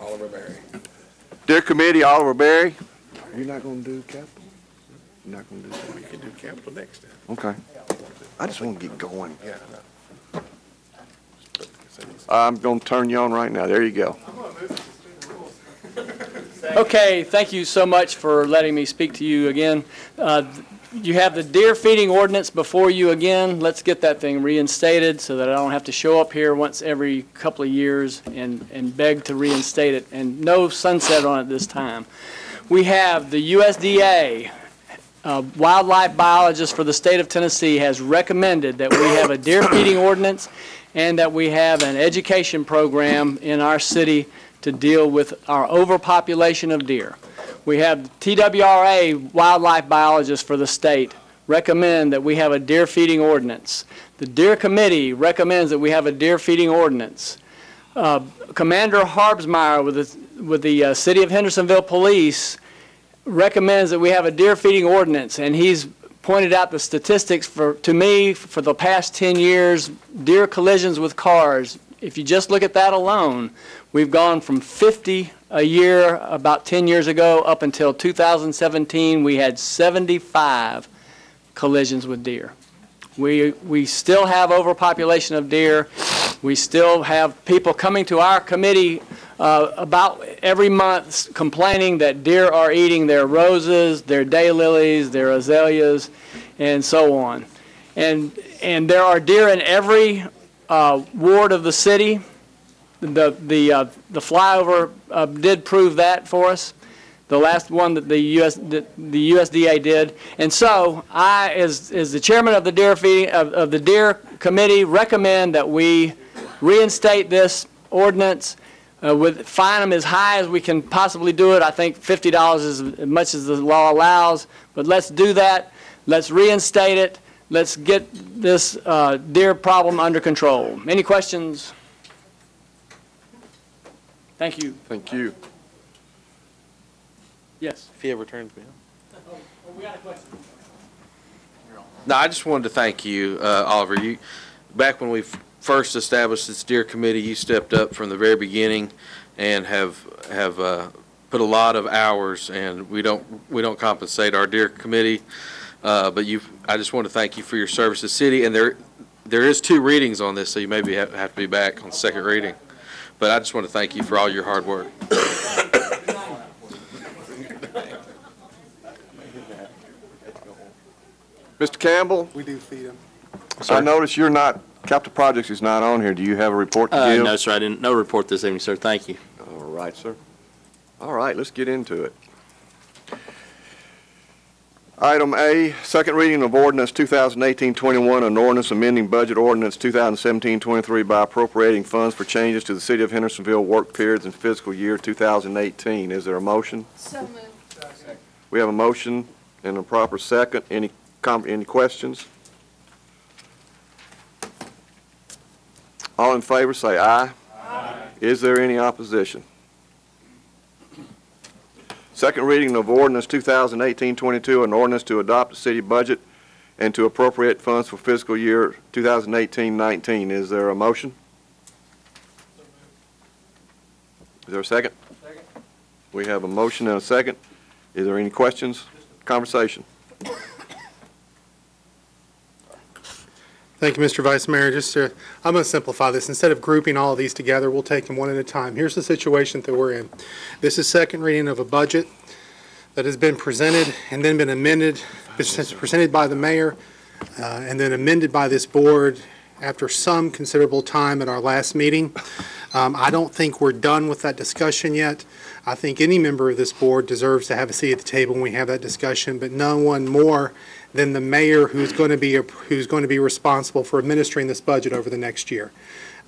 Oliver Berry. Dear committee, Oliver Berry. You're not going to do capital? You're not going to do that? We can do capital next time. Okay. I just want to get going. Yeah, I know. I'm going to turn you on right now. There you go. Okay, thank you so much for letting me speak to you again. You have the deer feeding ordinance before you again. Let's get that thing reinstated so that I don't have to show up here once every couple of years and beg to reinstate it, and no sunset on it this time. We have the USDA, wildlife biologist for the state of Tennessee, has recommended that we have a deer feeding ordinance and that we have an education program in our city to deal with our overpopulation of deer. We have TWRA, wildlife biologist for the state, recommend that we have a deer feeding ordinance. The Deer Committee recommends that we have a deer feeding ordinance. Commander Harbsmeyer with the City of Hendersonville Police recommends that we have a deer feeding ordinance, and he's pointed out the statistics to me for the past 10 years, deer collisions with cars. If you just look at that alone, we've gone from 50 a year about 10 years ago up until 2017, we had 75 collisions with deer. We still have overpopulation of deer. We still have people coming to our committee about every month complaining that deer are eating their roses, their daylilies, their azaleas, and so on. And there are deer in every ward of the city. The flyover did prove that for us. The last one that the USDA did. And so I, as the chairman of the deer feeding of the deer committee, recommend that we reinstate this ordinance. Fine them as high as we can possibly do it. I think $50 is as much as the law allows, but let's do that. Let's reinstate it. Let's get this deer problem under control. Any questions? Thank you. Thank you. Yes. If he ever turns me on. We got a question. No, I just wanted to thank you, Oliver. Back when we first established this deer committee, you stepped up from the very beginning and have put a lot of hours, and we don't compensate our deer committee, but I just want to thank you for your service to the city. And there is 2 readings on this, so you maybe have to be back on the second reading. But I just want to thank you for all your hard work. Mr. Campbell? We do feed them. I notice you're not, Capital Projects is not on here. Do you have a report to give? No, sir, I didn't. No report this evening, sir. Thank you. All right, sir. All right, let's get into it. Item A, second reading of ordinance 2018-21, an ordinance amending budget ordinance 2017-23 by appropriating funds for changes to the City of Hendersonville work periods in fiscal year 2018. Is there a motion? so moved. We have a motion and a proper second. Any questions? All in favor say aye. Aye. Is there any opposition? Second reading of ordinance 2018-22, an ordinance to adopt the city budget and to appropriate funds for fiscal year 2018-19. Is there a motion? Is there a second? Second. We have a motion and a second. Is there any questions? Conversation? Thank you, Mr. Vice Mayor. I'm going to simplify this. Instead of grouping all of these together, we'll take them one at a time. Here's the situation that we're in. This is second reading of a budget that has been presented and then been amended, presented by the mayor, and then amended by this board after some considerable time at our last meeting. I don't think we're done with that discussion yet. I think any member of this board deserves to have a seat at the table when we have that discussion, but no one more than the mayor who's going to be responsible for administering this budget over the next year.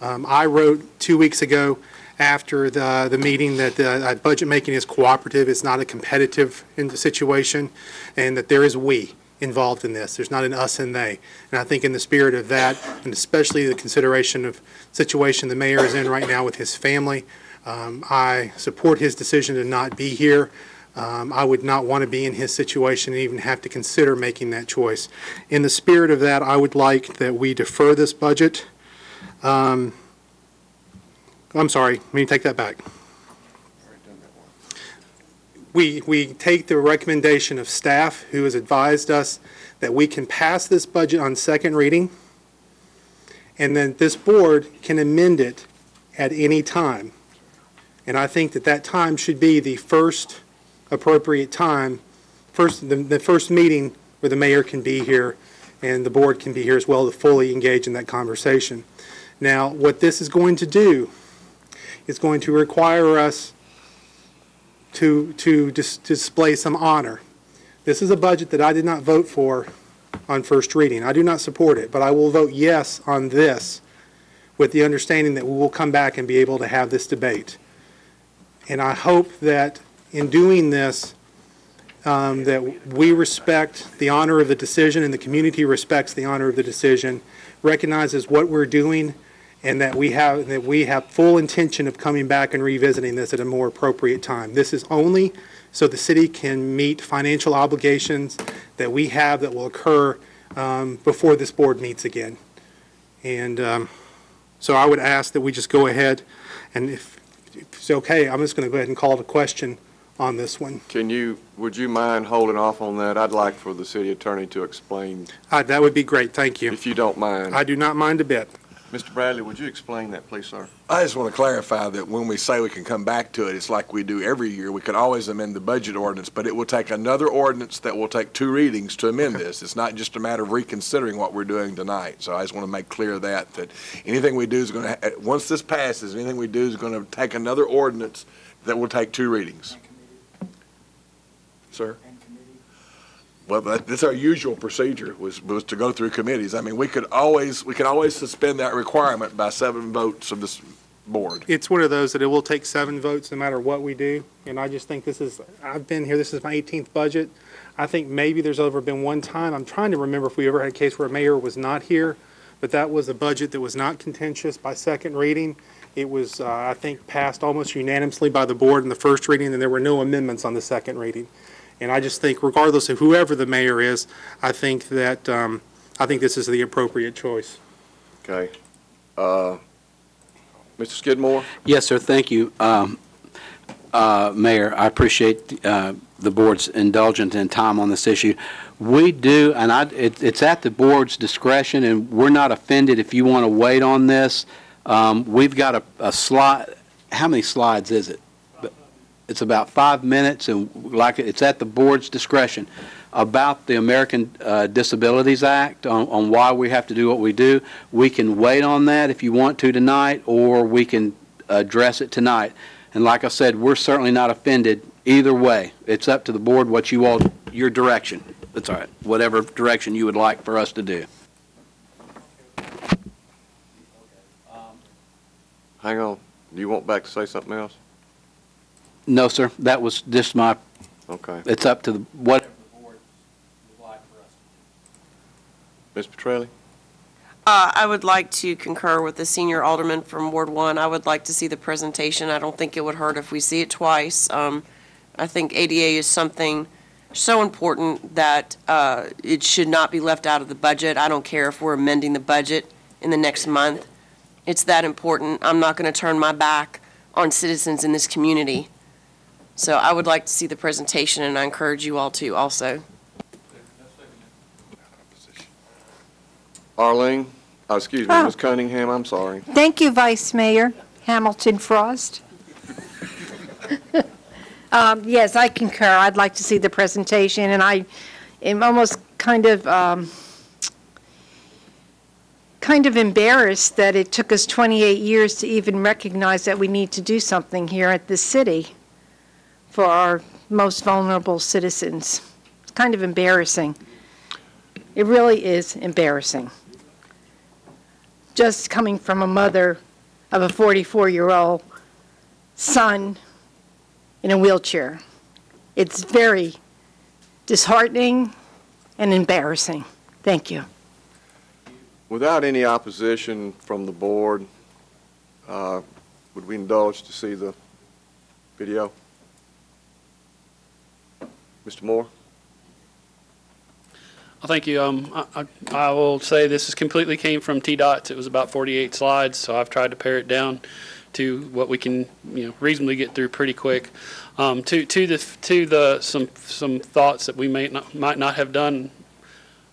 I wrote 2 weeks ago after the meeting that budget making is cooperative, it's not a competitive situation, and that there is we involved in this. There's not an us and they. And I think in the spirit of that, and especially the consideration of situation the mayor is in right now with his family, I support his decision to not be here. I would not want to be in his situation and even have to consider making that choice. In the spirit of that, I would like that we defer this budget. I'm sorry, let me take that back. We take the recommendation of staff who has advised us that we can pass this budget on second reading, and then this board can amend it at any time. And I think that time should be the first appropriate time, the first meeting where the mayor can be here and the board can be here as well to fully engage in that conversation. Now, what this is going to do is going to require us to display some honor. This is a budget that I did not vote for on first reading. I do not support it, but I will vote yes on this with the understanding that we will come back and be able to have this debate. And I hope that in doing this, that we respect the honor of the decision and the community respects the honor of the decision, recognizes what we're doing, and that we have full intention of coming back and revisiting this at a more appropriate time. This is only so the city can meet financial obligations that we have that will occur before this board meets again. And so I would ask that we just go ahead, and if it's okay, I'm just going to go ahead and call the question on this one. Would you mind holding off on that? I'd like for the city attorney to explain. That would be great, thank you. If you don't mind. I do not mind a bit. Mr. Bradley, would you explain that, please, sir? I just want to clarify that when we say we can come back to it, it's like we do every year. We could always amend the budget ordinance, but it will take another ordinance that will take 2 readings to amend this. It's not just a matter of reconsidering what we're doing tonight. So I just want to make clear that anything we do is going to, once this passes, anything we do is going to take another ordinance that will take 2 readings. Sir? Well, that's our usual procedure was to go through committees. I mean, we can always suspend that requirement by 7 votes of this board. It's one of those that it will take 7 votes no matter what we do. And I just think I've been here, this is my 18th budget. I think maybe there's been one time, I'm trying to remember if we ever had a case where a mayor was not here, but that was a budget that was not contentious by second reading. It was, I think, passed almost unanimously by the board in the first reading, and there were no amendments on the second reading. And I just think, regardless of whoever the mayor is, I think that this is the appropriate choice. Okay. Mr. Skidmore? Yes, sir. Thank you, Mayor. I appreciate the board's indulgence and time on this issue. We do, and it's at the board's discretion, and we're not offended if you want to wait on this. We've got a slide. How many slides is it? It's about 5 minutes, and it's at the board's discretion about the American Disabilities Act on why we have to do what we do. We can wait on that if you want to tonight, or we can address it tonight. And like I said, we're certainly not offended either way. It's up to the board what your direction. That's all right. Whatever direction you would like for us to do. Hang on. Do you want back to say something else? No, sir. That was just my Okay. It's up to what. Ms. Petrelli? I would like to concur with the senior alderman from Ward 1. I would like to see the presentation. I don't think it would hurt if we see it twice. I think ADA is something so important that it should not be left out of the budget. I don't care if we're amending the budget in the next month. It's that important. I'm not going to turn my back on citizens in this community. So I would like to see the presentation, and I encourage you all to also. Arlene? Oh, excuse me, Oh. Ms. Cunningham, I'm sorry. Thank you, Vice Mayor Hamilton Frost. Yes, I concur. I'd like to see the presentation, and I am almost kind of embarrassed that it took us 28 years to even recognize that we need to do something here at this city for our most vulnerable citizens. It's kind of embarrassing. It really is embarrassing. Just coming from a mother of a 44-year-old son in a wheelchair. It's very disheartening and embarrassing. Thank you. Without any opposition from the board, would we indulge to see the video? Mr. Moore? Well, thank you. I will say this completely came from TDOT's. It was about 48 slides, so I've tried to pare it down to what we can, reasonably get through pretty quick. Some thoughts that we might not have done.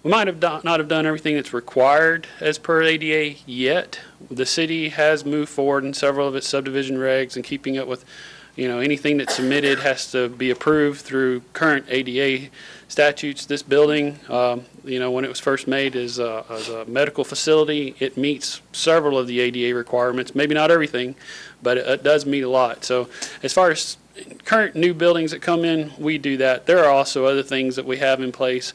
We might have not have done everything that's required as per ADA yet. The city has moved forward in several of its subdivision regs, and keeping up with, anything that's submitted has to be approved through current ADA statutes. This building, when it was first made as a medical facility, it meets several of the ADA requirements. Maybe not everything, but it does meet a lot. So as far as current new buildings that come in, we do that. There are also other things that we have in place.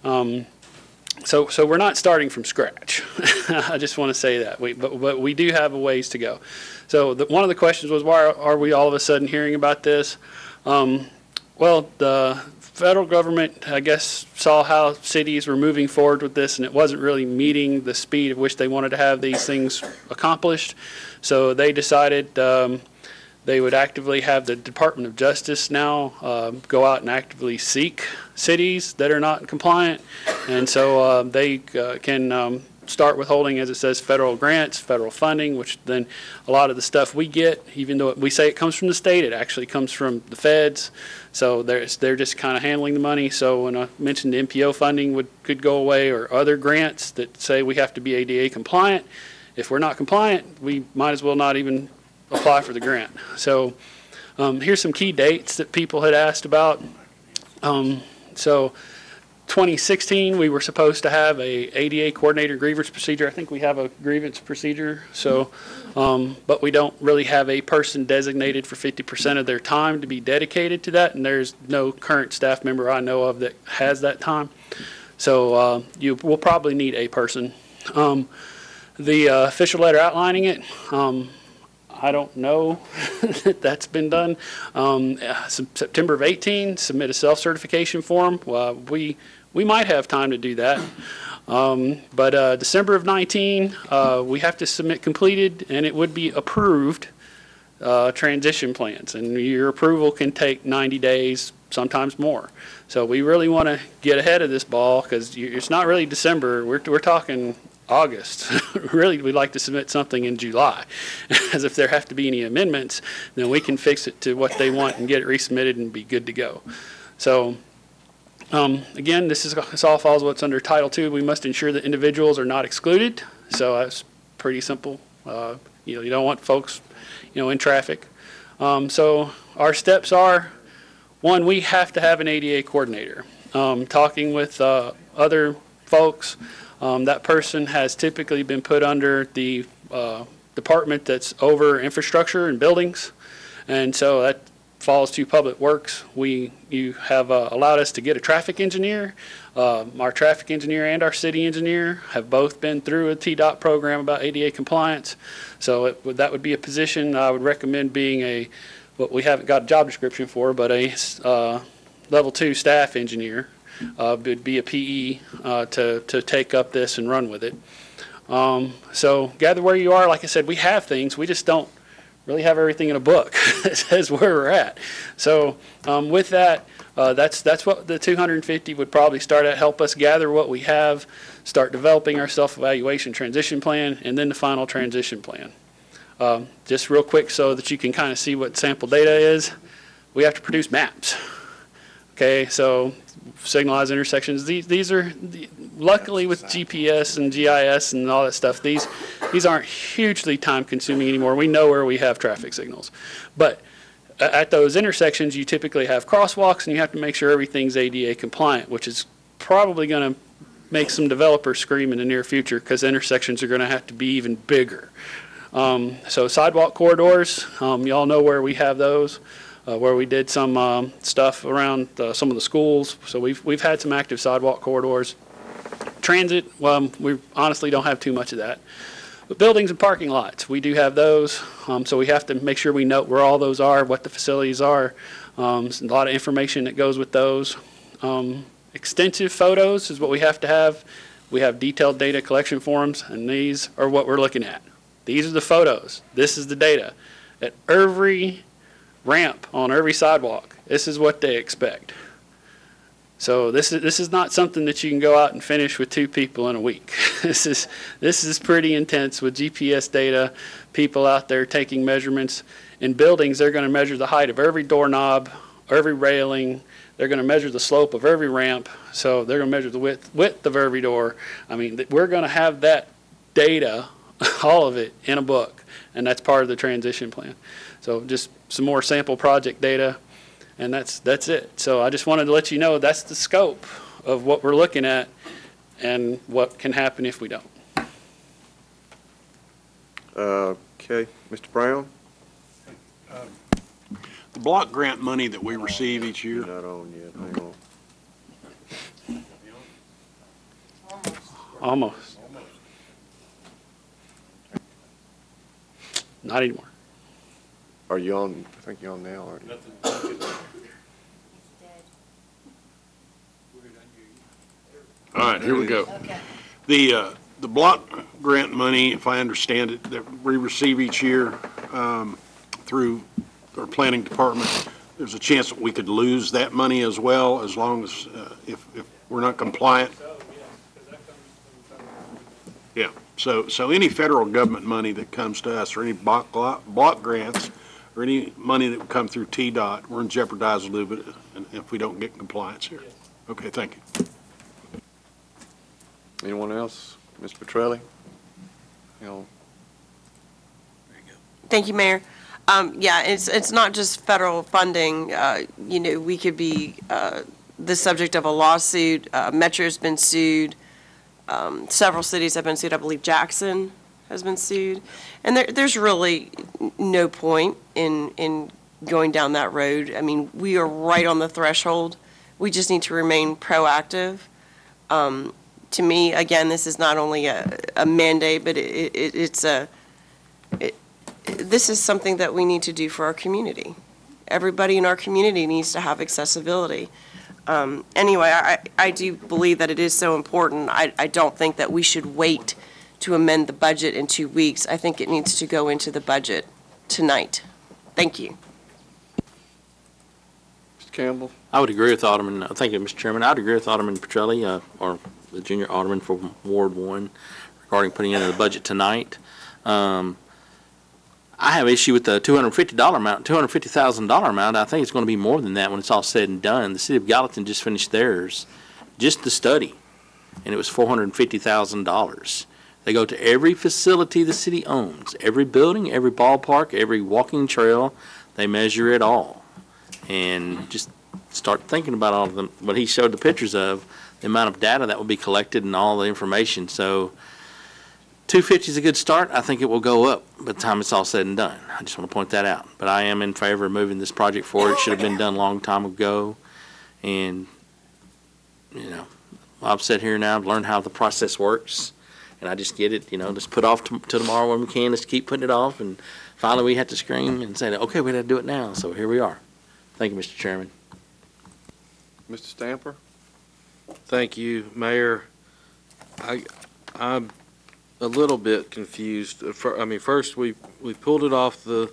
So we're not starting from scratch. I just want to say that. But we do have a ways to go. So one of the questions was, why are we all of a sudden hearing about this? Well, the federal government, I guess, saw how cities were moving forward with this, and it wasn't really meeting the speed at which they wanted to have these things accomplished. So they decided they would actively have the Department of Justice now go out and actively seek cities that are not compliant. And so they can start withholding, as it says, federal grants, federal funding, which then a lot of the stuff we get, even though we say it comes from the state, it actually comes from the feds. So they're just kind of handling the money. So when I mentioned the MPO funding could go away, or other grants that say we have to be ADA compliant, if we're not compliant, we might as well not even apply for the grant. So here's some key dates that people had asked about. So 2016, we were supposed to have a ADA coordinator grievance procedure. I think we have a grievance procedure. So, but we don't really have a person designated for 50% of their time to be dedicated to that, and there's no current staff member I know of that has that time. So you will probably need a person. The official letter outlining it, I don't know that that's been done. September of 18, submit a self-certification form. We might have time to do that. But December of 19, we have to submit completed, and it would be approved transition plans. And your approval can take 90 days, sometimes more. So we really want to get ahead of this ball, because it's not really December. We're talking August. Really, we'd like to submit something in July, as if there have to be any amendments, then we can fix it to what they want and get it resubmitted and be good to go. So again, this all falls what's under Title II. We must ensure that individuals are not excluded. So that's pretty simple. You don't want folks, in traffic. So our steps are, one, we have to have an ADA coordinator. Talking with other folks, that person has typically been put under the department that's over infrastructure and buildings, and so that falls to Public Works. You have allowed us to get a traffic engineer. Our traffic engineer and our city engineer have both been through a TDOT program about ADA compliance, so that would be a position I would recommend being what we haven't got a job description for, but a level 2 staff engineer, would be a PE to take up this and run with it. So gather where you are. Like I said, we have things. We just don't really have everything in a book. That says where we're at. So with that, that's what the 250 would probably start at. Help us gather what we have, start developing our self-evaluation transition plan, and then the final transition plan. Just real quick so that you can kind of see what sample data is, we have to produce maps. Okay, so signalized intersections, these are, luckily with GPS and GIS and all that stuff, these aren't hugely time consuming anymore. We know where we have traffic signals. But at those intersections, you typically have crosswalks and you have to make sure everything's ADA compliant, which is probably going to make some developers scream in the near future because intersections are going to have to be even bigger. So sidewalk corridors, y'all know where we have those. Where we did some stuff around some of the schools. So we've had some active sidewalk corridors. Transit, well, we honestly don't have too much of that. But buildings and parking lots, we do have those. So we have to make sure we note where all those are, what the facilities are. There's a lot of information that goes with those. Extensive photos is what we have to have. We have detailed data collection forms, and these are what we're looking at. These are the photos. This is the data. At every ramp on every sidewalk, this is what they expect. So this is not something that you can go out and finish with 2 people in a week. This is pretty intense with GPS data, people out there taking measurements. In buildings, they're going to measure the height of every doorknob, every railing. They're going to measure the slope of every ramp. So they're going to measure the width of every door. I mean, we're going to have that data, all of it, in a book, and that's part of the transition plan. So just some more sample project data, and that's it. So I just wanted to let you know that's the scope of what we're looking at and what can happen if we don't. Okay, Mr. Brown? The block grant money that we receive each year. Not on yet, hang on. Almost. Not anymore. Are you on? I think you're on now, aren't you? All right, here we go. The block grant money, if I understand it, that we receive each year through our planning department, there's a chance that we could lose that money as well, as long as if we're not compliant. Yeah. So any federal government money that comes to us, or any block grants, or any money that would come through TDOT, we're in jeopardize a little bit if we don't get compliance here. Okay, thank you. Anyone else? Ms. Petrelli? Thank you, Mayor. Yeah, it's not just federal funding. You know, we could be the subject of a lawsuit. Metro's been sued. Several cities have been sued. I believe Jackson has been sued. And there's really no point in going down that road. I mean, we are right on the threshold. We just need to remain proactive. To me, again, this is not only a mandate, but this is something that we need to do for our community. Everybody in our community needs to have accessibility. Anyway, I do believe that it is so important. I don't think that we should wait to amend the budget in 2 weeks. I think it needs to go into the budget tonight. Thank you. Mr. Campbell? I would agree with Alderman, thank you, Mr. Chairman. I would agree with Alderman Petrelli, or the junior alderman from Ward 1, regarding putting into the budget tonight. I have issue with the $250 amount, $250,000 amount. I think it's going to be more than that when it's all said and done. The city of Gallatin just finished theirs, just the study, and it was $450,000. They go to every facility the city owns, every building, every ballpark, every walking trail. They measure it all, and just start thinking about all of them. What he showed the pictures of, the amount of data that will be collected and all the information. So 250 is a good start. I think it will go up by the time it's all said and done. I just want to point that out. But I am in favor of moving this project forward. It should have been done a long time ago. And, you know, I've sat here now, I've learned how the process works. And I just get it, you know, just put off to tomorrow when we can. Just keep putting it off. And finally we have to scream and say, okay, we got to do it now. So here we are. Thank you, Mr. Chairman. Mr. Stamper? Thank you, Mayor. I'm a little bit confused. First we pulled it off the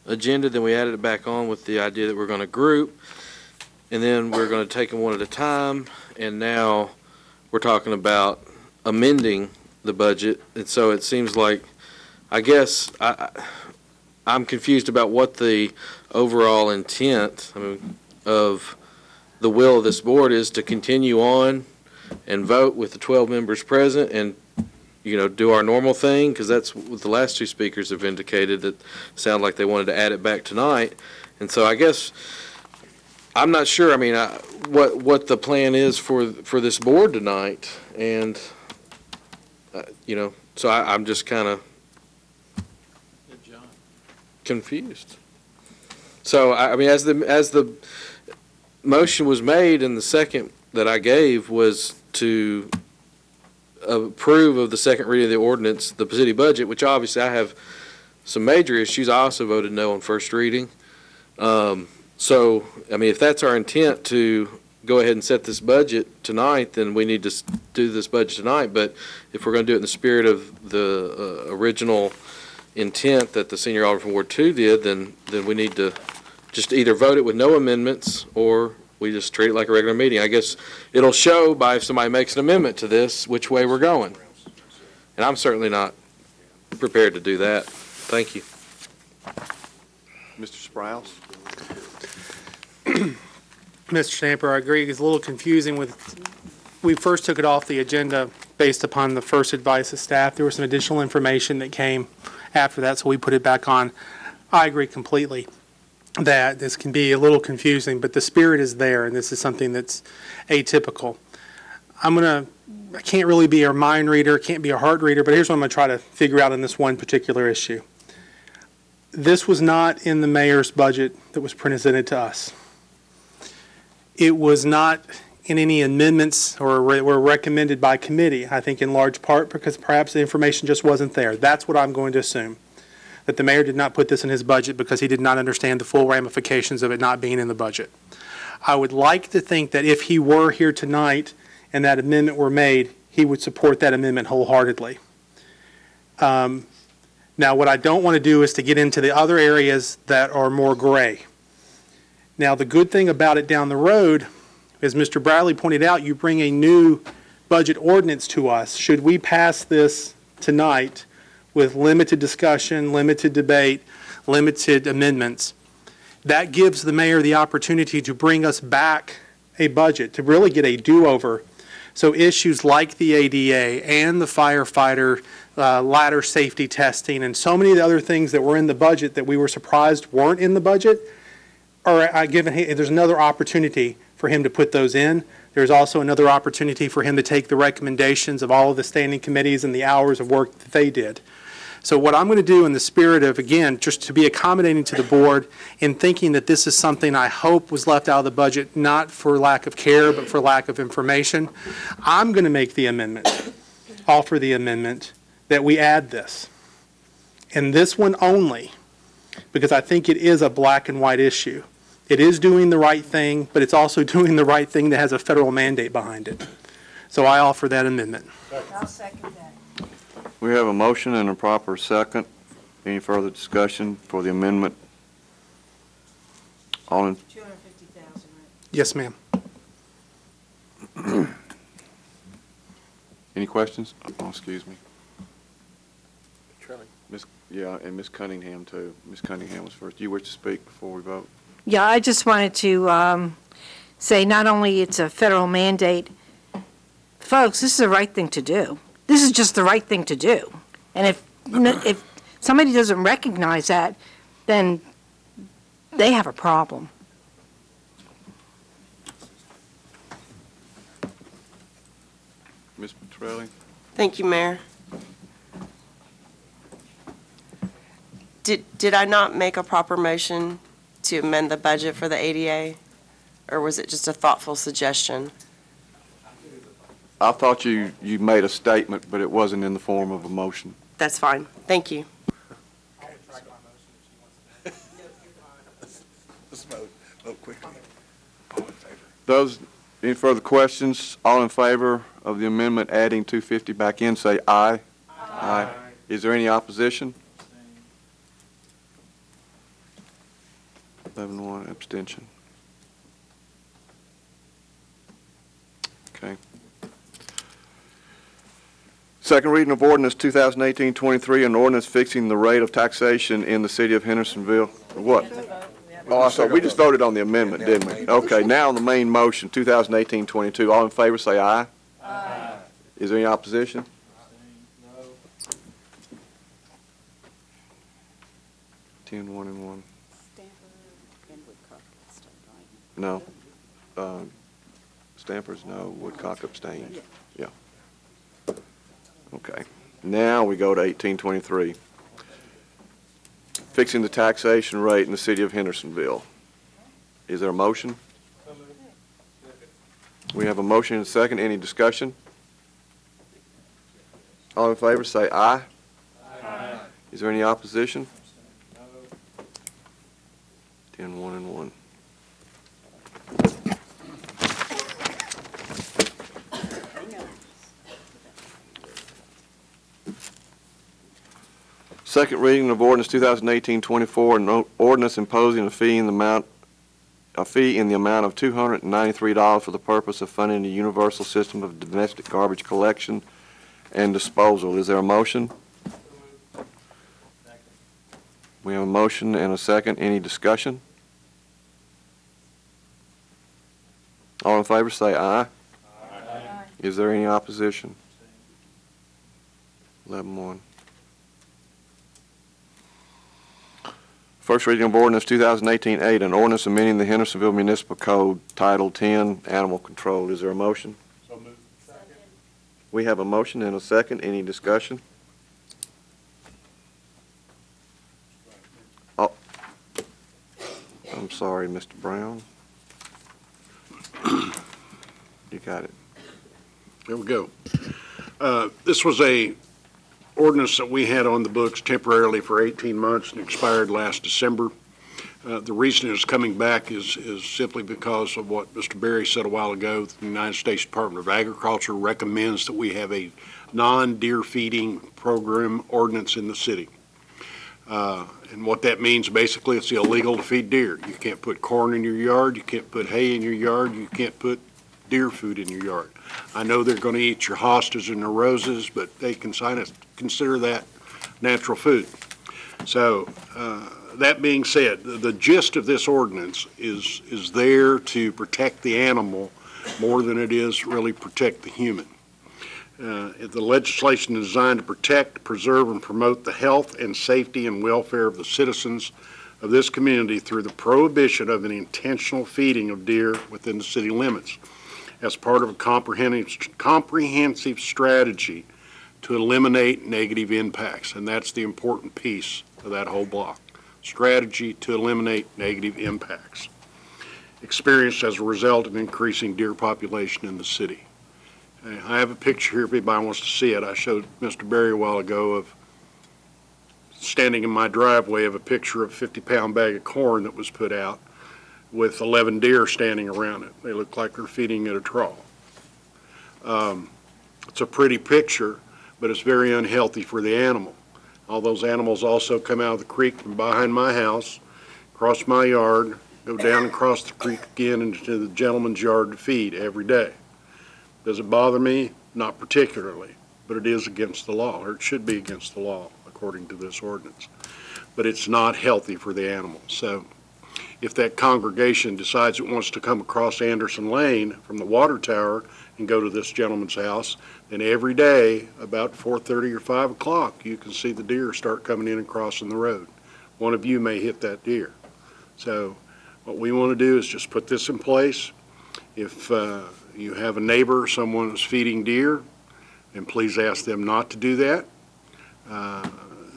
agenda, then we added it back on with the idea that we're going to group, and then we're going to take them one at a time, and now we're talking about amending the budget. And so it seems like, I guess, I'm confused about what the overall intent of the will of this board is, to continue on and vote with the 12 members present and, do our normal thing, because that's what the last two speakers have indicated, that sound like they wanted to add it back tonight. And so I guess I'm not sure, what the plan is for this board tonight. And, so I'm just kind of confused. So, as the motion was made, and the second that I gave was to approve of the second reading of the ordinance, the city budget, which obviously I have some major issues. I also voted no on first reading. So, if that's our intent, to go ahead and set this budget tonight, then we need to do this budget tonight. But if we're going to do it in the spirit of the original intent that the senior alderman from Ward 2 did, then we need to just either vote it with no amendments, or we just treat it like a regular meeting. I guess it'll show by, if somebody makes an amendment to this, which way we're going. And I'm certainly not prepared to do that. Thank you. Mr. Sprouse? Mr. Stamper, I agree. It's a little confusing we first took it off the agenda based upon the first advice of staff. There was some additional information that came after that, so we put it back on. I agree completely that this can be a little confusing, but the spirit is there, and this is something that's atypical. I can't really be a mind reader, can't be a heart reader, but here's what I'm going to try to figure out in this one particular issue. This was not in the mayor's budget that was presented to us. It was not in any amendments or were recommended by committee, I think in large part because perhaps the information just wasn't there. That's what I'm going to assume, that the mayor did not put this in his budget because he did not understand the full ramifications of it not being in the budget. I would like to think that if he were here tonight and that amendment were made, he would support that amendment wholeheartedly. Now, what I don't want to do is to get into the other areas that are more gray. Now, the good thing about it down the road, as Mr. Bradley pointed out, you bring a new budget ordinance to us. Should we pass this tonight with limited discussion, limited debate, limited amendments, that gives the mayor the opportunity to bring us back a budget, to really get a do-over. So issues like the ADA and the firefighter ladder safety testing and so many of the other things that were in the budget that we were surprised weren't in the budget, there's another opportunity for him to put those in. There's also another opportunity for him to take the recommendations of all of the standing committees and the hours of work that they did. So what I'm going to do in the spirit of, again, just to be accommodating to the board in thinking that this is something I hope was left out of the budget, not for lack of care, but for lack of information, I'm going to make the amendment, offer the amendment, that we add this. And this one only, because I think it is a black and white issue. It is doing the right thing, but it's also doing the right thing that has a federal mandate behind it. So I offer that amendment. I'll second that. We have a motion and a proper second. Any further discussion for the amendment? All in? 250,000, right? Yes, ma'am. Any questions? Oh, excuse me. And Ms. Cunningham, too. Ms. Cunningham was first. You wish to speak before we vote? Yeah, I just wanted to say not only it's a federal mandate, folks, this is the right thing to do. This is just the right thing to do. And if somebody doesn't recognize that, then they have a problem. Ms. Petrelli? Thank you, Mayor. Did I not make a proper motion to amend the budget for the ADA? Or was it just a thoughtful suggestion? I thought you made a statement, but it wasn't in the form of a motion. That's fine. Thank you. Let's vote quickly. Those Any further questions? All in favor of the amendment adding 250 back in, say aye. Aye. Is there any opposition? 11-1 abstention. Okay. Second reading of ordinance 2018-23, an ordinance fixing the rate of taxation in the city of Hendersonville. What? Oh, I thought we just voted on the amendment, didn't we? Okay, now on the main motion, 2018-22. All in favor, say aye. Aye. Is there any opposition? No. 10, 1, and 1. No. Stampers, no. Woodcock abstained. Yeah. Okay. Now we go to 1823. Fixing the taxation rate in the city of Hendersonville. Is there a motion? We have a motion and a second. Any discussion? All in favor say aye. Aye. Is there any opposition? No. 10, 1, and 1. Second reading of ordinance 2018-24, an ordinance imposing a fee in the amount of $293 for the purpose of funding the universal system of domestic garbage collection and disposal. Is there a motion? We have a motion and a second. Any discussion? All in favor say aye. Aye. Is there any opposition? 11-1. First reading of ordinance 2018-8, an ordinance amending the Hendersonville Municipal Code, Title 10, Animal Control. Is there a motion? So moved. Second. We have a motion and a second. Any discussion? Oh, I'm sorry, Mr. Brown. You got it. There we go. This was a ordinance that we had on the books temporarily for 18 months and expired last December. The reason it's coming back is simply because of what Mr. Berry said a while ago. The United States Department of Agriculture recommends that we have a non-deer feeding program ordinance in the city. And what that means, basically, it's illegal to feed deer. You can't put corn in your yard, you can't put hay in your yard, you can't put deer food in your yard. I know they're going to eat your hostas and your roses, but they can consider that natural food. So that being said, the gist of this ordinance is there to protect the animal more than it is really protect the human. The legislation is designed to protect, preserve, and promote the health and safety and welfare of the citizens of this community through the prohibition of an intentional feeding of deer within the city limits as part of a comprehensive strategy to eliminate negative impacts. And that's the important piece of that whole block. Strategy to eliminate negative impacts experienced as a result of increasing deer population in the city. I have a picture here if anybody wants to see it. I showed Mr. Berry a while ago of standing in my driveway of a picture of a 50-pound bag of corn that was put out with 11 deer standing around it. They look like they're feeding at a trough. It's a pretty picture, but it's very unhealthy for the animal. All those animals also come out of the creek from behind my house, cross my yard, go down and cross the creek again into the gentleman's yard to feed every day. Does it bother me? Not particularly, but it is against the law, or it should be against the law according to this ordinance. But it's not healthy for the animal. So if that congregation decides it wants to come across Anderson Lane from the water tower and go to this gentleman's house, then every day about 4:30 or 5 o'clock you can see the deer start coming in and crossing the road. One of you may hit that deer. So what we want to do is just put this in place. If you have a neighbor or someone who's feeding deer, then please ask them not to do that.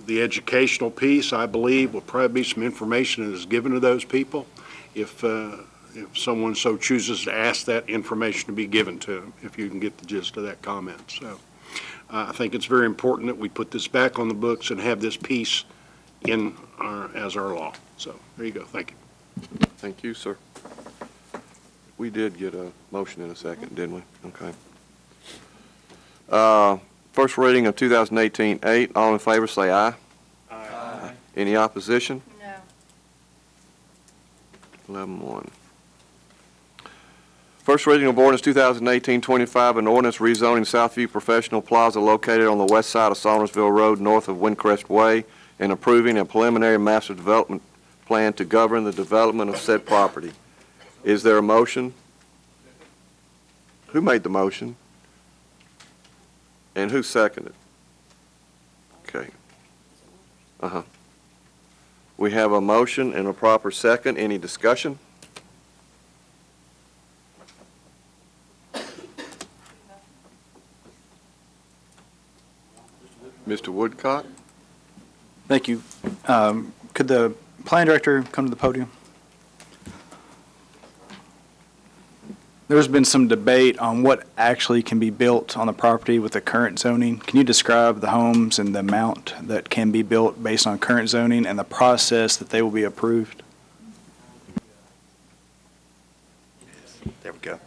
The educational piece, I believe, will probably be some information that is given to those people if someone so chooses to ask that information to be given to them, if you can get the gist of that comment. So I think it's very important that we put this back on the books and have this piece in as our law. So there you go. Thank you. Thank you, sir. We did get a motion in a second, didn't we? Okay. First reading of 2018-8. All in favor, say aye. Aye. Any opposition? No. 11-1. First reading of ordinance 2018-25, an ordinance rezoning Southview Professional Plaza located on the west side of Saundersville Road north of Windcrest Way and approving a preliminary master development plan to govern the development of said property. Is there a motion? Who made the motion? And who seconded? Okay. We have a motion and a proper second. Any discussion? Mr. Woodcock? Thank you. Could the plan director come to the podium? There's been some debate on what actually can be built on the property with the current zoning. Can you describe the homes and the amount that can be built based on current zoning and the process that they will be approved? There we go.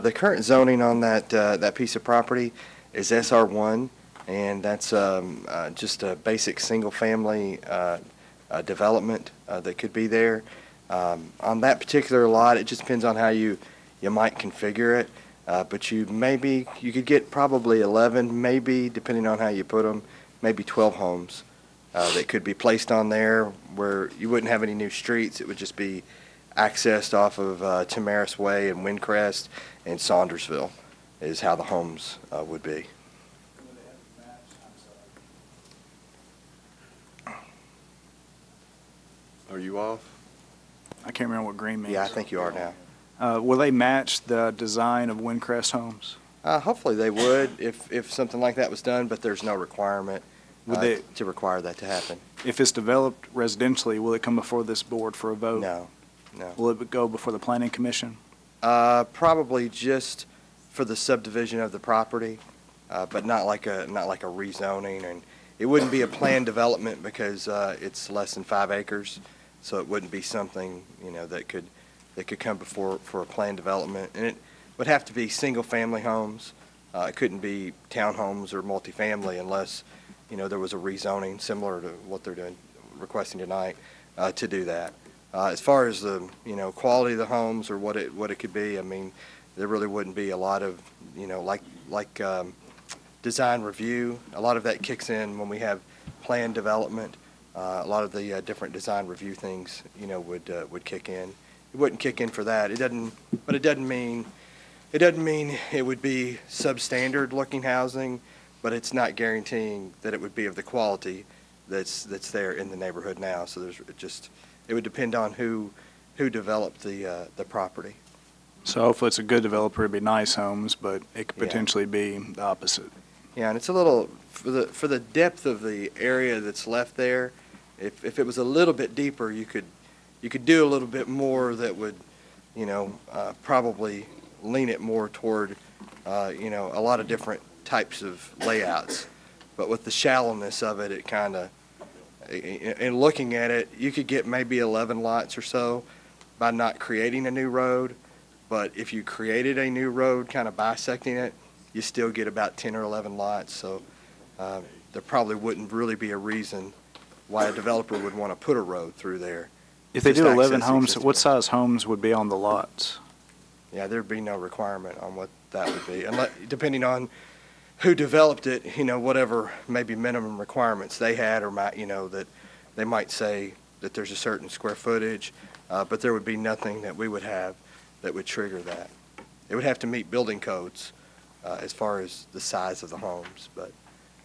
The current zoning on that piece of property is SR1, and that's just a basic single-family development that could be there. On that particular lot, it just depends on how you might configure it, but you could get probably 11, maybe, depending on how you put them, maybe 12 homes that could be placed on there where you wouldn't have any new streets. It would just be accessed off of Tamaris Way and Windcrest and Saundersville is how the homes would be. Are you off? I can't remember what green means. Yeah, I think you are now. Will they match the design of Windcrest homes? Hopefully they would if something like that was done, but there's no requirement to require that to happen. If it's developed residentially, will it come before this board for a vote? No. Will it go before the planning commission? Probably just for the subdivision of the property, but not like a rezoning, and it wouldn't be a planned development because it's less than 5 acres, so it wouldn't be something that could come before for a planned development, and it would have to be single-family homes. It couldn't be townhomes or multifamily unless there was a rezoning similar to what they're requesting tonight to do that. As far as the quality of the homes or what it could be, I mean, there really wouldn't be a lot of like design review. A lot of that kicks in when we have planned development. A lot of the different design review things would kick in. It wouldn't kick in for that. It doesn't mean it would be substandard looking housing, but it's not guaranteeing that it would be of the quality that's there in the neighborhood now. So it would depend on who developed the property. So hopefully it's a good developer, it'd be nice homes, but it could potentially be the opposite. Yeah, and it's a little, for the depth of the area that's left there, if it was a little bit deeper, you could do a little bit more that would, probably lean it more toward, a lot of different types of layouts. But with the shallowness of it, it kind of, in looking at it, you could get maybe 11 lots or so by not creating a new road. But if you created a new road, kind of bisecting it, you still get about 10 or 11 lots. So there probably wouldn't really be a reason why a developer would want to put a road through there. If they do 11 homes, what size homes would be on the lots? Yeah, there'd be no requirement on what that would be, depending on who developed it, whatever maybe minimum requirements they had or might, that they might say that there's a certain square footage, but there would be nothing that we would have that would trigger that. It would have to meet building codes as far as the size of the homes, but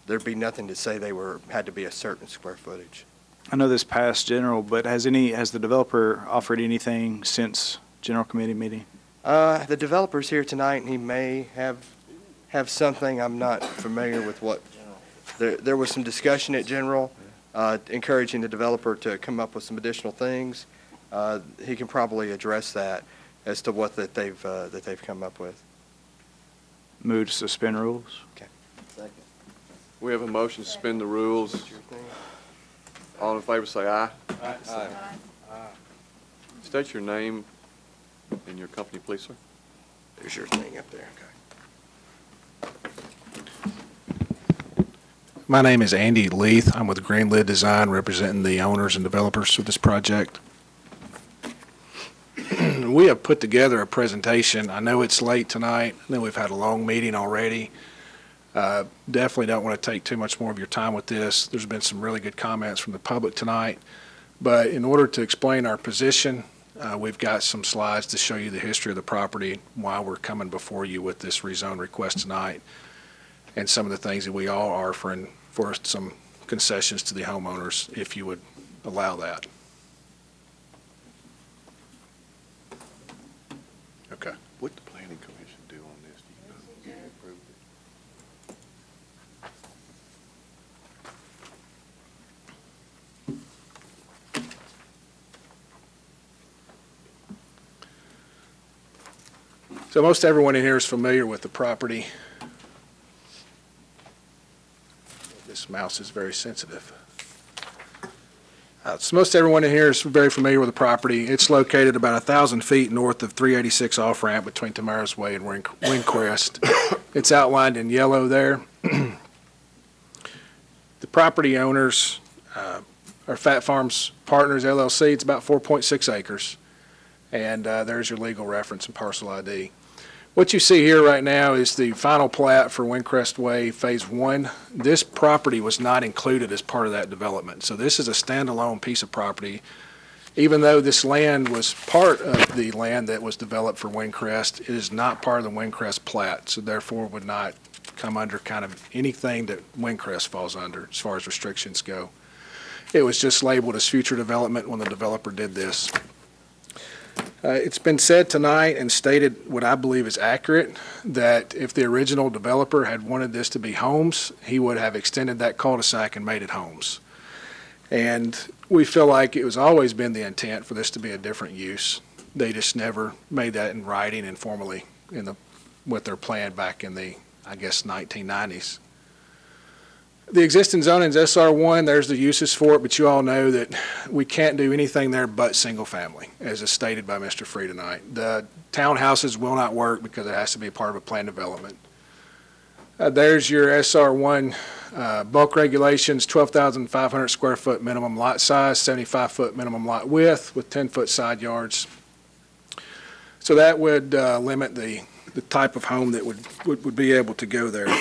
there'd be nothing to say they had to be a certain square footage. I know this passed general, but has the developer offered anything since general committee meeting? The developer's here tonight, and he may have something. I'm not familiar with what. There was some discussion at general, encouraging the developer to come up with some additional things. He can probably address that as to what that they've come up with. Move to suspend rules. Okay. Second. We have a motion to suspend the rules. All in favor say aye. Aye. State your name And your company, please, sir? There's your thing up there. My name is Andy Leith. I'm with Greenlid Design, representing the owners and developers of this project. We have put together a presentation. I know it's late tonight. I know we've had a long meeting already. Definitely don't want to take too much more of your time with this. There's been some really good comments from the public tonight. But in order to explain our position, we've got some slides to show you the history of the property, why we're coming before you with this rezone request tonight, and some of the things that we are offering for some concessions to the homeowners, if you would allow that. Okay. What the planning commission do on this? Do you approve it? So most everyone in here is familiar with the property. This mouse is very sensitive. So most everyone in here is very familiar with the property. It's located about 1,000 feet north of 386 off-ramp between Tamara's Way and Windcrest. It's outlined in yellow there. The property owners are Fat Farms Partners LLC. It's about 4.6 acres. And there's your legal reference and parcel ID. What you see here right now is the final plat for Windcrest Way Phase 1. This property was not included as part of that development. So this is a standalone piece of property. Even though this land was part of the land that was developed for Windcrest, it is not part of the Windcrest plat, so therefore would not come under kind of anything that Windcrest falls under as far as restrictions go. It was just labeled as future development when the developer did this. It's been said tonight and stated what I believe is accurate, that if the original developer had wanted this to be homes, he would have extended that cul-de-sac and made it homes. And we feel like it was always been the intent for this to be a different use. They just never made that in writing and formally with their plan back in the, I guess, 1990s. The existing zoning is SR1, there's the uses for it, but you all know that we can't do anything there but single family, as is stated by Mr. Free tonight. The townhouses will not work because it has to be a part of a planned development. There's your SR1 bulk regulations, 12,500 square foot minimum lot size, 75-foot minimum lot width with 10-foot side yards. So that would limit the type of home that would be able to go there.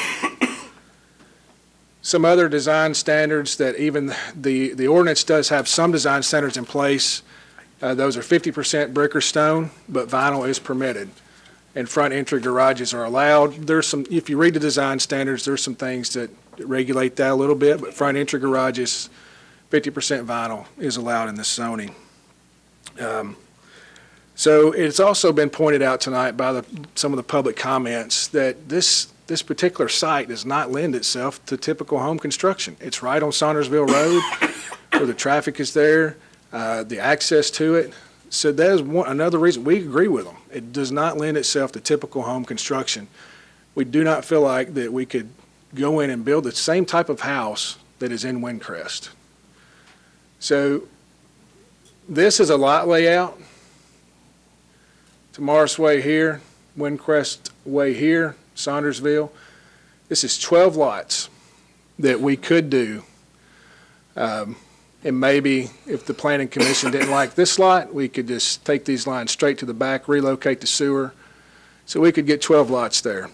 Some other design standards that even the ordinance does have some design standards in place. Those are 50% brick or stone, but vinyl is permitted. And front entry garages are allowed. There's some, if you read the design standards, there's some things that regulate that a little bit, but front entry garages, 50% vinyl is allowed in this zoning. So it's also been pointed out tonight by some of the public comments that this particular site does not lend itself to typical home construction. It's right on Saundersville Road where the traffic is there, the access to it. So that is another reason we agree with them. It does not lend itself to typical home construction. We do not feel like that we could go in and build the same type of house that is in Windcrest. So this is a lot layout. Tamara's Way here, Windcrest Way here, Saundersville. This is 12 lots that we could do. And maybe if the Planning Commission didn't like this lot, we could just take these lines straight to the back, relocate the sewer. So we could get 12 lots there.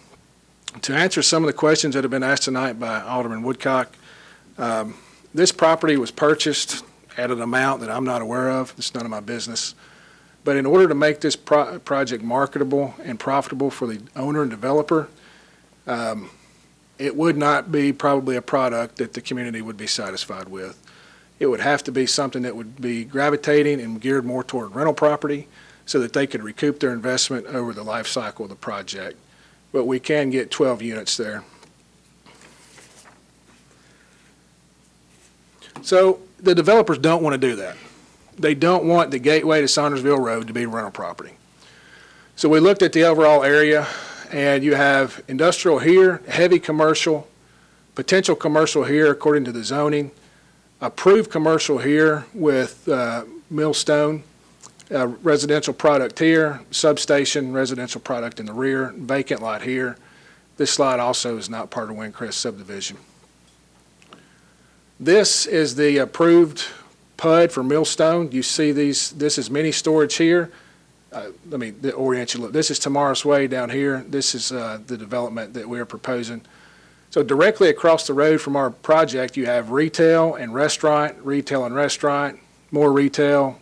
To answer some of the questions that have been asked tonight by Alderman Woodcock, this property was purchased at an amount that I'm not aware of. It's none of my business. But in order to make this project marketable and profitable for the owner and developer, it would not be probably a product that the community would be satisfied with. It would have to be something that would be gravitating and geared more toward rental property so that they could recoup their investment over the life cycle of the project. But we can get 12 units there. So the developers don't want to do that. They don't want the gateway to Saundersville Road to be rental property. So we looked at the overall area, and you have industrial here, heavy commercial, potential commercial here according to the zoning, approved commercial here with millstone, residential product here, substation, residential product in the rear, vacant lot here. This slide also is not part of Windcrest subdivision. This is the approved PUD for Millstone. You see these, this is mini storage here. Let me orient you. Look, this is Tomorrow's Way down here. This is the development that we're proposing. So directly across the road from our project, you have retail and restaurant, more retail,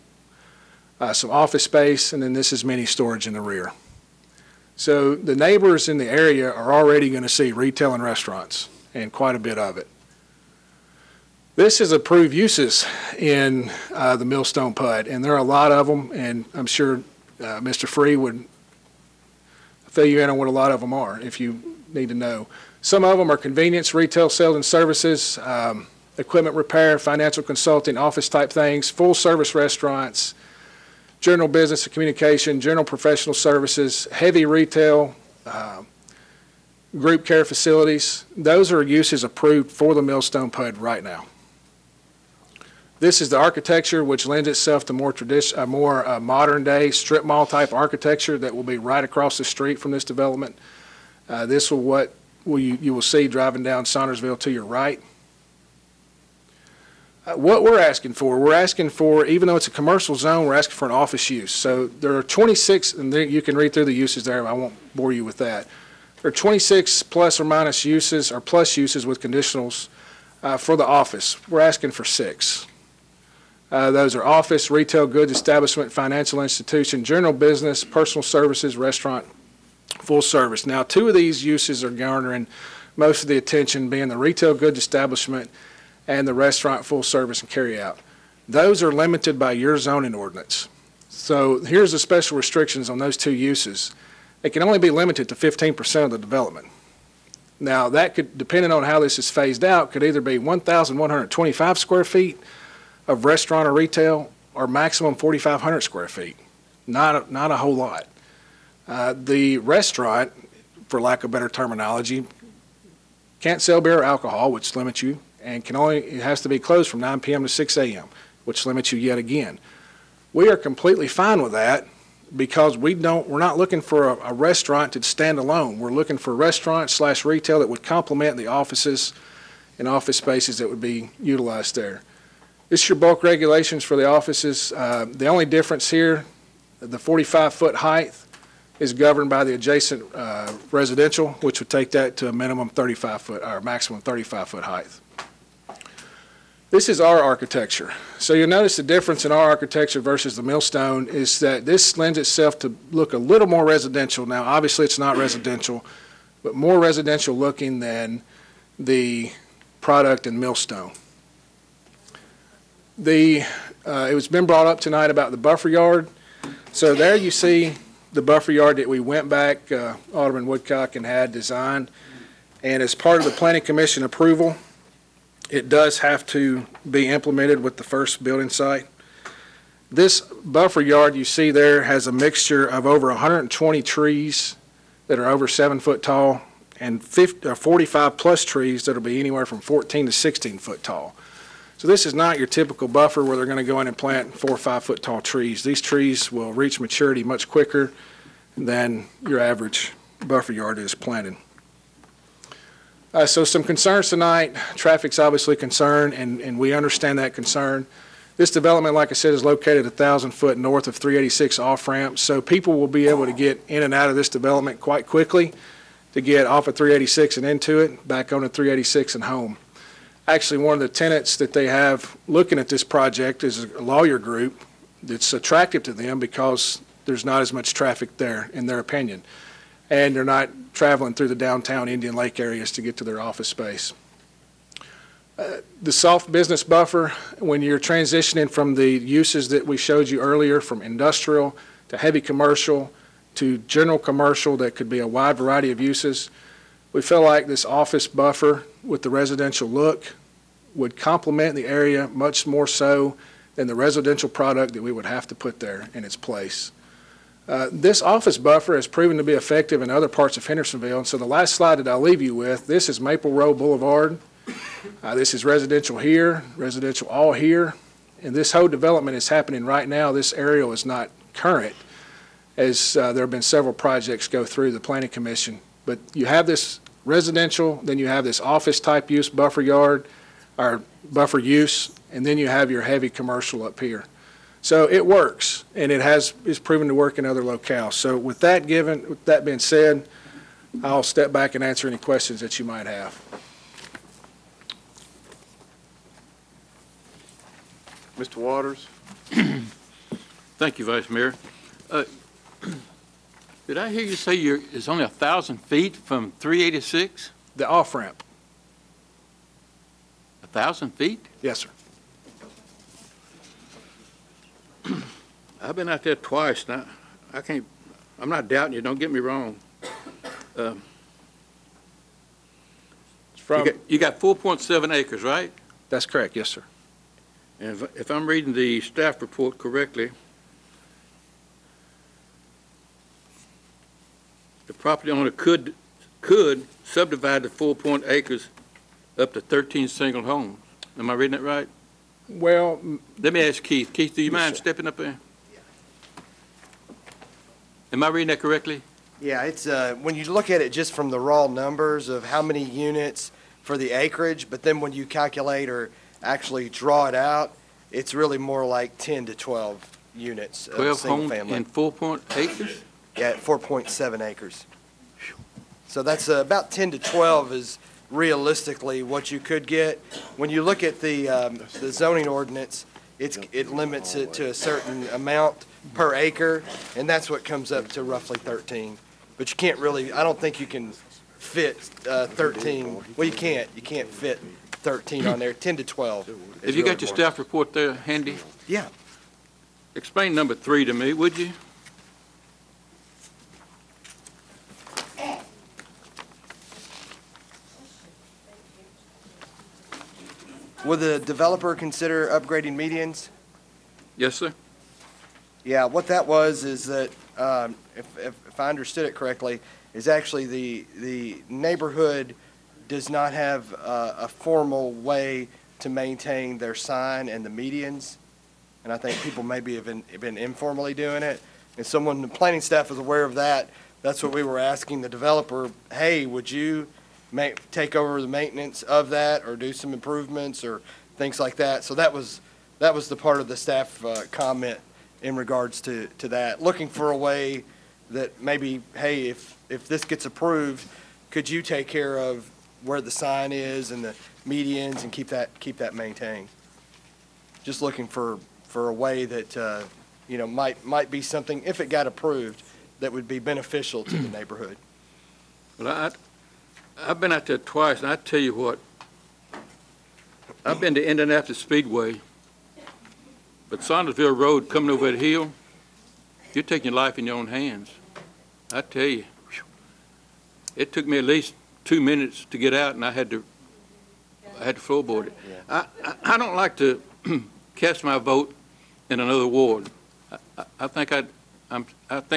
some office space, and then this is mini storage in the rear. So the neighbors in the area are already going to see retail and restaurants, and quite a bit of it. This is approved uses in the Millstone PUD, and there are a lot of them, and I'm sure Mr. Free would fill you in on what a lot of them are if you need to know. Some of them are convenience, retail, sales and services, equipment repair, financial consulting, office type things, full service restaurants, general business and communication, general professional services, heavy retail, group care facilities. Those are uses approved for the Millstone PUD right now. This is the architecture, which lends itself to more modern day strip mall type architecture that will be right across the street from this development. This will what you will see driving down Saundersville to your right. What we're asking for, even though it's a commercial zone, we're asking for an office use. So there are 26, and you can read through the uses there. I won't bore you with that. There are 26 plus or minus uses, or plus uses with conditionals for the office. We're asking for 6. Those are office, retail goods establishment, financial institution, general business, personal services, restaurant, full service. Now, 2 of these uses are garnering most of the attention, being the retail goods establishment and the restaurant, full service, and carry out. Those are limited by your zoning ordinance. So here's the special restrictions on those 2 uses. They can only be limited to 15% of the development. Now, that could, depending on how this is phased out, could either be 1,125 square feet of restaurant or retail, or maximum 4,500 square feet. Not a whole lot. The restaurant, for lack of better terminology, can't sell beer or alcohol, which limits you, and it has to be closed from 9 p.m. to 6 a.m., which limits you yet again. We are completely fine with that because we're not looking for a restaurant to stand alone. We're looking for a restaurant/retail that would complement the offices and office spaces that would be utilized there. This is your bulk regulations for the offices. The only difference here, the 45-foot height is governed by the adjacent residential, which would take that to a minimum 35-foot or maximum 35-foot height. This is our architecture. So you'll notice the difference in our architecture versus the Millstone is that this lends itself to look a little more residential. Now, obviously, it's not residential, but more residential looking than the product in Millstone. It was been brought up tonight about the buffer yard. So there you see the buffer yard that we went back, Alderman Woodcock and had designed. And as part of the Planning Commission approval, it does have to be implemented with the first building site. This buffer yard you see there has a mixture of over 120 trees that are over 7 foot tall and 45 plus trees that will be anywhere from 14 to 16 foot tall. So this is not your typical buffer where they're going to go in and plant 4 or 5 foot tall trees. These trees will reach maturity much quicker than your average buffer yard is planted. So some concerns tonight. Traffic's obviously a concern, and we understand that concern. This development, like I said, is located 1,000 foot north of 386 off-ramp, so people will be able to get in and out of this development quite quickly to get off of 386 and into it, back onto 386 and home. Actually, one of the tenants that they have looking at this project is a lawyer group that's attractive to them because there's not as much traffic there, in their opinion. And they're not traveling through the downtown Indian Lake areas to get to their office space. The soft business buffer, when you're transitioning from the uses that we showed you earlier, from industrial to heavy commercial to general commercial, that could be a wide variety of uses, we feel like this office buffer with the residential look would complement the area much more so than the residential product that we would have to put there in its place. This office buffer has proven to be effective in other parts of Hendersonville, and so the last slide that I'll leave you with, this is Maple Row Boulevard. This is residential here, residential all here. And this whole development is happening right now. This aerial is not current, as there have been several projects go through the Planning Commission. But you have this residential, then you have this office-type use buffer yard, or buffer use, and then you have your heavy commercial up here. So it works, and is proven to work in other locales. So with that being said, I'll step back and answer any questions that you might have. Mr. Waters? Thank you, Vice Mayor. Did I hear you say it's only 1,000 feet from 386? The off-ramp. 1,000 feet? Yes, sir. I've been out there twice now. I'm not doubting you, don't get me wrong. You got 4.7 acres, right? That's correct, yes, sir. And if I'm reading the staff report correctly, the property owner could subdivide the 4 acres up to 13 single homes. Am I reading it right? Well, let me ask Keith. Keith, do you mind stepping up there? Am I reading that correctly? Yeah, it's when you look at it just from the raw numbers of how many units for the acreage, but then when you calculate or actually draw it out, it's really more like 10 to 12 units of 12 single homes family. in 4 acres? Yeah, 4.7 acres. So that's about 10 to 12 is realistically what you could get. When you look at the zoning ordinance, it limits it to a certain amount per acre, and that's what comes up to roughly 13. But you can't really, I don't think you can fit 13. Well, you can't fit 13 on there. 10 to 12. Have you got your staff report there handy? Yeah. Explain number 3 to me, would you? Would the developer consider upgrading medians? Yes, sir. Yeah, what that was is that, if I understood it correctly, is actually the neighborhood does not have a formal way to maintain their sign and the medians. And I think people maybe have been informally doing it. And someone, the planning staff is aware of that. That's what we were asking the developer, hey, would you take over the maintenance of that or do some improvements or things like that? So that was the part of the staff comment in regards to that. Looking for a way that maybe, hey, if this gets approved, could you take care of where the sign is and the medians and keep that maintained? Just looking for a way that, might be something, if it got approved, that would be beneficial to the neighborhood. Well, I've been out there twice, and I tell you what, I've been to Indianapolis Speedway, but Saundersville Road coming over that hill, you're taking your life in your own hands. I tell you, it took me at least 2 minutes to get out, and I had to floorboard it. Yeah. I don't like to cast my vote in another ward. I think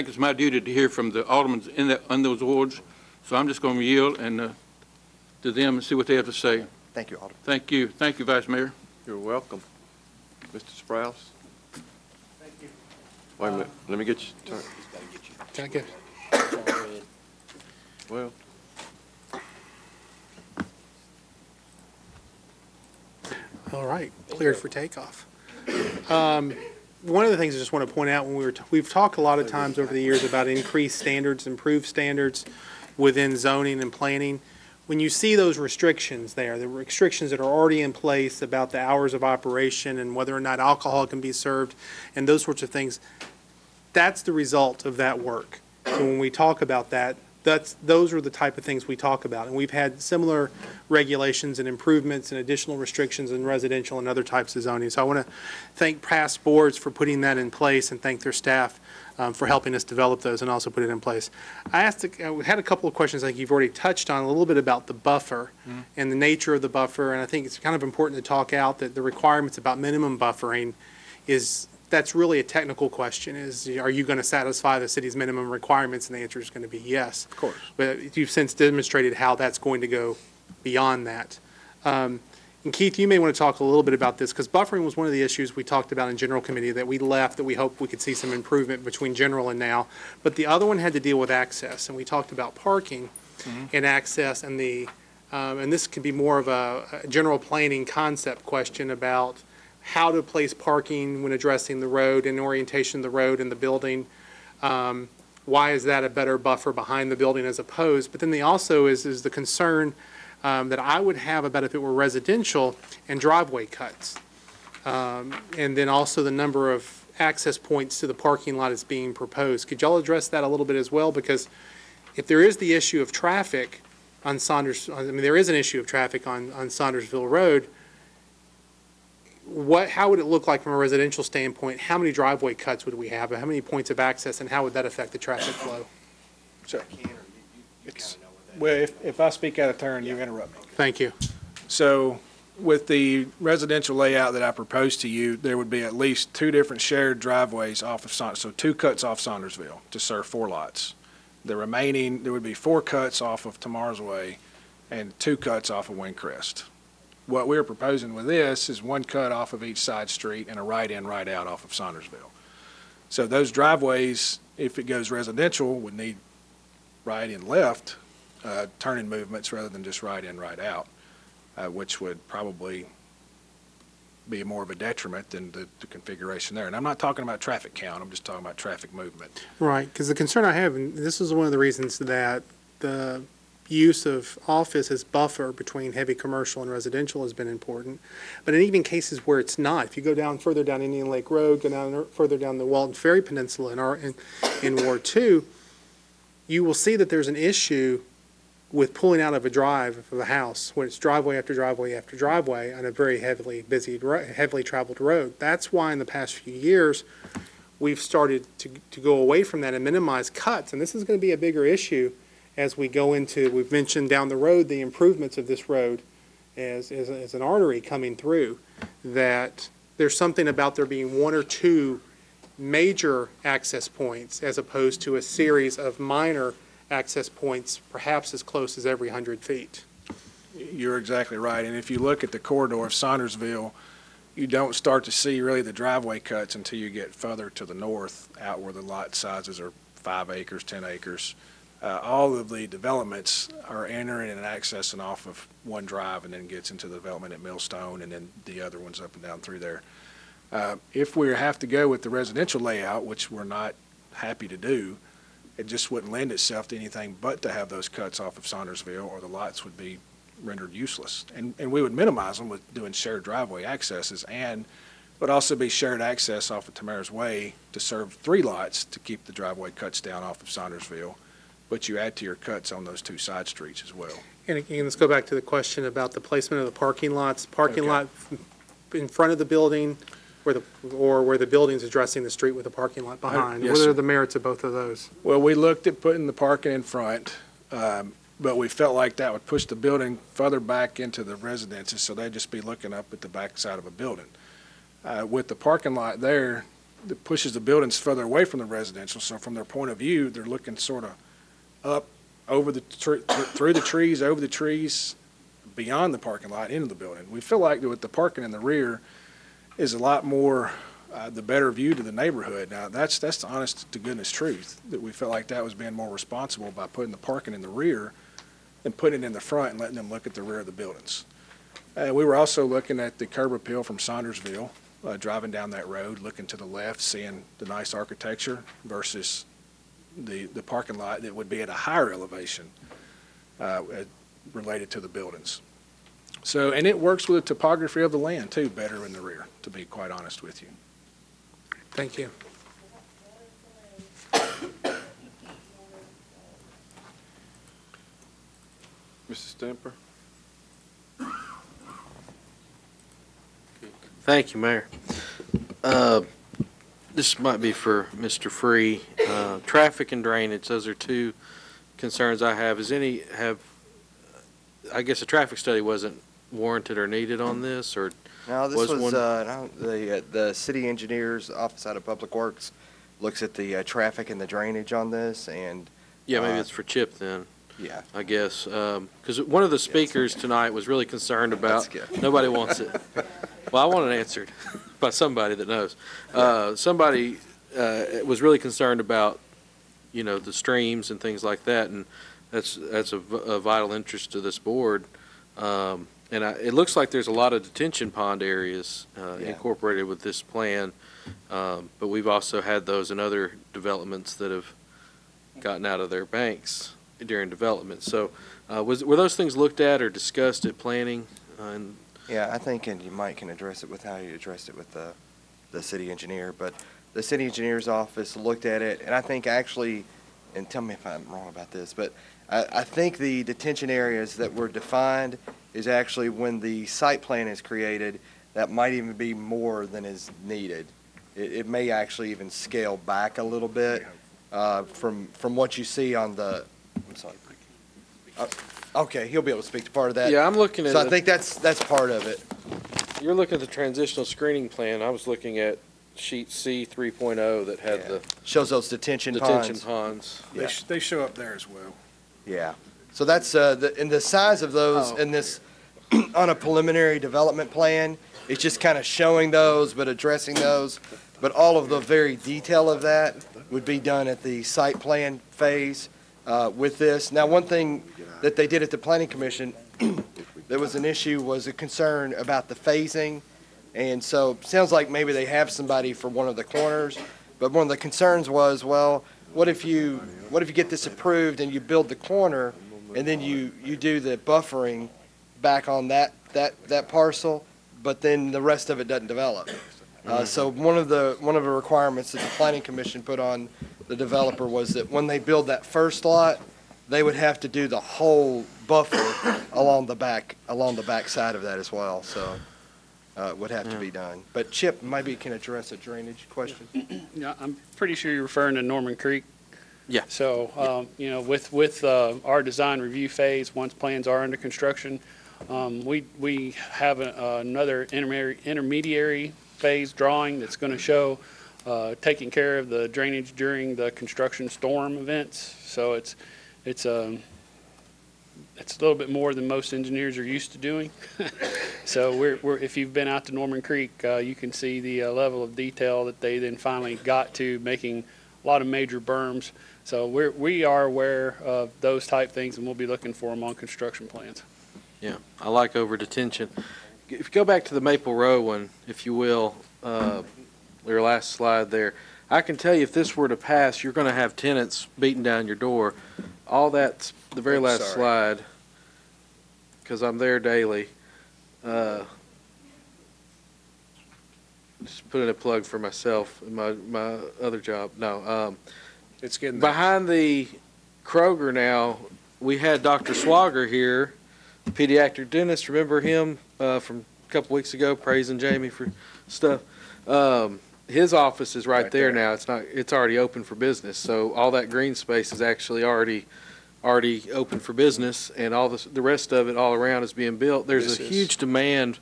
it's my duty to hear from the aldermen in those wards. So I'm just going to yield and to them and see what they have to say. Thank you, Alderman. Thank you. Thank you, Vice Mayor. You're welcome. Mr. Sprouse? Thank you. Wait a minute. Let me get you. Can I get? Well. All right, cleared for takeoff. One of the things I just want to point out, when we've talked a lot of times over the years about increased standards, improved standards within zoning and planning. When you see those restrictions there, the restrictions that are already in place about the hours of operation and whether or not alcohol can be served and those sorts of things, that's the result of that work. So when we talk about that, those are the type of things we talk about. And we've had similar regulations and improvements and additional restrictions in residential and other types of zoning. So I want to thank past boards for putting that in place and thank their staff for helping us develop those and also put it in place. I had a couple of questions I think you've already touched on, a little bit about the buffer and the nature of the buffer. And I think it's kind of important to talk out that the requirements about minimum buffering that's really a technical question. Are you going to satisfy the city's minimum requirements? And the answer is going to be yes. Of course. But you've since demonstrated how that's going to go beyond that. And Keith, you may want to talk a little bit about this, because buffering was one of the issues we talked about in general committee that we left, that we hope we could see some improvement between general and now. But the other one had to deal with access, and we talked about parking and access, and and this could be more of a general planning concept question about how to place parking when addressing the road and orientation of the road and the building. Why is that a better buffer behind the building as opposed? But then also is the concern that I would have about if it were residential and driveway cuts. And then also the number of access points to the parking lot is being proposed. Could y'all address that a little bit as well? Because if there is the issue of traffic on there is an issue of traffic on Saundersville Road, how would it look like from a residential standpoint? How many driveway cuts would we have? How many points of access, and how would that affect the traffic flow? Sure. Well, if I speak out of turn, you interrupt me. Thank you. So with the residential layout that I proposed to you, there would be at least 2 different shared driveways off of so 2 cuts off Saundersville to serve 4 lots. The remaining, there would be 4 cuts off of Tamar's Way and 2 cuts off of Windcrest. What we're proposing with this is 1 cut off of each side street and a right in, right out off of Saundersville. So those driveways, if it goes residential, would need right and left turning movements rather than just right in, right out, which would probably be more of a detriment than the configuration there. And I'm not talking about traffic count, I'm just talking about traffic movement. Right, because the concern I have, and this is one of the reasons that the use of office as buffer between heavy commercial and residential has been important. But in even cases where it's not, if you go down further down Indian Lake Road, go down further down the Walton Ferry Peninsula in Ward 2, you will see that there's an issue with pulling out of a drive of a house when it's driveway after driveway after driveway on a very heavily traveled road. That's why in the past few years we've started to go away from that and minimize cuts. And this is going to be a bigger issue as we go into, we've mentioned down the road the improvements of this road as an artery coming through, that there's something about there being 1 or 2 major access points as opposed to a series of minor access points, perhaps as close as every 100 feet. You're exactly right. And if you look at the corridor of Saundersville, you don't start to see really the driveway cuts until you get further to the north, out where the lot sizes are 5 acres, 10 acres. All of the developments are entering and accessing off of one drive and then gets into the development at Millstone and then the other ones up and down through there. If we have to go with the residential layout, which we're not happy to do, it just wouldn't lend itself to anything but to have those cuts off of Saundersville, or the lots would be rendered useless. And we would minimize them with doing shared driveway accesses, and would also be shared access off of Tamar's Way to serve 3 lots to keep the driveway cuts down off of Saundersville. But you add to your cuts on those 2 side streets as well. And again, let's go back to the question about the placement of the parking lots. Parking lot in front of the building, or where the building's addressing the street with the parking lot behind. Yes, what sir. are the merits of both of those? Well, we looked at putting the parking in front, but we felt like that would push the building further back into the residences, so they'd just be looking up at the back side of a building. With the parking lot there, it pushes the buildings further away from the residential, so from their point of view, they're looking sort of up over the through the trees, over the trees, beyond the parking lot, into the building. We feel like with the parking in the rear is a lot more the better view to the neighborhood. Now, that's the honest to goodness truth, that we felt like that was being more responsible by putting the parking in the rear than putting it in the front and letting them look at the rear of the buildings. We were also looking at the curb appeal from Saundersville, driving down that road, looking to the left, seeing the nice architecture versus the parking lot that would be at a higher elevation related to the buildings. So, and it works with the topography of the land too, better in the rear, to be quite honest with you. Thank you. Mr. Stemper? Thank you, Mayor. This might be for Mr. Free. Traffic and drainage, those are 2 concerns I have. I guess a traffic study wasn't warranted or needed on this, or? No, this was one? the city engineer's office out of Public Works looks at the traffic and the drainage on this, and Yeah, maybe it's for Chip then. Yeah. I guess, because one of the speakers tonight was really concerned about, nobody wants it. Well, I want it answered by somebody that knows. Somebody was really concerned about, the streams and things like that, and that's a vital interest to this board. And it looks like there's a lot of detention pond areas incorporated with this plan, but we've also had those in other developments that have gotten out of their banks during development. So were those things looked at or discussed at planning? Yeah, I think, and you might can address it with how you addressed it with the city engineer, but the city engineer's office looked at it, and I think actually, and tell me if I'm wrong about this, but I think the detention areas that were defined is actually when the site plan is created, that might even be more than is needed. It may actually even scale back a little bit from what you see on the, I'm sorry. Okay, he'll be able to speak to part of that. Yeah, I'm looking at. So I think that's part of it. You're looking at the transitional screening plan. I was looking at sheet C 3.0 that had the shows those detention ponds. Yeah. They show up there as well. Yeah. So that's and the size of those in this on a preliminary development plan. It's just kind of showing those, but addressing those. But all of the very detail of that would be done at the site plan phase with this. Now, one thing that they did at the Planning Commission, there was an issue, was a concern about the phasing. And so it sounds like maybe they have somebody for one of the corners. But one of the concerns was, well, what if you get this approved and you build the corner and then you do the buffering back on that parcel, but then the rest of it doesn't develop. So one of the requirements that the Planning Commission put on the developer was that when they build that first lot, they would have to do the whole buffer along the back side of that as well. So it would have to be done. But Chip maybe can address a drainage question. Yeah, I'm pretty sure you're referring to Norman Creek. Yeah. So, with our design review phase, once plans are under construction, we have another intermediary phase drawing that's going to show taking care of the drainage during the construction storm events. So it's a little bit more than most engineers are used to doing. So if you've been out to Norman Creek, you can see the level of detail that they then finally got to, making a lot of major berms. So we are aware of those type things, and we'll be looking for them on construction plans. Yeah, I like over detention. If you go back to the Maple Row one, if you will, your last slide there, I can tell you if this were to pass, you're going to have tenants beating down your door. All that's the very last slide, because I'm there daily. Just put in a plug for myself and my other job. No, it's getting behind the Kroger now. We had Dr. Swager here, the pediatric dentist. Remember him from a couple weeks ago, praising Jamie for stuff. His office is right there now. It's already open for business. So all that green space is actually already open for business, and all the rest of it all around is being built. There's a huge demand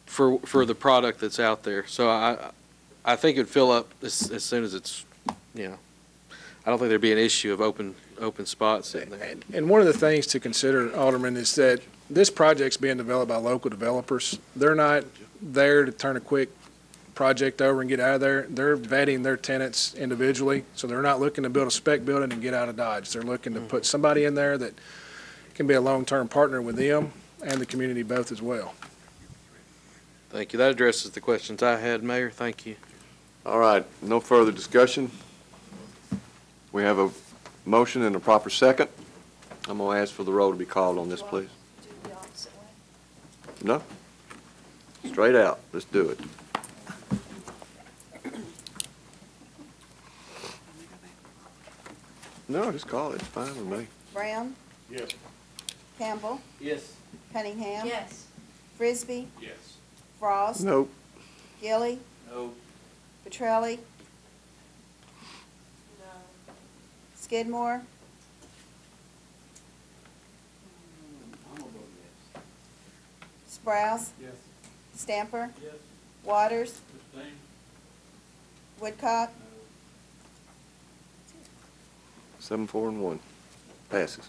for the product that's out there. So I think it'd fill up as soon as it's, I don't think there'd be an issue of open spots sitting there. And one of the things to consider, Alderman, is that this project's being developed by local developers. They're not there to turn a quick project over and get out of there. They're vetting their tenants individually, so they're not looking to build a spec building and get out of Dodge. They're looking to put somebody in there that can be a long-term partner with them and the community both as well. Thank you. That addresses the questions I had, Mayor. Thank you. All right, no further discussion. We have a motion and a proper second. I'm going to ask for the roll to be called on this, please. No? Straight out. Let's do it. No, just call it. It's fine with me. Brown? Yes. Campbell? Yes. Cunningham? Yes. Frisbee? Yes. Frost? Nope. Gilly? No. Petrelli? No. Skidmore? Sprouse? Yes. Stamper? Yes. Waters? Abstain. Woodcock? 7, 4, and 1. Passes.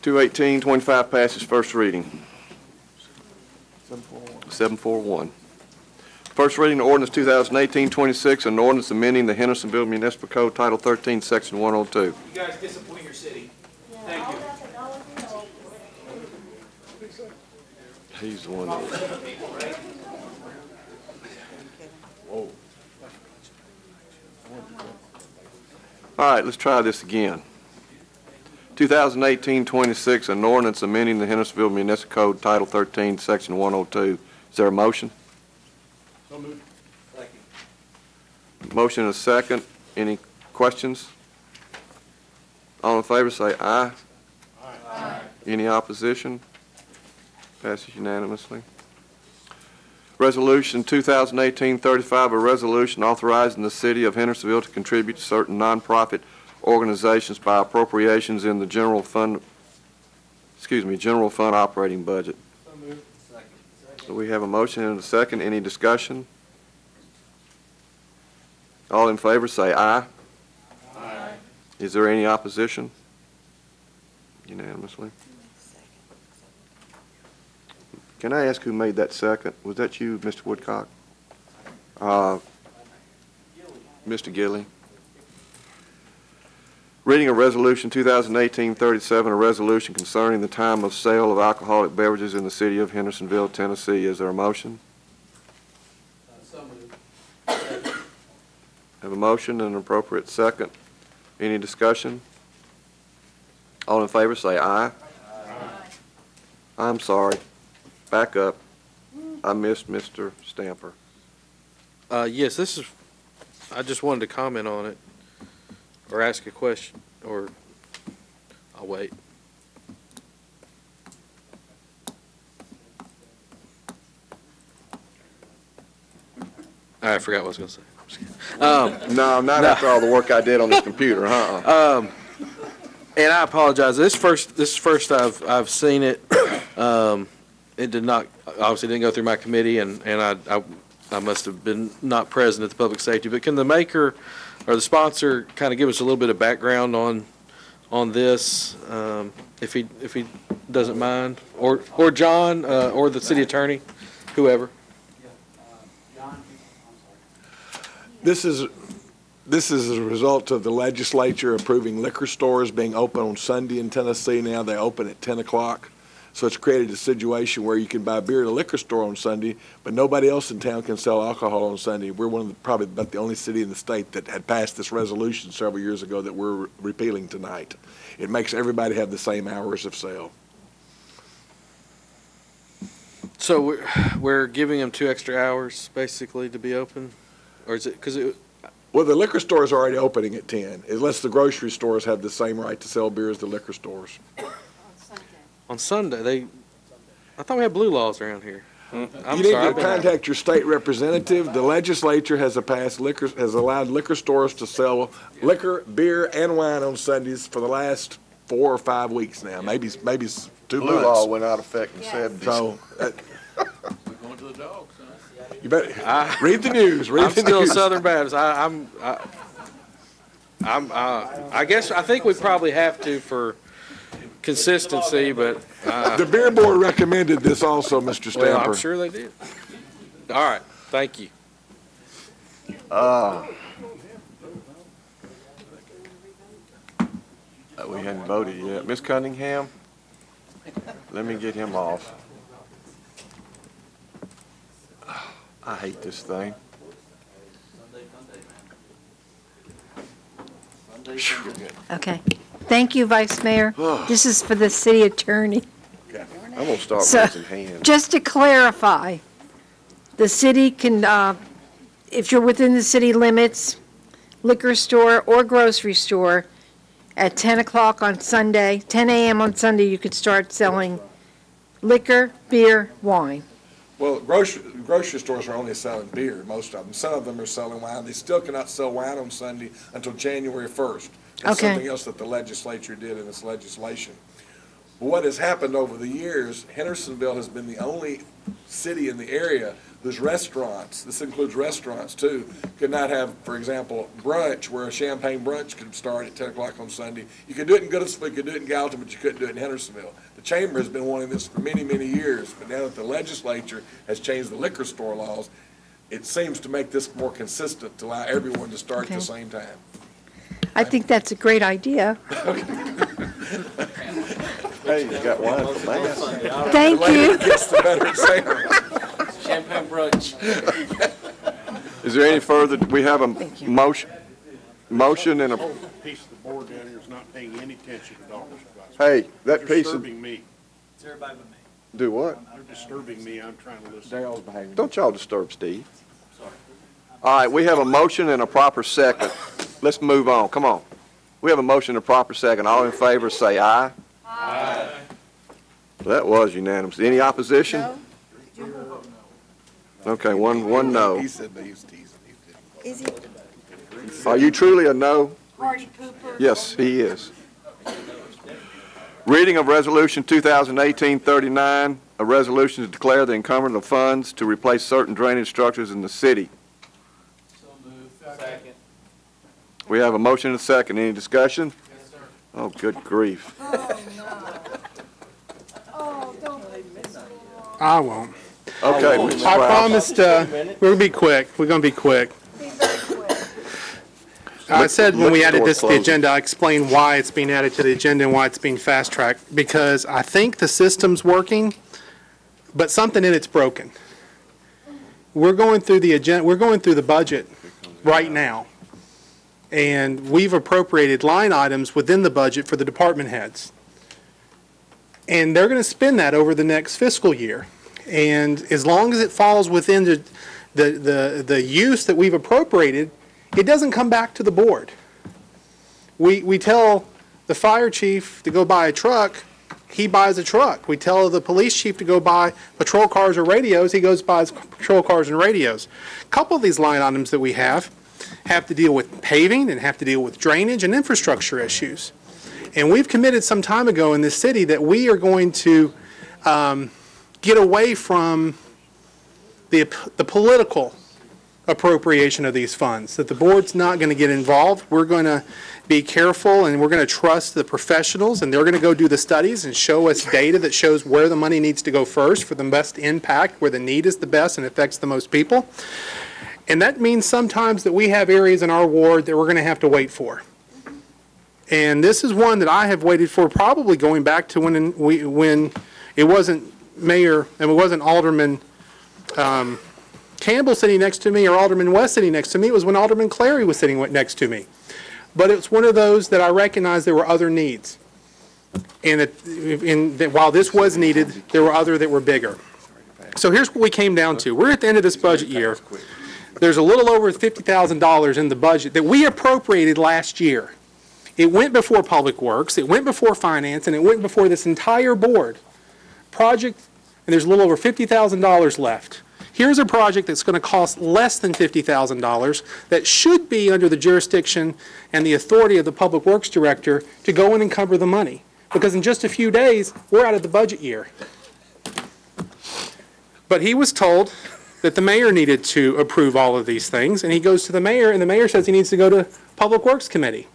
218-25 passes first reading. 741. First reading of ordinance 2018-26, an ordinance amending the Hendersonville Municipal Code, Title 13, Section 102. You guys disappoint your city. Thank you. He's the one that... Whoa. All right, let's try this again. 2018-26, an ordinance amending the Hendersonville Municipal Code, Title 13, Section 102. Is there a motion? So moved. Motion and a second. Any questions? All in favor say aye. Aye. Any opposition? Passes unanimously. Resolution 2018-35, a resolution authorizing the city of Hendersonville to contribute to certain nonprofit organizations by appropriations in the general fund operating budget. So moved. Second. So we have a motion and a second. Any discussion? All in favor say aye. Aye. Is there any opposition? Unanimously. Can I ask who made that second? Was that you, Mr. Woodcock? Mr. Gilly. Reading of Resolution 2018-37, a resolution concerning the time of sale of alcoholic beverages in the city of Hendersonville, Tennessee. Is there a motion? So moved. Have a motion and an appropriate second. Any discussion? All in favor say aye. Aye. I'm sorry. Back up. I missed Mr. Stamper. Yes, I just wanted to comment on it, or ask a question, or I'll wait. I forgot what I was going to say. No, not after all the work I did on this computer, And I apologize. This first I've seen it. It did not, obviously didn't go through my committee, and I must have been not present at the public safety. But can the maker or the sponsor kind of give us a little bit of background on this, if he doesn't mind, or John, or the city attorney, whoever? This is a result of the legislature approving liquor stores being open on Sunday in Tennessee. Now they open at 10 o'clock. So it's created a situation where you can buy beer at a liquor store on Sunday, but nobody else in town can sell alcohol on Sunday. We're probably about the only city in the state that had passed this resolution several years ago that we're repealing tonight. It makes everybody have the same hours of sale. So we're giving them 2 extra hours, basically, to be open? Or is it, because it... Well, the liquor store is already opening at 10, unless the grocery stores have the same right to sell beer as the liquor stores. On Sunday, I thought we had blue laws around here. You need to contact your state representative. The legislature has allowed liquor stores to sell liquor, beer, and wine on Sundays for the last 4 or 5 weeks now, maybe 2 months. Blue law went out of effect in 70s. So, We're going to the dogs, huh? you better read the news. I'm still a Southern Baptist. I guess I think we probably have to for consistency, but the beer board recommended this also, Mr. Stamper. well, I'm sure they did. All right, thank you. We hadn't voted yet. Ms. Cunningham, let me get him off. I hate this thing. Okay. Thank you, Vice Mayor. This is for the city attorney. Okay. I'm going to start So, raising hands. just to clarify, the city can, if you're within the city limits, liquor store or grocery store, at 10 o'clock on Sunday, 10 a.m. on Sunday, you could start selling liquor, beer, wine. Well, grocery stores are only selling beer, most of them. Some of them are selling wine. They still cannot sell wine on Sunday until January 1st. That's Okay. something else that the legislature did in its legislation. But what has happened over the years, Hendersonville has been the only city in the area whose restaurants, this includes restaurants too, could not have, for example, brunch, where a champagne brunch could start at 10 o'clock on Sunday. You could do it in Goodlettsville, you could do it in Gallatin, but you couldn't do it in Hendersonville. The chamber has been wanting this for many, many years, but now that the legislature has changed the liquor store laws, it seems to make this more consistent to allow everyone to start at the same time. I think that's a great idea. Hey, you got wine for that. Thank you. The later it gets, the better it sounds. Champagne brunch. Is there any further, we have a motion and a, Piece of the board down here is not paying any attention to dollars. hey, that They're piece of, disturbing me. It's everybody but me. do what? They're disturbing me. I'm trying to listen. Daryl's behaving. Don't y'all disturb Steve. All right, we have a motion and a proper second. Let's move on, come on. We have a motion and a proper second. All in favor, say aye. Aye. That was unanimous. Any opposition? No? Okay, one no. He said that he was teasing. Is he Are you truly a no? party pooper? Yes, he is. Reading of Resolution 2018-39, a resolution to declare the encumbrance of funds to replace certain drainage structures in the city. So moved. Second. We have a motion and a second. Any discussion? Yes, sir. Oh, good grief. Oh, no. Oh, don't. I won't. Okay, I Mr. Sprouse. promised, we're going to be quick. We're going to be quick. Be very quick. I said when we added this to the Closing. agenda, I explained why it's being added to the agenda and why it's being fast-tracked, because I think the system's working, but something in it's broken. We're going through the agenda, we're going through the budget right now, and we've appropriated line items within the budget for the department heads. And they're going to spend that over the next fiscal year. And as long as it falls within the use that we've appropriated, it doesn't come back to the board. We tell the fire chief to go buy a truck, he buys a truck. We tell the police chief to go buy patrol cars or radios, he goes buys patrol cars and radios. A couple of these line items that we have to deal with paving and have to deal with drainage and infrastructure issues. And we've committed some time ago in this city that we are going to get away from the political appropriation of these funds, that the board's not going to get involved. We're going to be careful, and we're going to trust the professionals, and they're going to go do the studies and show us data that shows where the money needs to go first for the best impact, where the need is the best and affects the most people. And that means sometimes that we have areas in our ward that we're going to have to wait for. And this is one that I have waited for, probably going back to when it wasn't Mayor, and it wasn't Alderman Campbell sitting next to me or Alderman West sitting next to me. It was when Alderman Clary was sitting next to me. But it's one of those that I recognized there were other needs. And that while this was needed, there were other that were bigger. So here's what we came down to. We're at the end of this budget year. There's a little over $50,000 in the budget that we appropriated last year. It went before Public Works, it went before Finance, and it went before this entire board. Project, and there's a little over $50,000 left. Here's a project that's going to cost less than $50,000 that should be under the jurisdiction and the authority of the Public Works Director to go and encumber the money. Because in just a few days, we're out of the budget year. But he was told that the mayor needed to approve all of these things, and he goes to the mayor, and the mayor says he needs to go to Public Works Committee.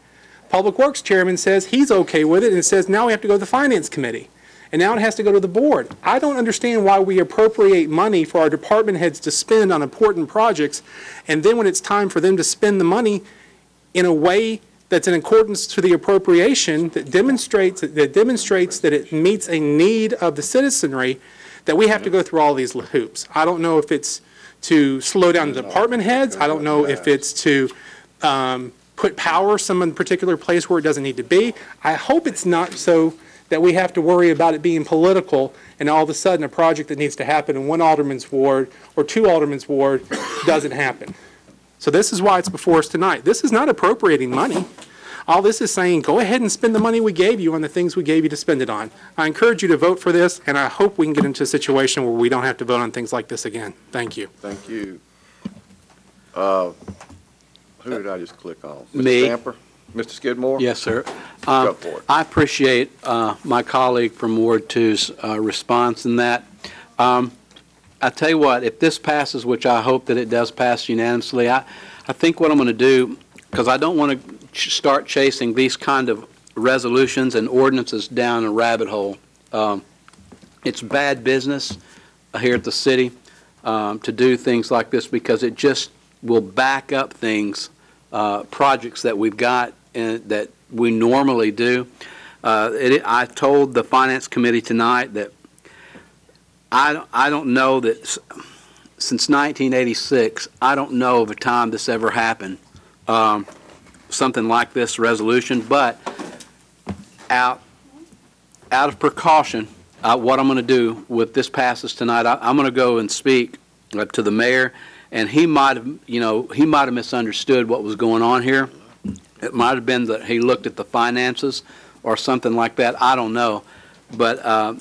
Public Works Chairman says he's okay with it, and it says now we have to go to the Finance Committee. And now it has to go to the board. I don't understand why we appropriate money for our department heads to spend on important projects, and then when it's time for them to spend the money in a way that's in accordance to the appropriation that demonstrates that it meets a need of the citizenry, that we have to go through all these hoops. I don't know if it's to slow down the department heads. I don't know if it's to put power some particular place where it doesn't need to be. I hope it's not so that we have to worry about it being political and all of a sudden a project that needs to happen in one alderman's ward or two alderman's ward doesn't happen. So this is why it's before us tonight. This is not appropriating money. All this is saying, go ahead and spend the money we gave you on the things we gave you to spend it on. I encourage you to vote for this, and I hope we can get into a situation where we don't have to vote on things like this again. Thank you. Thank you. Who did I just click on? Mr. Me. Stamper? Mr. Skidmore? Yes, sir. Go for it. I appreciate my colleague from Ward 2's response in that. I tell you what, if this passes, which I hope that it does pass unanimously, I think what I'm going to do, because I don't want to start chasing these kind of resolutions and ordinances down a rabbit hole. It's bad business here at the city to do things like this because it just will back up things, projects that we've got and that we normally do. I told the Finance Committee tonight that I don't know that since 1986, I don't know of a time this ever happened, something like this resolution, but out of precaution, what I'm going to do with this passes tonight, I'm going to go and speak to the mayor, and he might have misunderstood what was going on here. It might have been that he looked at the finances or something like that. I don't know. But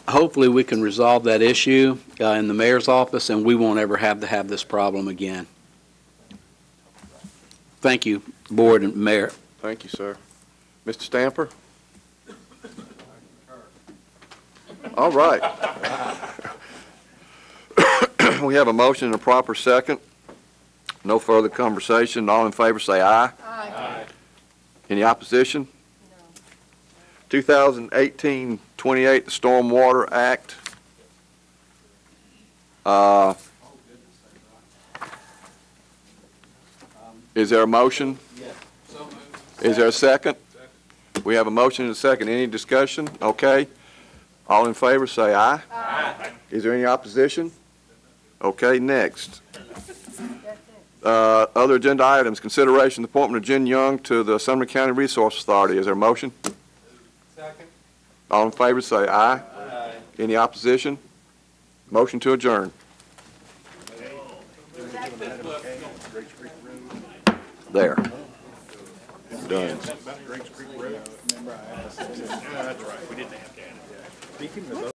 hopefully we can resolve that issue in the mayor's office, and we won't ever have to have this problem again. Thank you, board and mayor. Thank you, sir. Mr. Stamper? All right. We have a motion and a proper second. No further conversation. All in favor say aye. Aye. Any opposition? No. 2018-28, the Stormwater Act. Is there a motion? Yes. Is there a second? We have a motion and a second. Any discussion? Okay. All in favor say aye. Aye. Is there any opposition? Okay, next. Other agenda items, consideration of the appointment of Jen Young to the Sumner County Resource Authority. Is there a motion? Second. All in favor say aye. Aye. Any opposition? Motion to adjourn. There. Done. That's right. We didn't have to add it.